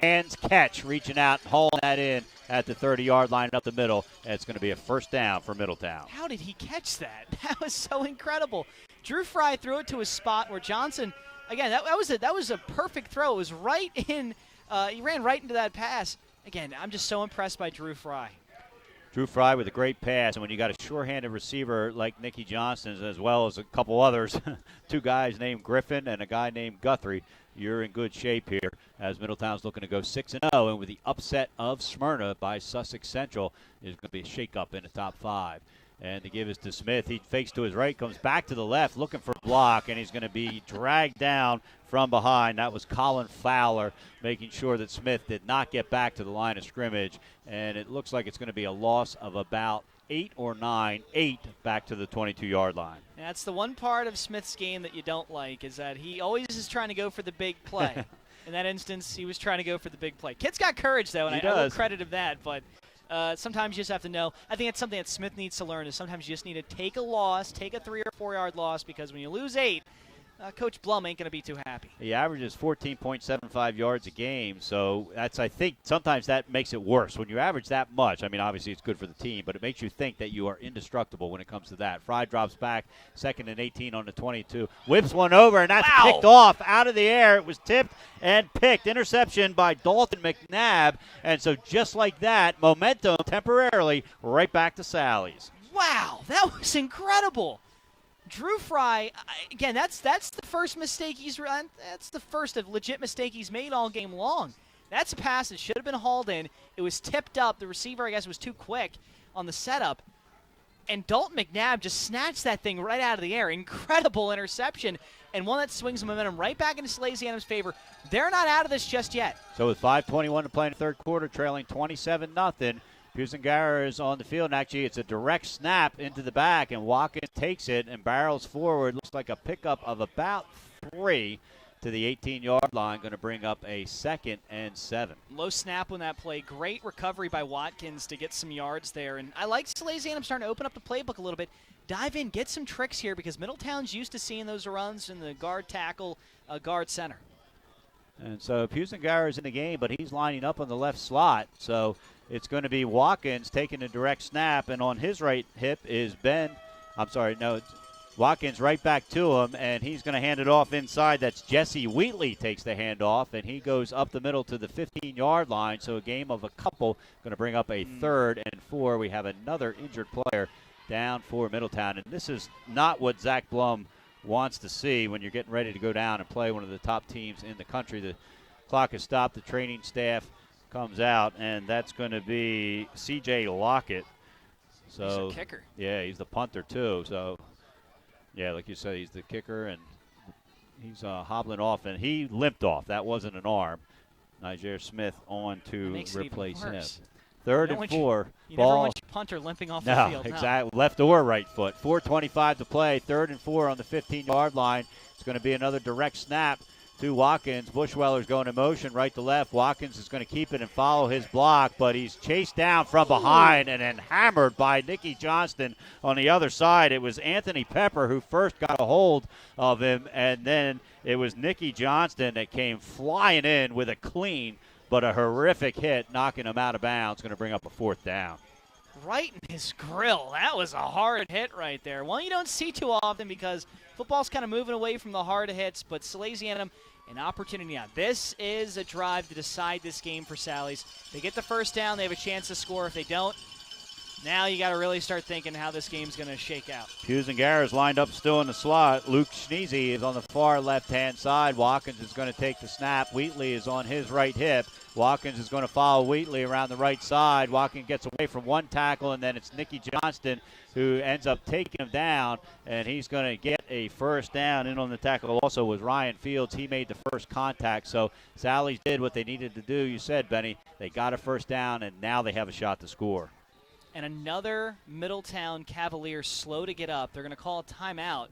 Speaker 1: hands catch, reaching out and hauling that in at the 30-yard line up the middle. And it's going to be a first down for Middletown.
Speaker 2: How did he catch that? That was so incredible. Drew Fry threw it to a spot where Johnson, again, that was a perfect throw. It was right in. He ran right into that pass. Again, I'm just so impressed by Drew Fry.
Speaker 1: Drew Fry with a great pass, and when you got a sure-handed receiver like Nicky Johnson, as well as a couple others, 2 guys named Griffin and a guy named Guthrie, you're in good shape here as Middletown's looking to go 6-0, and with the upset of Smyrna by Sussex Central, there's going to be a shake-up in the top 5. And the give is to Smith. He fakes to his right, comes back to the left, looking for a block, and he's going to be dragged down from behind. That was Colin Fowler making sure that Smith did not get back to the line of scrimmage. And it looks like it's going to be a loss of about 8 or 9, 8 back to the 22-yard line.
Speaker 2: And that's the one part of Smith's game that you don't like, is that he always is trying to go for the big play. In that instance, he was trying to go for the big play. Kid's got courage, though, and I will credit him that, but sometimes you just have to know. I think that's something that Smith needs to learn, is sometimes you just need to take a loss, take a 3 or 4 yard loss, because when you lose 8, Coach Blum ain't going to be too happy.
Speaker 1: He averages 14.75 yards a game, so I think sometimes that makes it worse. When you average that much, I mean, obviously it's good for the team, but it makes you think that you are indestructible when it comes to that. Fry drops back, 2nd and 18 on the 22. Whips one over, and that's picked off out of the air. It was tipped and picked. Interception by Dalton McNabb, and so just like that, momentum temporarily right back to Sally's.
Speaker 2: Wow, that was incredible. Drew Fry, again, that's the first mistake that's the first of legit mistake he's made all game long. That's a pass that should have been hauled in. It was tipped up. The receiver, I guess, was too quick on the setup. And Dalton McNabb just snatched that thing right out of the air. Incredible interception, and one that swings the momentum right back into Salesianum's favor. They're not out of this just yet.
Speaker 1: So with 5:21 to play in the third quarter, trailing 27-0, Pusengarra is on the field, and actually it's a direct snap into the back, and Watkins takes it and barrels forward. Looks like a pickup of about 3 to the 18-yard line, going to bring up a 2nd and 7.
Speaker 2: Low snap on that play. Great recovery by Watkins to get some yards there. And I like Salesianum starting to open up the playbook a little bit. Dive in, get some tricks here, because Middletown's used to seeing those runs in the guard tackle, guard center.
Speaker 1: And so Pusengarra is in the game, but he's lining up on the left slot. So it's going to be Watkins taking a direct snap, and on his right hip is Watkins right back to him, and he's going to hand it off inside. That's Jesse Wheatley takes the handoff, and he goes up the middle to the 15-yard line. So a game of a couple, going to bring up a 3rd and 4. We have another injured player down for Middletown, and this is not what Zach Blum wants to see when you're getting ready to go down and play one of the top teams in the country. The clock has stopped. The training staff comes out, and that's going to be C.J. Lockett. So
Speaker 2: he's a kicker.
Speaker 1: Yeah, he's the punter too. So, yeah, like you said, he's the kicker, and he's hobbling off, and he limped off. That wasn't an arm. Niger Smith on to replace him. 3rd and 4.
Speaker 2: You
Speaker 1: ball.
Speaker 2: never want your punter limping off the field.
Speaker 1: No, exactly. Left or right foot. 4:25 to play. 3rd and 4 on the 15-yard line. It's going to be another direct snap to Watkins. Bushweller's going in motion right to left. Watkins is going to keep it and follow his block, but he's chased down from behind and then hammered by Nicky Johnston on the other side. It was Anthony Pepper who first got a hold of him, and then it was Nicky Johnston that came flying in with a clean but a horrific hit knocking him out of bounds, going to bring up a 4th down.
Speaker 2: Right in his grill. That was a hard hit right there. One you don't see too often because football's kind of moving away from the hard hits, but Salesianum, an opportunity now. This is a drive to decide this game for Sallies. They get the first down, they have a chance to score. If they don't, now you got to really start thinking how this game's going to shake out.
Speaker 1: Pusengara is lined up still in the slot. Luke Schneezy is on the far left-hand side. Watkins is going to take the snap. Wheatley is on his right hip. Watkins is going to follow Wheatley around the right side. Watkins gets away from one tackle, and then it's Nicky Johnston who ends up taking him down, and he's going to get a first down. In on the tackle also was Ryan Fields. He made the first contact. So Sallies did what they needed to do. You said, Benny, they got a first down, and now they have a shot to score.
Speaker 2: And another Middletown Cavalier slow to get up. They're going to call a timeout.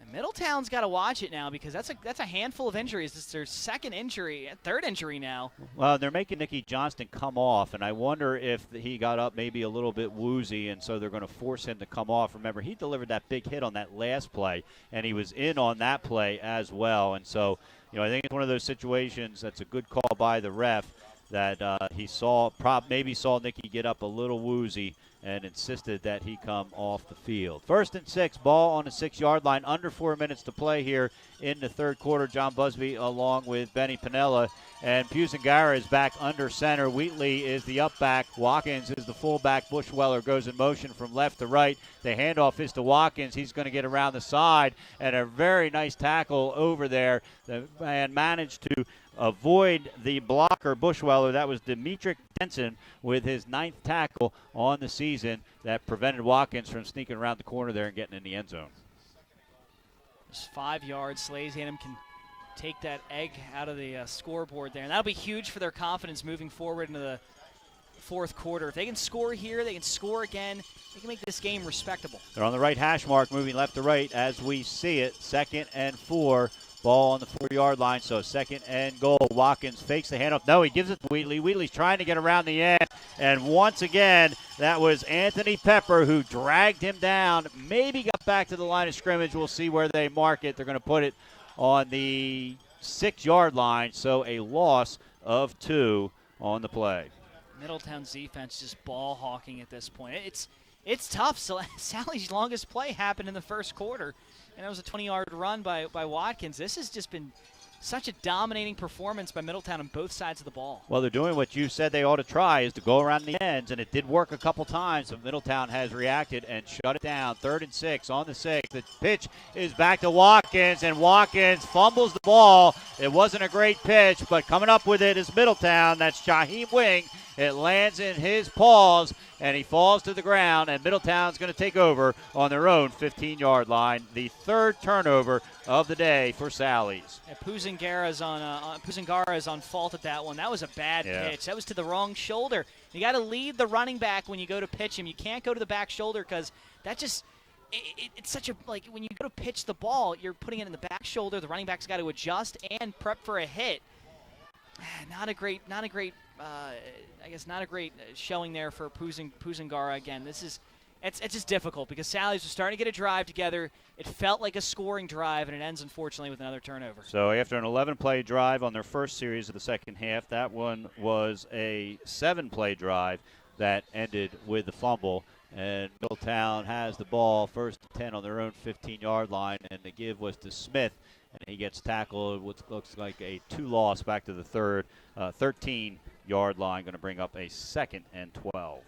Speaker 2: And Middletown's got to watch it now because that's a handful of injuries. It's their third injury now.
Speaker 1: Well, they're making Nicky Johnston come off, and I wonder if he got up maybe a little bit woozy, and so they're going to force him to come off. Remember, he delivered that big hit on that last play, and he was in on that play as well. And so, I think it's one of those situations that's a good call by the ref that he maybe saw Nicky get up a little woozy and insisted that he come off the field. 1st and 6, ball on the 6-yard line, under 4 minutes to play here in the third quarter. John Busby along with Benny Pinella, and Pusengara is back under center. Wheatley is the up back. Watkins is the fullback. Bushweller goes in motion from left to right. The handoff is to Watkins. He's going to get around the side, and a very nice tackle over there. The man managed to avoid the blocker, Bushweller. That was Demetric Denson with his 9th tackle on the season that prevented Watkins from sneaking around the corner there and getting in the end zone.
Speaker 2: Just 5 yards. Salesianum can take that egg out of the scoreboard there, and that'll be huge for their confidence moving forward into the fourth quarter. If they can score here, they can score again. They can make this game respectable.
Speaker 1: They're on the right hash mark, moving left to right as we see it. 2nd and 4. Ball on the 4-yard line, so 2nd and goal. Watkins fakes the handoff. No, he gives it to Wheatley. Wheatley's trying to get around the end, and once again, that was Anthony Pepper who dragged him down. Maybe got back to the line of scrimmage. We'll see where they mark it. They're going to put it on the 6-yard line, so a loss of 2 on the play.
Speaker 2: Middletown's defense just ball hawking at this point. It's tough. So Sally's longest play happened in the first quarter, and it was a 20-yard run by Watkins. This has just been such a dominating performance by Middletown on both sides of the ball.
Speaker 1: Well, they're doing what you said they ought to try, is to go around the ends, and it did work a couple times, but Middletown has reacted and shut it down. 3rd and 6 on the 6. The pitch is back to Watkins, and Watkins fumbles the ball. It wasn't a great pitch, but coming up with it is Middletown. That's Shaheem Wing. It lands in his paws, and he falls to the ground, and Middletown's going to take over on their own 15-yard line. The 3rd turnover of the day for Sallies.
Speaker 2: Yeah, Pusengara is on fault at that one. That was a bad pitch. That was to the wrong shoulder. You got to lead the running back when you go to pitch him. You can't go to the back shoulder because that just it's such a, like, when you go to pitch the ball, you're putting it in the back shoulder. The running back's got to adjust and prep for a hit. Not a great showing there for Pusengara again. It's just difficult because Sallies are starting to get a drive together. It felt like a scoring drive, and it ends, unfortunately, with another turnover.
Speaker 1: So after an 11-play drive on their first series of the second half, that one was a 7-play drive that ended with the fumble. And Middletown has the ball, 1st and 10 on their own 15-yard line, and the give was to Smith. And he gets tackled, what looks like a 2-loss back to the 13-yard line, going to bring up a 2nd and 12.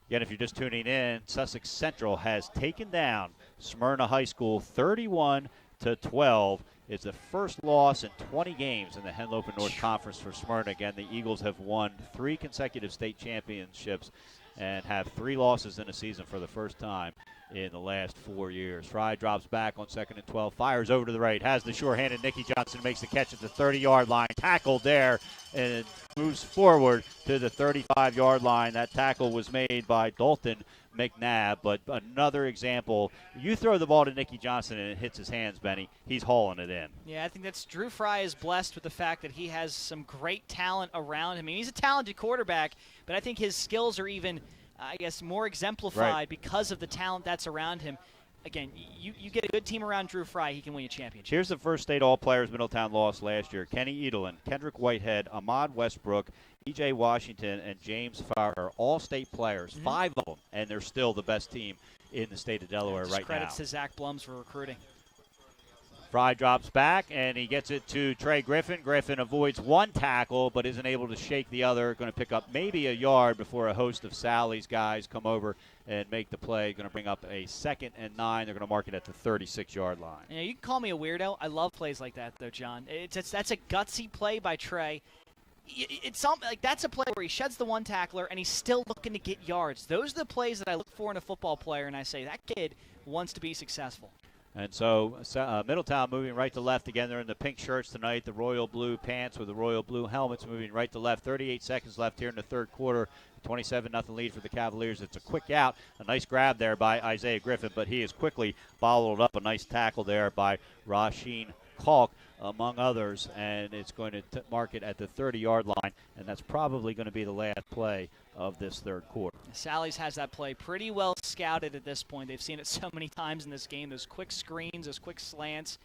Speaker 1: Again, if you're just tuning in, Sussex Central has taken down Smyrna High School 31-12. It's the first loss in 20 games in the Henlopen North Conference for Smyrna. Again, the Eagles have won 3 consecutive state championships and have 3 losses in a season for the first time in the last 4 years. Fry drops back on 2nd and 12, fires over to the right, has the sure-handed Nicky Johnson, makes the catch at the 30-yard line, tackled there, and moves forward to the 35-yard line. That tackle was made by Dalton McNabb, but another example, you throw the ball to Nicky Johnson and it hits his hands, Benny, he's hauling it in.
Speaker 2: Yeah, I think that's Drew Fry is blessed with the fact that he has some great talent around him. I mean, he's a talented quarterback, but I think his skills are even, I guess, more exemplified because of the talent that's around him. again, you get a good team around Drew Fry, he can win a championship.
Speaker 1: Here's the first state All-Players Middletown lost last year. Kenny Edelin, Kendrick Whitehead, Ahmad Westbrook, E.J. Washington, and James Farrer, all state players, 5 of them, and they're still the best team in the state of Delaware right now.
Speaker 2: Credits to Zach Blums for recruiting.
Speaker 1: Fry drops back, and he gets it to Trey Griffin. Griffin avoids one tackle, but isn't able to shake the other. Going to pick up maybe a yard before a host of Sally's guys come over and make the play. Going to bring up a 2nd and 9. They're going to mark it at the 36-yard line.
Speaker 2: You know, you can call me a weirdo. I love plays like that, though, John. That's a gutsy play by Trey. It's something like that's a play where he sheds the one tackler and he's still looking to get yards. Those are the plays that I look for in a football player, and I say that kid wants to be successful.
Speaker 1: And so Middletown moving right to left again. They're in the pink shirts tonight, the royal blue pants with the royal blue helmets, moving right to left. 38 seconds left here in the third quarter. 27-0 lead for the Cavaliers. It's a quick out. A nice grab there by Isaiah Griffin, but he is quickly followed up. A nice tackle there by Rasheen Kalk, among others, and it's going to mark it at the 30-yard line, and that's probably going to be the last play of this third quarter.
Speaker 2: Sally's has that play pretty well scouted at this point. They've seen it so many times in this game, those quick screens, those quick slants,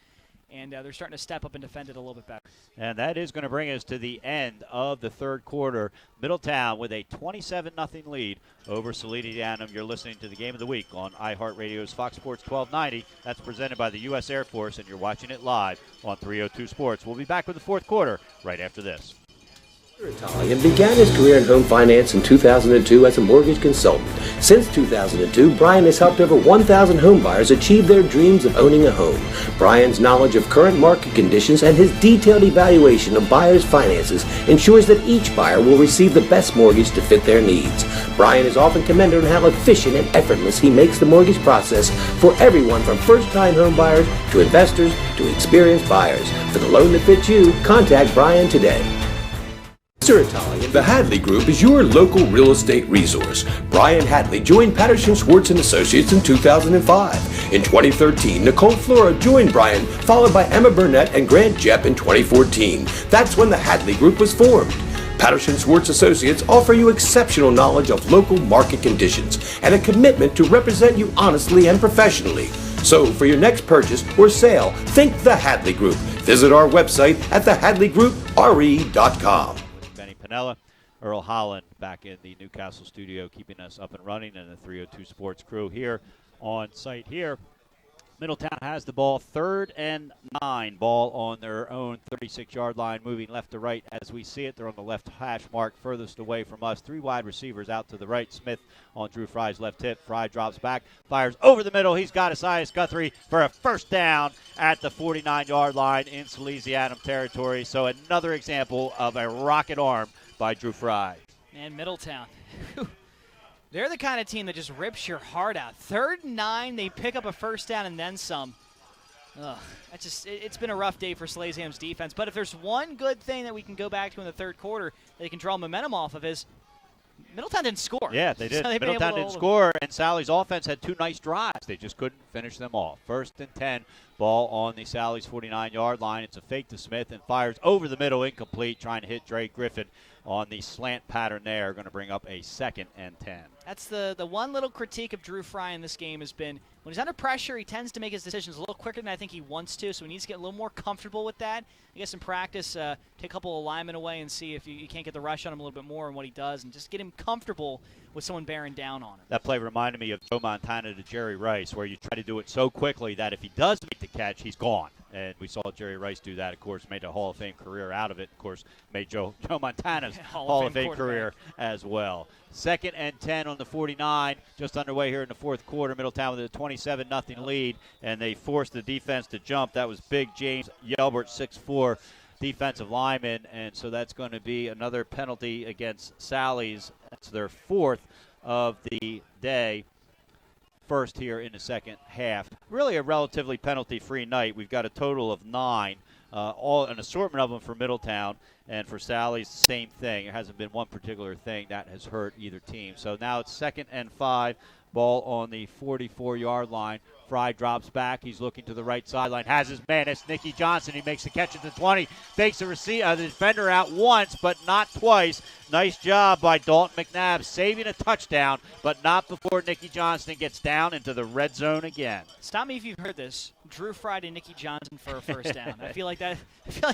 Speaker 2: and they're starting to step up and defend it a little bit better.
Speaker 1: And that is going to bring us to the end of the third quarter. Middletown with a 27-0 lead over Salesianum. You're listening to the Game of the Week on iHeartRadio's Fox Sports 1290. That's presented by the U.S. Air Force, and you're watching it live on 302 Sports. We'll be back with the fourth quarter right after this.
Speaker 3: Italian began his career in home finance in 2002 as a mortgage consultant. Since 2002, Brian has helped over 1,000 home buyers achieve their dreams of owning a home. Brian's knowledge of current market conditions and his detailed evaluation of buyers' finances ensures that each buyer will receive the best mortgage to fit their needs. Brian is often commended on how efficient and effortless he makes the mortgage process for everyone from first-time home buyers to investors to experienced buyers. For the loan that fits you, contact Brian today. Mr. Italian, the Hadley Group is your local real estate resource. Brian Hadley joined Patterson Schwartz & Associates in 2005. In 2013, Nicole Flora joined Brian, followed by Emma Burnett and Grant Jepp in 2014. That's when the Hadley Group was formed. Patterson Schwartz Associates offer you exceptional knowledge of local market conditions and a commitment to represent you honestly and professionally. So, for your next purchase or sale, think the Hadley Group. Visit our website at thehadleygroup.re.com.
Speaker 1: Pinella, Earl Holland back in the Newcastle studio, keeping us up and running, and the 302 Sports crew here on site here. Middletown has the ball, 3rd and 9, ball on their own 36-yard line, moving left to right as we see it. They're on the left hash mark, furthest away from us. 3 wide receivers out to the right. Smith on Drew Fry's left hip. Fry drops back, fires over the middle. He's got Asias Guthrie for a first down at the 49-yard line in Salesianum territory. So another example of a rocket arm by Drew Fry.
Speaker 2: And Middletown. They're the kind of team that just rips your heart out. 3rd and 9, they pick up a first down and then some. It's been a rough day for Salesianum's defense. But if there's one good thing that we can go back to in the third quarter that they can draw momentum off of is Middletown didn't score.
Speaker 1: Yeah, they did.
Speaker 2: So
Speaker 1: Middletown didn't score, and Sally's offense had 2 nice drives. They just couldn't finish them off. 1st and 10, ball on the Sally's 49-yard line. It's a fake to Smith and fires over the middle, incomplete, trying to hit Drake Griffin on the slant pattern there. Going to bring up a 2nd and 10.
Speaker 2: That's the one little critique of Drew Fry in this game has been when he's under pressure, he tends to make his decisions a little quicker than I think he wants to, so he needs to get a little more comfortable with that. I guess in practice, take a couple of linemen away and see if you can't get the rush on him a little bit more and what he does, and just get him comfortable with someone bearing down on him.
Speaker 1: That play reminded me of Joe Montana to Jerry Rice, where you try to do it so quickly that if he does make the catch, he's gone. And we saw Jerry Rice do that, of course, made a Hall of Fame career out of it. Of course, made Joe Montana's Hall of Fame career as well. 2nd and 10 on the 49, just underway here in the fourth quarter. Middletown with a 27-0 lead, and they forced the defense to jump. That was big James Yelbert, 6'4", defensive lineman, and so that's going to be another penalty against Sally's. That's their 4th of the day. First here in the second half. Really a relatively penalty-free night. We've got a total of 9, all an assortment of them for Middletown, and for Sally's, same thing. There hasn't been one particular thing that has hurt either team. So now it's 2nd and 5, ball on the 44-yard line Fry drops back. He's looking to the right sideline. Has his man. It's Nicky Johnson. He makes the catch at the 20. Fakes the defender out once, but not twice. Nice job by Dalton McNabb saving a touchdown, but not before Nicky Johnson gets down into the red zone again.
Speaker 2: Stop me if you've heard this. Drew Fry to Nicky Johnson for a first down. I feel like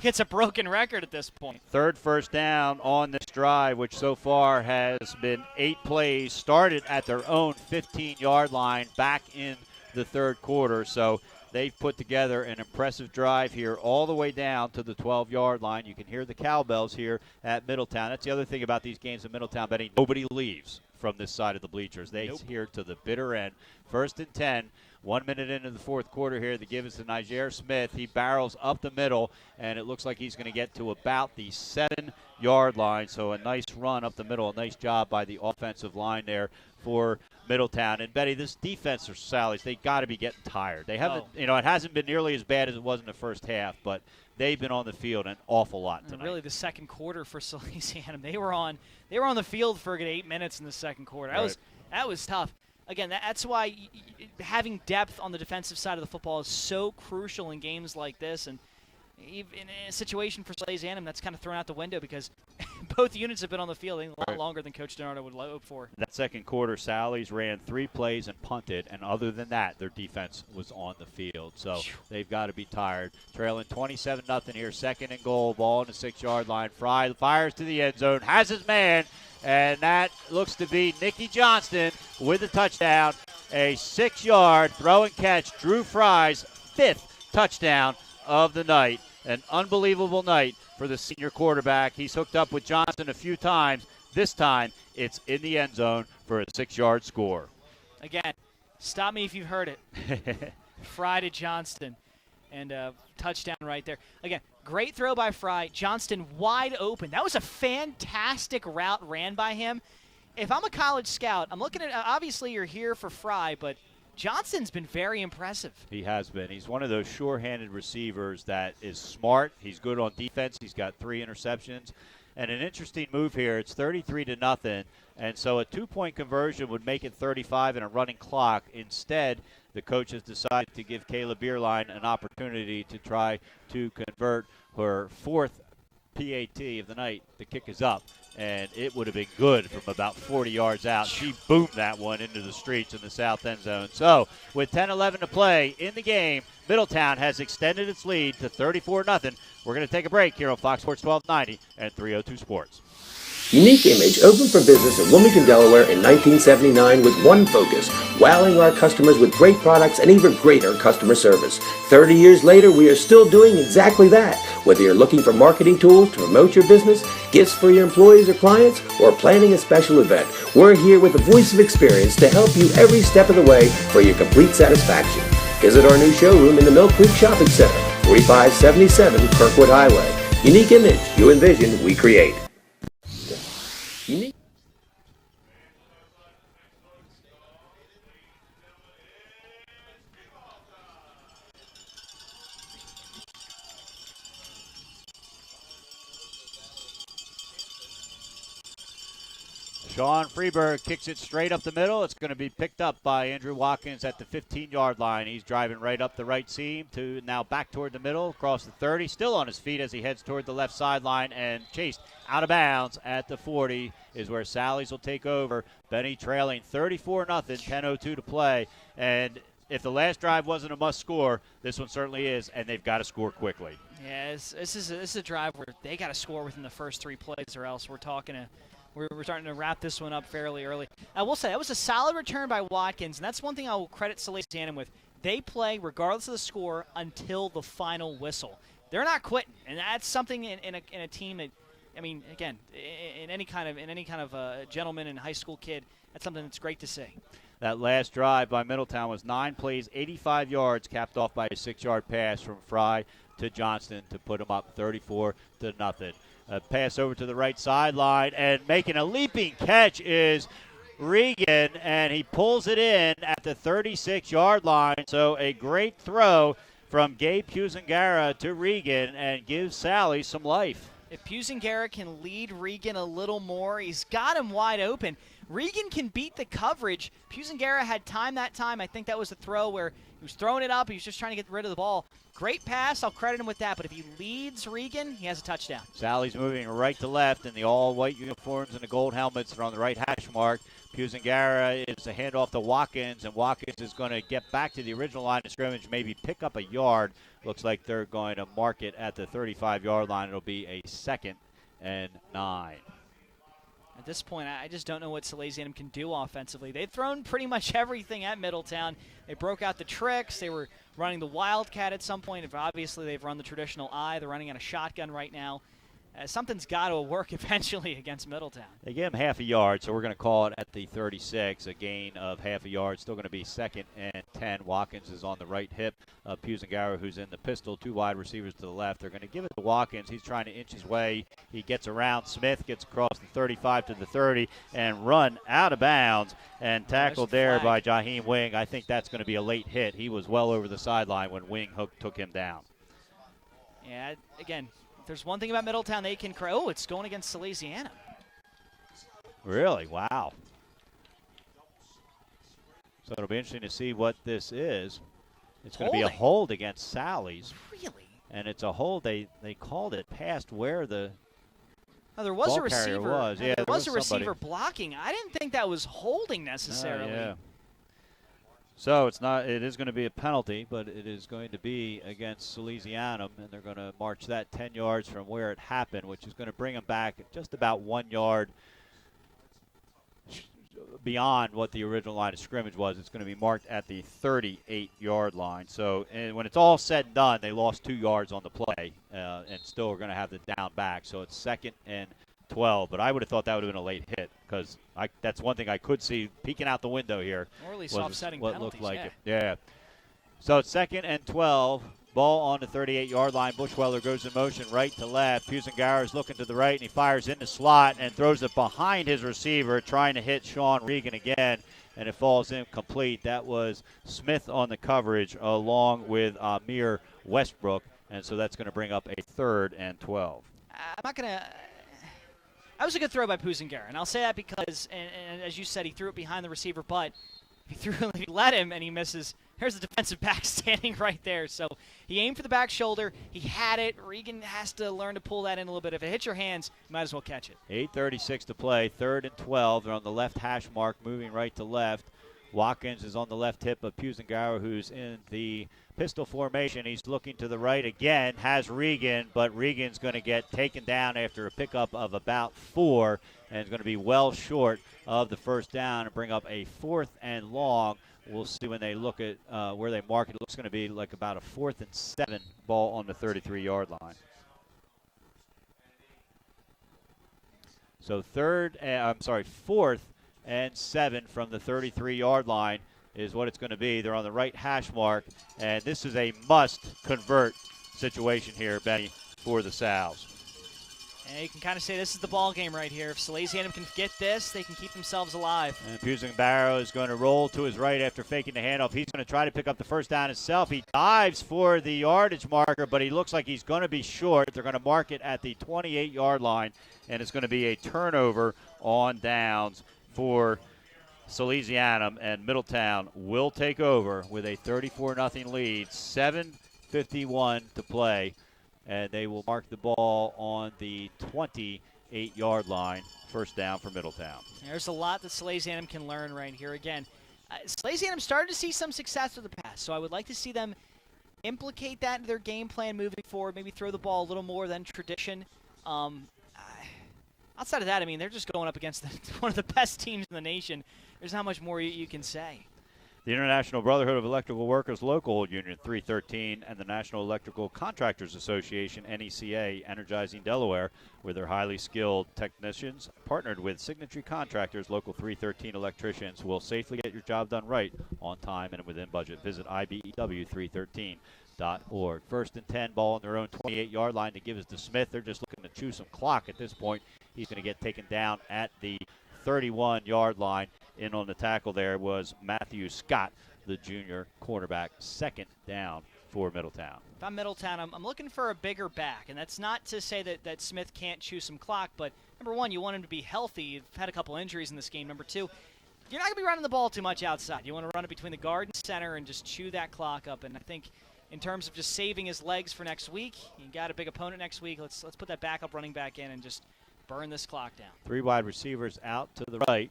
Speaker 2: it's a broken record at this point.
Speaker 1: Third first down on this drive, which so far has been 8 plays, started at their own 15-yard line back in the third quarter. So they've put together an impressive drive here all the way down to the 12-yard line. You can hear the cowbells here at Middletown. That's the other thing about these games in Middletown, Benny. Nobody leaves from this side of the bleachers. They here to the bitter end. First and 10. 1 minute into the fourth quarter here. They give it to Niger Smith. He barrels up the middle, and it looks like he's going to get to about the 7-yard line. So a nice run up the middle. A nice job by the offensive line there for Middletown. And Betty, this defense for Sally's, they got to be getting tired. They haven't, it hasn't been nearly as bad as it was in the first half, but they've been on the field an awful lot tonight.
Speaker 2: And really, the second quarter for Salesianum, they were on the field for a good 8 minutes in the second quarter. That was tough. Again, that's why having depth on the defensive side of the football is so crucial in games like this. And in a situation for Salesianum, that's kind of thrown out the window because both units have been on the field a lot longer than Coach DiNardo would hope for.
Speaker 1: That second quarter, Sally's ran 3 plays and punted, and other than that, their defense was on the field. So they've got to be tired. Trailing 27-0 here, second and goal, ball on the 6-yard line. Fry fires to the end zone, has his man, and that looks to be Nicky Johnston with a touchdown. A 6-yard throw and catch. Drew Fry's 5th touchdown of the night. An unbelievable night for the senior quarterback. He's hooked up with Johnson a few times. This time, it's in the end zone for a 6-yard score.
Speaker 2: Again, stop me if you've heard it. Fry to Johnston. And a touchdown right there. Again, great throw by Fry. Johnston wide open. That was a fantastic route ran by him. If I'm a college scout, I'm looking at, obviously you're here for Fry, but Johnston's been very impressive.
Speaker 1: He has been. He's one of those sure-handed receivers that is smart. He's good on defense. He's got 3 interceptions. And an interesting move here. It's 33-0, and so a 2-point conversion would make it 35 in a running clock. Instead, the coach has decided to give Kayla Bierlein an opportunity to try to convert her 4th PAT of the night. The kick is up, and it would have been good from about 40 yards out. She boomed that one into the streets in the south end zone. So with 10-11 to play in the game, Middletown has extended its lead to 34-0. We're going to take a break here on Fox Sports 1290 and 302 Sports.
Speaker 3: Unique Image opened for business in Wilmington, Delaware in 1979 with one focus, wowing our customers with great products and even greater customer service. 30 years later, we are still doing exactly that. Whether you're looking for marketing tools to promote your business, gifts for your employees or clients, or planning a special event, we're here with the voice of experience to help you every step of the way for your complete satisfaction. Visit our new showroom in the Mill Creek Shopping Center, 4577 Kirkwood Highway. Unique Image, you envision, we create. Unique.
Speaker 1: Sean Freeberg kicks it straight up the middle. It's going to be picked up by Andrew Watkins at the 15-yard line. He's driving right up the right seam to now back toward the middle, across the 30, still on his feet as he heads toward the left sideline and chased out of bounds at the 40 is where Sally's will take over. Benny trailing 34-0, 10:02 to play. And if the last drive wasn't a must score, this one certainly is, and they've got to score quickly.
Speaker 2: Yeah, this is a drive where they got to score within the first 3 plays, or else we're starting to wrap this one up fairly early. I will say that was a solid return by Watkins, and that's one thing I will credit Salesianum with. They play regardless of the score until the final whistle. They're not quitting, and that's something in a team that, I mean, again, in any kind of gentleman and high school kid, that's something that's great to see.
Speaker 1: That last drive by Middletown was 9 plays, 85 yards, capped off by a 6-yard pass from Fry to Johnston to put them up 34-0. A pass over to the right sideline, and making a leaping catch is Regan, and he pulls it in at the 36-yard line. So a great throw from Gabe Pusangara to Regan and gives Sally some life.
Speaker 2: If Pusangara can lead Regan a little more, he's got him wide open. Regan can beat the coverage. Pusengara had time that time. I think that was a throw where he was throwing it up. He was just trying to get rid of the ball. Great pass. I'll credit him with that. But if he leads Regan, he has a touchdown.
Speaker 1: Sally's moving right to left in the all-white uniforms and the gold helmets are on the right hash mark. Pusengara is a handoff to Watkins, and Watkins is going to get back to the original line of scrimmage, maybe pick up a yard. Looks like they're going to mark it at the 35-yard line. It'll be a 2nd and 9.
Speaker 2: At this point, I just don't know what Salesianum can do offensively. They've thrown pretty much everything at Middletown. They broke out the tricks. They were running the Wildcat at some point. Obviously, they've run the traditional I. They're running on a shotgun right now. Something's got to work eventually against Middletown.
Speaker 1: They give him half a yard, so we're going to call it at the 36, a gain of half a yard. Still going to be 2nd and 10. Watkins is on the right hip of Pusengara, who's in the pistol. 2 wide receivers to the left. They're going to give it to Watkins. He's trying to inch his way. He gets around Smith, gets across the 35 to the 30, and run out of bounds and tackled there by Jaheim Wing. I think that's going to be a late hit. He was well over the sideline when Wing took him down.
Speaker 2: Yeah, again, if there's one thing about Middletown, they can oh, it's going against Salesianum.
Speaker 1: Really? Wow. So it'll be interesting to see what this is. It's going to be a hold against Sally's.
Speaker 2: Really?
Speaker 1: And it's a hold. They called it past where the
Speaker 2: there was
Speaker 1: ball
Speaker 2: a receiver.
Speaker 1: carrier was. Yeah,
Speaker 2: there was a
Speaker 1: somebody.
Speaker 2: Receiver blocking. I didn't think that was holding necessarily.
Speaker 1: Yeah. So it's not. It is going to be a penalty, but it is going to be against Salesianum, and they're going to march that 10 yards from where it happened, which is going to bring them back just about 1 yard beyond what the original line of scrimmage was. It's going to be marked at the 38-yard line. So when it's all said and done, they lost 2 yards on the play, and still are going to have the down back. So it's 2nd and 12, but I would have thought that would have been a late hit because that's one thing I could see peeking out the window here.
Speaker 2: Or at least offsetting
Speaker 1: what
Speaker 2: penalties,
Speaker 1: looked like it. Yeah. So it's 2nd and 12. Ball on the 38-yard line. Bushweller goes in motion right to left. Pusengara is looking to the right, and he fires in the slot and throws it behind his receiver, trying to hit Sean Regan again, and it falls incomplete. That was Smith on the coverage along with Amir Westbrook, and so that's going to bring up a 3rd and 12.
Speaker 2: I'm not going to – that was a good throw by Pusengara, and I'll say that because, and as you said, he threw it behind the receiver, but if he let him and he misses, there's the defensive back standing right there. So he aimed for the back shoulder. He had it. Regan has to learn to pull that in a little bit. If it hits your hands, you might as well catch it.
Speaker 1: 8:36 to play, 3rd and 12. They're on the left hash mark, moving right to left. Watkins is on the left hip of Pusengara, who's in the pistol formation. He's looking to the right again, has Regan, but Regan's going to get taken down after a pickup of about 4, and is going to be well short of the first down and bring up a 4th and long. We'll see when they look at where they mark it. It looks going to be like about a 4th and 7 ball on the 33-yard line. So 4th and 7 from the 33-yard line is what it's going to be. They're on the right hash mark, and this is a must-convert situation here, Benny, for the Sals.
Speaker 2: And you can kind of say this is the ball game right here. If Salesianum can get this, they can keep themselves alive.
Speaker 1: And Pusengara is going to roll to his right after faking the handoff. He's going to try to pick up the first down himself. He dives for the yardage marker, but he looks like he's going to be short. They're going to mark it at the 28-yard line, and it's going to be a turnover on downs for Salesianum, and Middletown will take over with a 34-0 lead, 7:51 to play, and they will mark the ball on the 28-yard line, first down for Middletown.
Speaker 2: There's a lot that Salesianum can learn right here. Again, Salesianum started to see some success with the pass, so I would like to see them implicate that into their game plan moving forward, maybe throw the ball a little more than tradition. Outside of that, I mean, they're just going up against one of the best teams in the nation. There's not much more you can say.
Speaker 1: The International Brotherhood of Electrical Workers Local Union 313 and the National Electrical Contractors Association, NECA, energizing Delaware with their highly skilled technicians, partnered with Signatory Contractors, Local 313 electricians who will safely get your job done right, on time, and within budget. Visit IBEW313.org. 1st and 10, ball on their own 28-yard line to give us to Smith. They're just looking to chew some clock at this point. He's going to get taken down at the 31-yard line. In on the tackle there was Matthew Scott, the junior quarterback. Second down for Middletown.
Speaker 2: If I'm Middletown, I'm looking for a bigger back, and that's not to say that Smith can't chew some clock, but number one, you want him to be healthy. You've had a couple injuries in this game. Number two, you're not going to be running the ball too much outside. You want to run it between the guard and center and just chew that clock up, and I think in terms of just saving his legs for next week, you got a big opponent next week. Let's put that backup running back in and just burn this clock down.
Speaker 1: 3 wide receivers out to the right.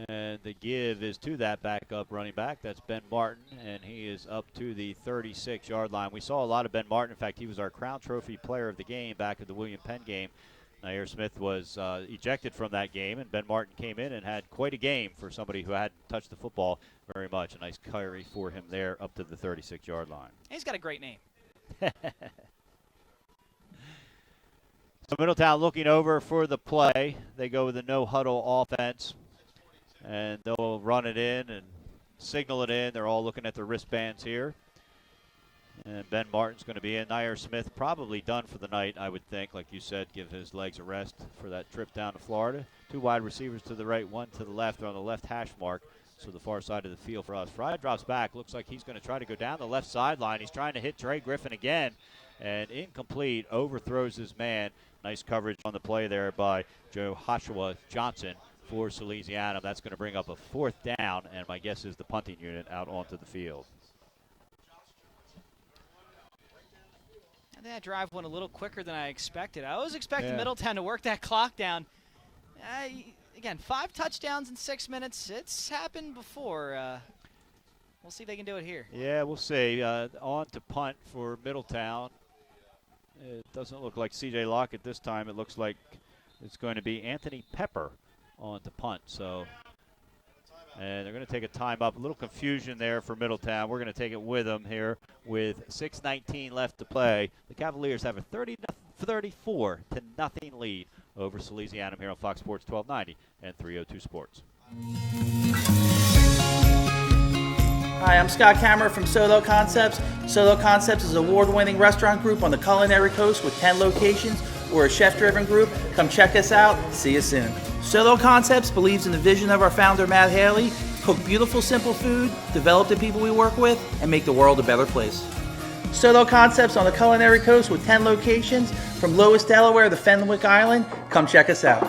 Speaker 1: And the give is to that backup running back. That's Ben Martin, and he is up to the 36-yard line. We saw a lot of Ben Martin. In fact, he was our Crown Trophy player of the game back at the William Penn game. Nair Smith was ejected from that game, and Ben Martin came in and had quite a game for somebody who hadn't touched the football very much. A nice carry for him there up to the 36-yard line.
Speaker 2: He's got a great name.
Speaker 1: So Middletown looking over for the play. They go with a no-huddle offense, and they'll run it in and signal it in. They're all looking at their wristbands here. And Ben Martin's going to be in. Nair Smith probably done for the night, I would think. Like you said, give his legs a rest for that trip down to Florida. 2 wide receivers to the right, 1 to the left. They're on the left hash mark, so the far side of the field for us. Fry drops back. Looks like he's going to try to go down the left sideline. He's trying to hit Trey Griffin again, and incomplete. Overthrows his man. Nice coverage on the play there by Joshua Johnson for Salesianum. That's going to bring up a 4th down, and my guess is the punting unit out onto the field.
Speaker 2: That drive went a little quicker than I expected. I was expecting Middletown to work that clock down. Again, 5 touchdowns in 6 minutes. It's happened before. We'll see if they can do it here.
Speaker 1: Yeah, we'll see. On to punt for Middletown. It doesn't look like C.J. Lockett this time. It looks like it's going to be Anthony Pepper on to punt. And they're going to take a time up. A little confusion there for Middletown. We're going to take it with them here with 6:19 left to play. The Cavaliers have a 34-0 lead over Salesianum here on Fox Sports 1290 and 302 Sports.
Speaker 8: Hi, I'm Scott Kammerer from Solo Concepts. Solo Concepts is an award-winning restaurant group on the culinary coast with 10 locations. We're a chef-driven group. Come check us out. See you soon. Solo Concepts believes in the vision of our founder, Matt Haley, to cook beautiful, simple food, develop the people we work with, and make the world a better place. Solo Concepts on the culinary coast with 10 locations from Lois, Delaware to Fenwick Island. Come check us out.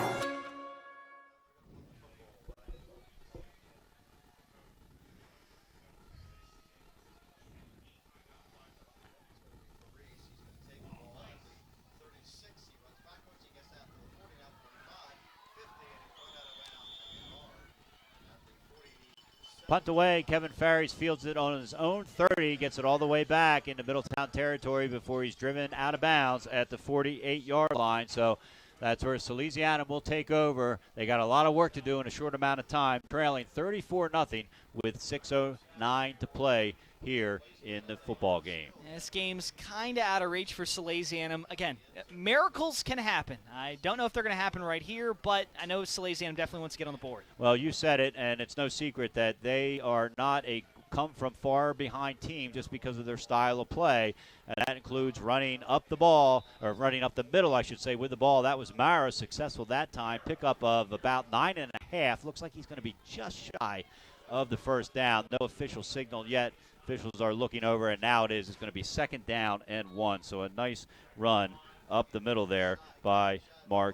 Speaker 1: Punt away. Kevin Farris fields it on his own 30, gets it all the way back into Middletown territory before he's driven out of bounds at the 48-yard line. So that's where Salesianum will take over. They got a lot of work to do in a short amount of time, trailing 34-0 with 6:09 to play here in the football game.
Speaker 2: This game's kind of out of reach for Salesianum. Again, miracles can happen. I don't know if they're going to happen right here, but I know Salesianum definitely wants to get on the board.
Speaker 1: Well, you said it, and it's no secret that they are not a come-from-far-behind team just because of their style of play, and that includes running up the ball, or running up the middle, I should say, with the ball. That was Mara, successful that time. Pickup of about 9.5. Looks like he's going to be just shy of the first down. No official signal yet. Officials are looking over, and now it's going to be 2nd down and 1. So a nice run up the middle there by by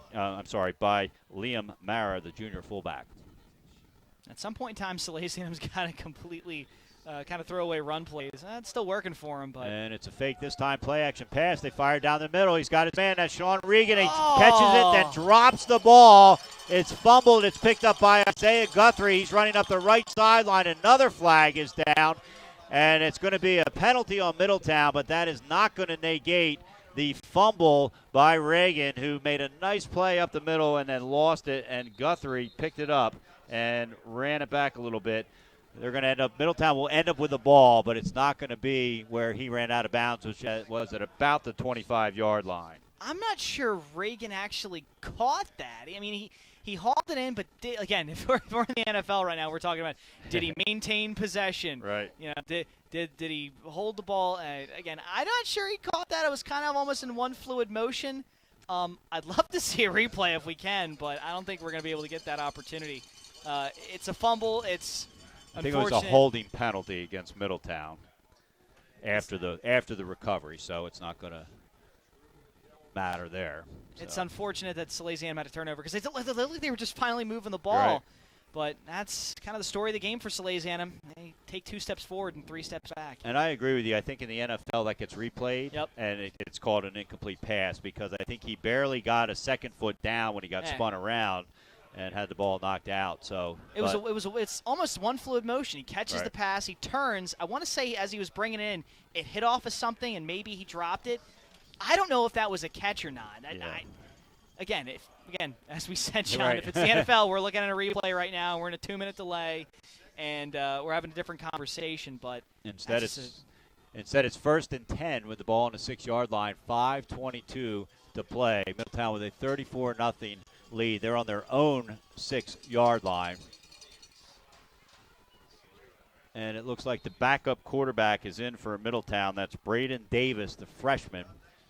Speaker 1: Liam Mara, the junior fullback.
Speaker 2: At some point in time, Salesianum's got to completely kind of throw away run plays. It's still working for him, but
Speaker 1: and it's a fake this time. Play action pass. They fire down the middle. He's got his man. That's Sean Regan. He catches it, then drops the ball. It's fumbled. It's picked up by Isaiah Guthrie. He's running up the right sideline. Another flag is down. And it's going to be a penalty on Middletown, but that is not going to negate the fumble by Reagan, who made a nice play up the middle and then lost it, and Guthrie picked it up and ran it back a little bit. They're going to end up, Middletown will end up with the ball, but it's not going to be where he ran out of bounds, which was at about the 25-yard line.
Speaker 2: I'm not sure Reagan actually caught that. I mean, he hauled it in, but again, if we're in the NFL right now, we're talking about did he maintain possession?
Speaker 1: Right.
Speaker 2: You know, did he hold the ball? Again, I'm not sure he caught that. It was kind of almost in one fluid motion. I'd love to see a replay if we can, but I don't think we're going to be able to get that opportunity It's a fumble. It's
Speaker 1: I think
Speaker 2: unfortunate.
Speaker 1: it was a holding penalty against Middletown after the recovery, so it's not going to matter there.
Speaker 2: It's
Speaker 1: So.
Speaker 2: unfortunate that Salesianum had a turnover because they were just finally moving the ball.
Speaker 1: Right.
Speaker 2: But that's kind of the story of the game for Salesianum. They take 2 steps forward and 3 steps back.
Speaker 1: And I agree with you. I think in the NFL that gets replayed,
Speaker 2: Yep.
Speaker 1: and it's called an incomplete pass because I think he barely got a second foot down when he got spun around and had the ball knocked out. So
Speaker 2: it's almost one fluid motion. He catches the pass, he turns. I want to say as he was bringing it in, it hit off of something and maybe he dropped it. I don't know if that was a catch or not. Again, as we said, John, if it's the NFL, we're looking at a replay right now. We're in a 2-minute delay, and we're having a different conversation. But
Speaker 1: instead, it's 1st and 10 with the ball on the 6-yard line. 5:22 to play. Middletown with a 34-0 lead. They're on their own 6-yard line. And it looks like the backup quarterback is in for Middletown. That's Braden Davis, the freshman.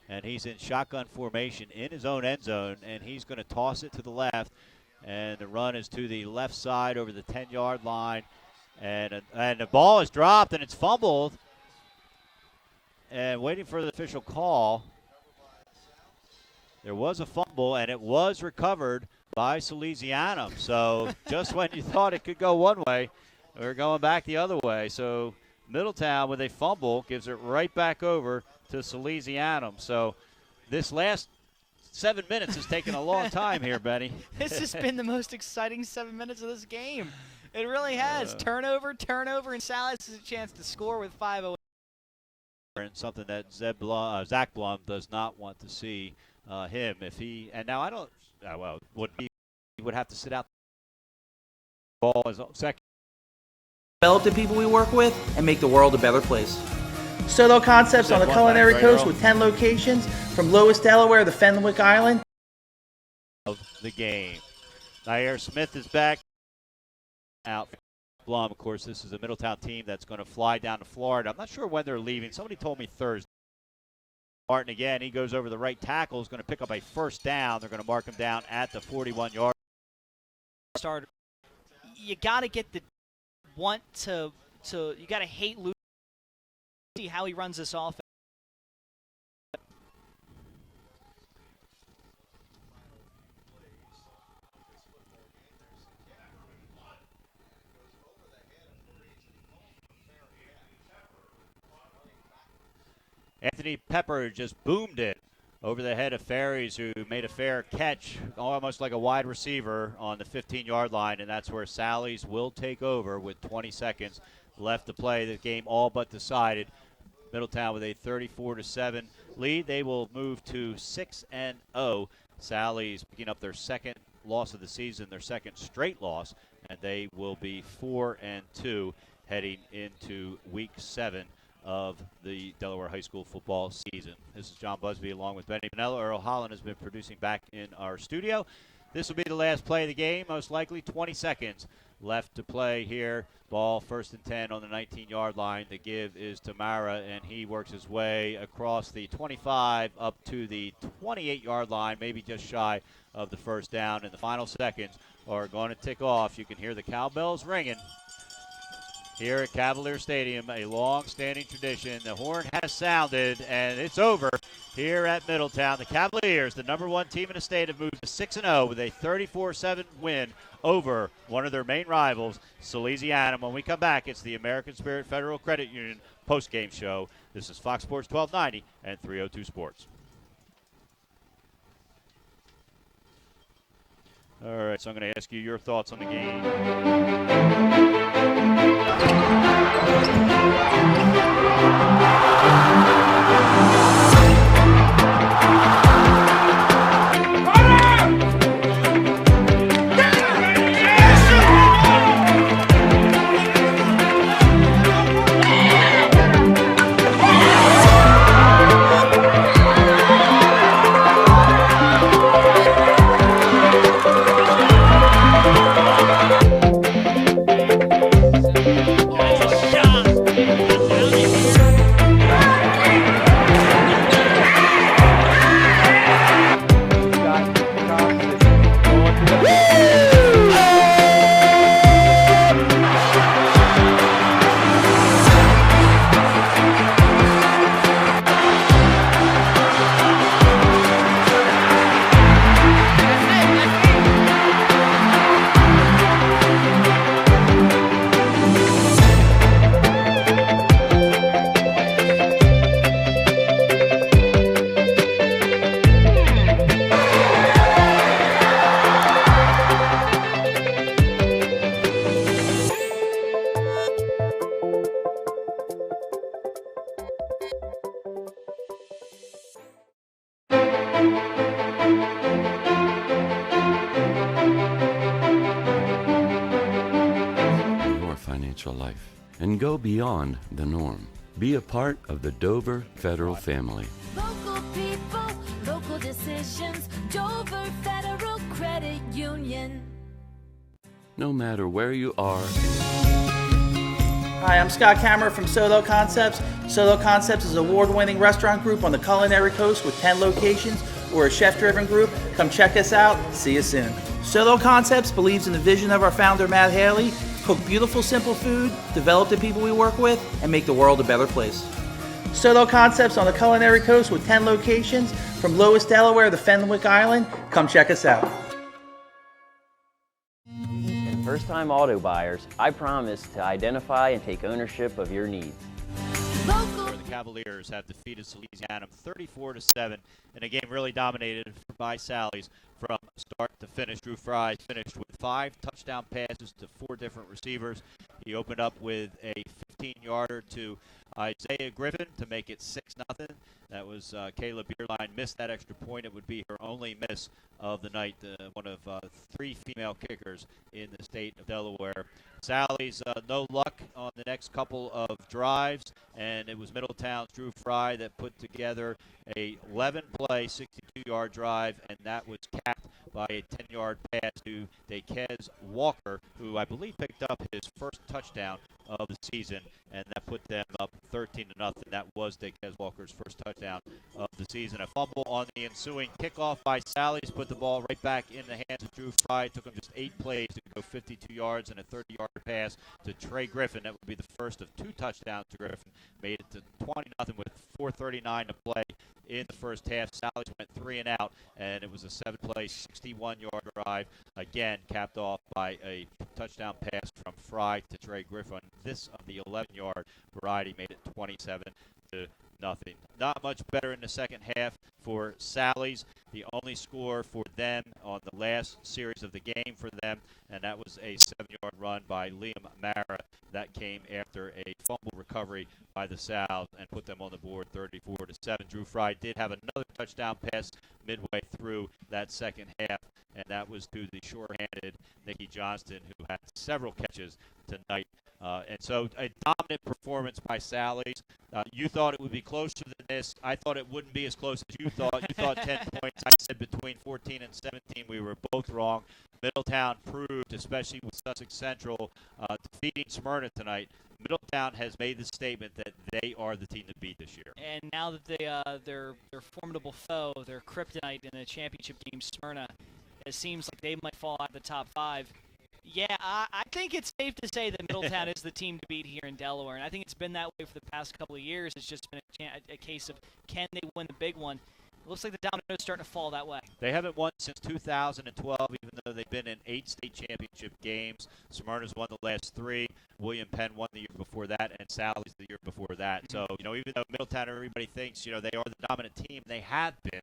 Speaker 1: And he's in shotgun formation in his own end zone, and he's going to toss it to the left. And the run is to the left side over the 10-yard line. And the ball is dropped, and it's fumbled. And waiting for the official call. There was a fumble, and it was recovered by Salesianum. So just when you thought it could go one way, we're going back the other way. So Middletown, with a fumble, gives it right back over to Salesianum. So this last 7 minutes has taken a long time here, Benny.
Speaker 2: This has been the most exciting 7 minutes of this game. It really has. Turnover, and Salas has a chance to score with 5:08.
Speaker 1: And something that Zach Blum does not want to see him. And now I don't, he would have to sit out. Ball is second.
Speaker 8: Develop the people we work with and make the world a better place. Solo Concepts on the Culinary Coast with 10 locations from Lois, Delaware to Fenwick Island.
Speaker 1: Of the game. Nair Smith is back. Out. Blum, of course, this is a Middletown team that's going to fly down to Florida. I'm not sure when they're leaving. Somebody told me Thursday. Martin again, he goes over the right tackle, is going to pick up a first down. They're going to mark him down at the 41-yard.
Speaker 2: Starter. You got to get the you got to hate losing. See how he runs this offense.
Speaker 1: Anthony Pepper just boomed it over the head of Ferries, who made a fair catch, almost like a wide receiver on the 15-yard line, and that's where Sally's will take over with 20 seconds left to play. The game all but decided. Middletown with a 34-7 lead. They will move to 6-0. Sally's picking up their second loss of the season, their second straight loss, and they will be 4-2 heading into Week 7 of the Delaware High School football season. This is John Busby along with Benny Pinello. Earl Holland has been producing back in our studio. This will be the last play of the game, most likely 20 seconds left to play here. Ball 1st and 10 on the 19-yard line. The give is to Mara, and he works his way across the 25 up to the 28-yard line, maybe just shy of the first down. And the final seconds are going to tick off. You can hear the cowbells ringing here at Cavalier Stadium, a long-standing tradition. The horn has sounded, and it's over here at Middletown. The Cavaliers, the #1 team in the state, have moved to 6-0 with a 34-7 win over one of their main rivals, Salesianum. When we come back, it's the American Spirit Federal Credit Union post-game show. This is Fox Sports 1290 and 302 Sports. All right, so I'm going to ask you your thoughts on the game.
Speaker 9: and go beyond the norm. Be a part of the Dover Federal family.
Speaker 10: Local people, local decisions. Dover Federal Credit Union.
Speaker 9: No matter where you are,
Speaker 8: Hi, I'm Scott Kammerer from Solo Concepts. Solo Concepts is an award-winning restaurant group on the culinary coast with 10 locations. We're a chef-driven group. Come check us out. See you soon. Solo Concepts believes in the vision of our founder, Matt Haley. Cook beautiful, simple food, develop the people we work with, and make the world a better place. Solo Concepts on the culinary coast with 10 locations from Lois, Delaware to Fenwick Island. Come check us out.
Speaker 7: And first-time auto buyers, I promise to identify and take ownership of your needs.
Speaker 1: Where the Cavaliers have defeated Salesianum 34-7 in a game really dominated by Sally's from start to finish. Drew Fry finished with 5 touchdown passes to 4 different receivers. He opened up with a 15-yarder to Isaiah Griffin to make it 6-0. That was Kayla Bierlein missed that extra point. It would be her only miss of the night, one of 3 female kickers in the state of Delaware. Sally's no luck on the next couple of drives, and it was Middletown's Drew Fry that put together a 11-play, 62-yard drive, and that was capped by a 10-yard pass to Dekez Walker, who I believe picked up his first touchdown of the season, and that put them up 13-0. That was Dekez Walker's first touchdown of the season. A fumble on the ensuing kickoff by Sally's put the ball right back in the hands of Drew Fry. It took him just 8 plays to go 52 yards and a 30-yard pass to Trey Griffin. That would be the first of 2 touchdowns to Griffin. Made it to 20-0 with 4:39 to play in the first half. Sally's went 3 and out, and it was a 7-play, 61-yard drive, again capped off by a touchdown pass from Fry to Trey Griffin. This of the 11-yard variety made it 27-0. Not much better in the second half for Sally's. The only score for them on the last series of the game for them, and that was a 7-yard run by Liam Mara. That came after a fumble recovery by the Sal's and put them on the board 34-7. Drew Fry did have another touchdown pass midway through that second half, and that was to the sure-handed Nikki Johnston, who had several catches tonight. And so a dominant performance by Sally's. You thought it would be closer than this. I thought it wouldn't be as close as you thought. You thought 10 points. I said between 14 and 17. We were both wrong. Middletown proved, especially with Sussex Central, defeating Smyrna tonight. Middletown has made the statement that they are the team to beat this year.
Speaker 2: And now that their formidable foe, their kryptonite in the championship game, Smyrna, it seems like they might fall out of the top 5. Yeah, I think it's safe to say that Middletown is the team to beat here in Delaware, and I think it's been that way for the past couple of years. It's just been a case of can they win the big one. It looks like the domino's starting to fall that way.
Speaker 1: They haven't won since 2012, even though they've been in 8 state championship games. Smyrna's won the last 3. William Penn won the year before that, and Sally's the year before that. So, even though Middletown, everybody thinks, they are the dominant team, they have been.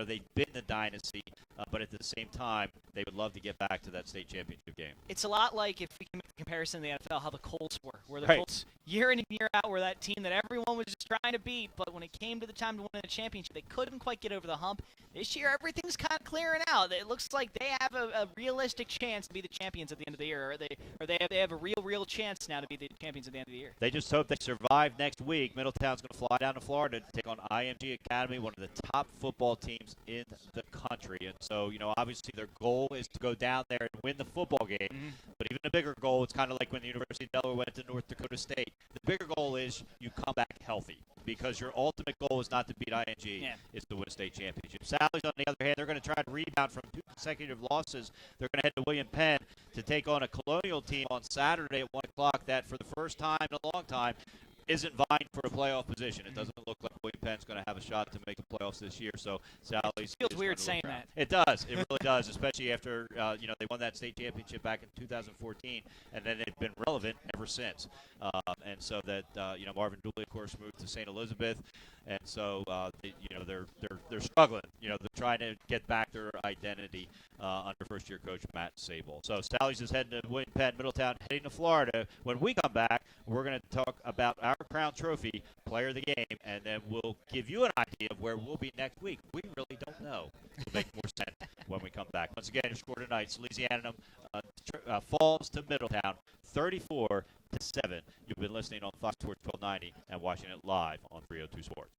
Speaker 1: They've been the dynasty, but at the same time, they would love to get back to that state championship game.
Speaker 2: It's a lot like, if we can make a comparison in the NFL, how the Colts were, where the
Speaker 1: Right.
Speaker 2: Colts, year in and year out, were that team that everyone was just trying to beat, but when it came to the time to win a championship, they couldn't quite get over the hump. This year, everything's kind of clearing out. It looks like they have a realistic chance to be the champions at the end of the year, or they have a real chance now to be the champions at the end of the year.
Speaker 1: They just hope they survive next week. Middletown's going to fly down to Florida to take on IMG Academy, one of the top football teams in the country. And so, obviously their goal is to go down there and win the football game.
Speaker 2: Mm-hmm.
Speaker 1: But even a bigger goal, it's kind of like when the University of Delaware went to North Dakota State. The bigger goal is you come back healthy, because your ultimate goal is not to beat IMG, it's to win a state championship. Sally's, on the other hand, they're going to try to rebound from 2 consecutive losses. They're going to head to William Penn to take on a Colonial team on Saturday at 1 o'clock that, for the first time in a long time, isn't vying for a playoff position. It doesn't look like William Penn's going to have a shot to make the playoffs this year. So Sally's
Speaker 2: It feels weird saying that.
Speaker 1: It does. It really does, especially after they won that state championship back in 2014, and then they've been relevant ever since. And so that Marvin Dooley, of course, moved to St. Elizabeth, and so they're struggling. They're trying to get back their identity under first-year coach Matt Sable. So Sally's is heading to William Penn, Middletown heading to Florida. When we come back, we're going to talk about our Crown Trophy Player of the Game, and then we'll will give you an idea of where we'll be next week. We really don't know. It'll make more sense when we come back. Once again, your score tonight, Salesianum falls to Middletown 34-7. You've been listening on Fox Sports 1290 and watching it live on 302 Sports.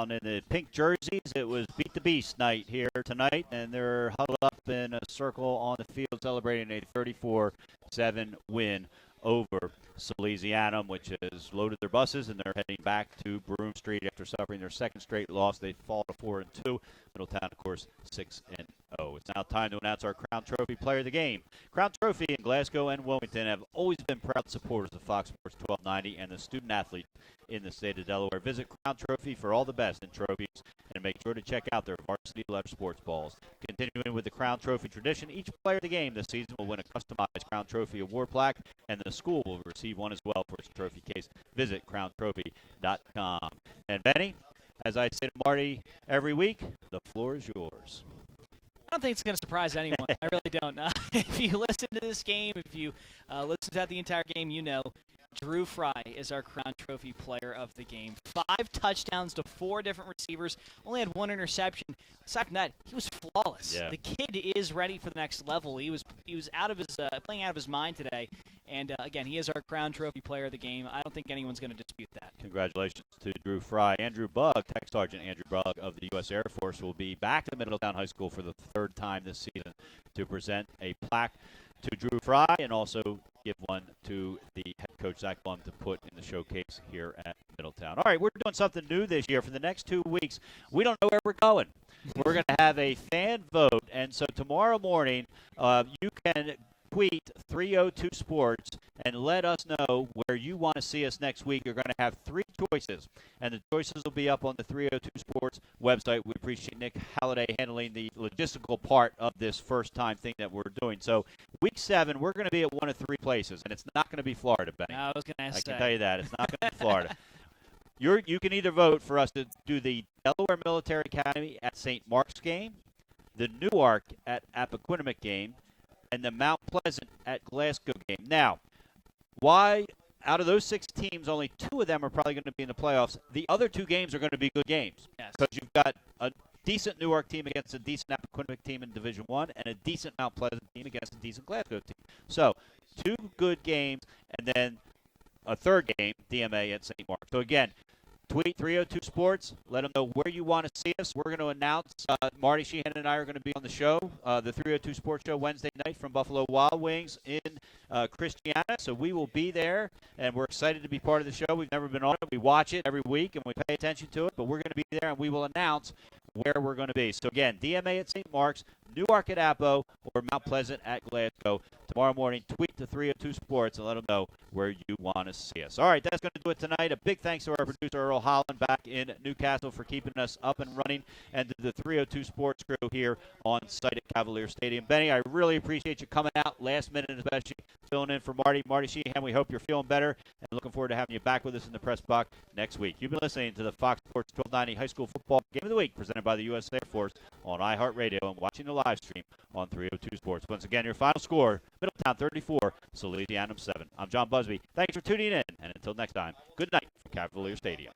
Speaker 1: In the pink jerseys, it was Beat the Beast night here tonight, and they're huddled up in a circle on the field celebrating a 34-7 win over Salesianum, which has loaded their buses, and they're heading back to Broome Street after suffering their second straight loss. They fall to 4-2. Middletown, of course, 6-0. It's now time to announce our Crown Trophy Player of the Game. Crown Trophy in Glasgow and Wilmington have always been proud supporters of Fox Sports 1290 and the student athletes in the state of Delaware. Visit Crown Trophy for all the best in trophies, and make sure to check out their varsity letter sports balls. Continuing with the Crown Trophy tradition, each player of the game this season will win a customized Crown Trophy award plaque, and the school will receive one as well for its trophy case. Visit crowntrophy.com. And Benny, as I say to Marty every week, the floor is yours.
Speaker 2: I don't think it's going to surprise anyone. I really don't. If you listen to this game, if you listen to the entire game, you know Drew Fry is our Crown Trophy Player of the Game. 5 touchdowns to 4 different receivers. Only had 1 interception. Aside from that, he was flawless.
Speaker 1: Yeah.
Speaker 2: The kid is ready for the next level. He was out of his playing out of his mind today. And again, he is our Crown Trophy Player of the Game. I don't think anyone's going to dispute that.
Speaker 1: Congratulations to Drew Fry. Andrew Bugg, Tech Sergeant Andrew Bugg of the U.S. Air Force, will be back to Middletown High School for the 3rd time this season to present a plaque to Drew Fry and also give one to the head coach, Zach Blum, to put in the showcase here at Middletown. All right, we're doing something new this year. For the next 2 weeks, we don't know where we're going. We're going to have a fan vote, and so tomorrow morning you can tweet 302 Sports and let us know where you want to see us next week. You're going to have 3 choices, and the choices will be up on the 302 Sports website. We appreciate Nick Halliday handling the logistical part of this first-time thing that we're doing. So week 7, we're going to be at one of 3 places, and it's not going to be Florida, Benny.
Speaker 2: I was going to
Speaker 1: I can tell you that. It's not going to be Florida. You can either vote for us to do the Delaware Military Academy at St. Mark's game, the Newark at Appoquinimink game, and the Mount Pleasant at Glasgow game. Now, why out of those 6 teams, only 2 of them are probably going to be in the playoffs? The other 2 games are going to be good games.
Speaker 2: Yes.
Speaker 1: Because you've got a decent Newark team against a decent Appoquinimink team in Division I and a decent Mount Pleasant team against a decent Glasgow team. So 2 good games and then a 3rd game, DMA at St. Mark. So, again, tweet 302 Sports. Let them know where you want to see us. We're going to announce, Marty Sheehan and I are going to be on the show, the 302 Sports Show Wednesday night from Buffalo Wild Wings in Christiana. So we will be there, and we're excited to be part of the show. We've never been on it. We watch it every week, and we pay attention to it. But we're going to be there, and we will announce where we're going to be. So, again, DMA at St. Mark's, Newark at Appo, or Mount Pleasant at Glasgow tomorrow morning, tweet to 302 Sports and let them know where you want to see us. All right, that's going to do it tonight. A big thanks to our producer, Earl Holland, back in Newcastle for keeping us up and running, and to the 302 Sports crew here on site at Cavalier Stadium. Benny, I really appreciate you coming out last minute, especially filling in for Marty. Marty Sheehan, we hope you're feeling better, and looking forward to having you back with us in the press box next week. You've been listening to the Fox Sports 1290 High School Football Game of the Week, presented by the U.S. Air Force on iHeartRadio, and watching the live stream on 302 Sports. Once again, your final score, Middletown 34, Salesianum 7. I'm John Busby. Thanks for tuning in, and until next time, good night from Cavalier Stadium.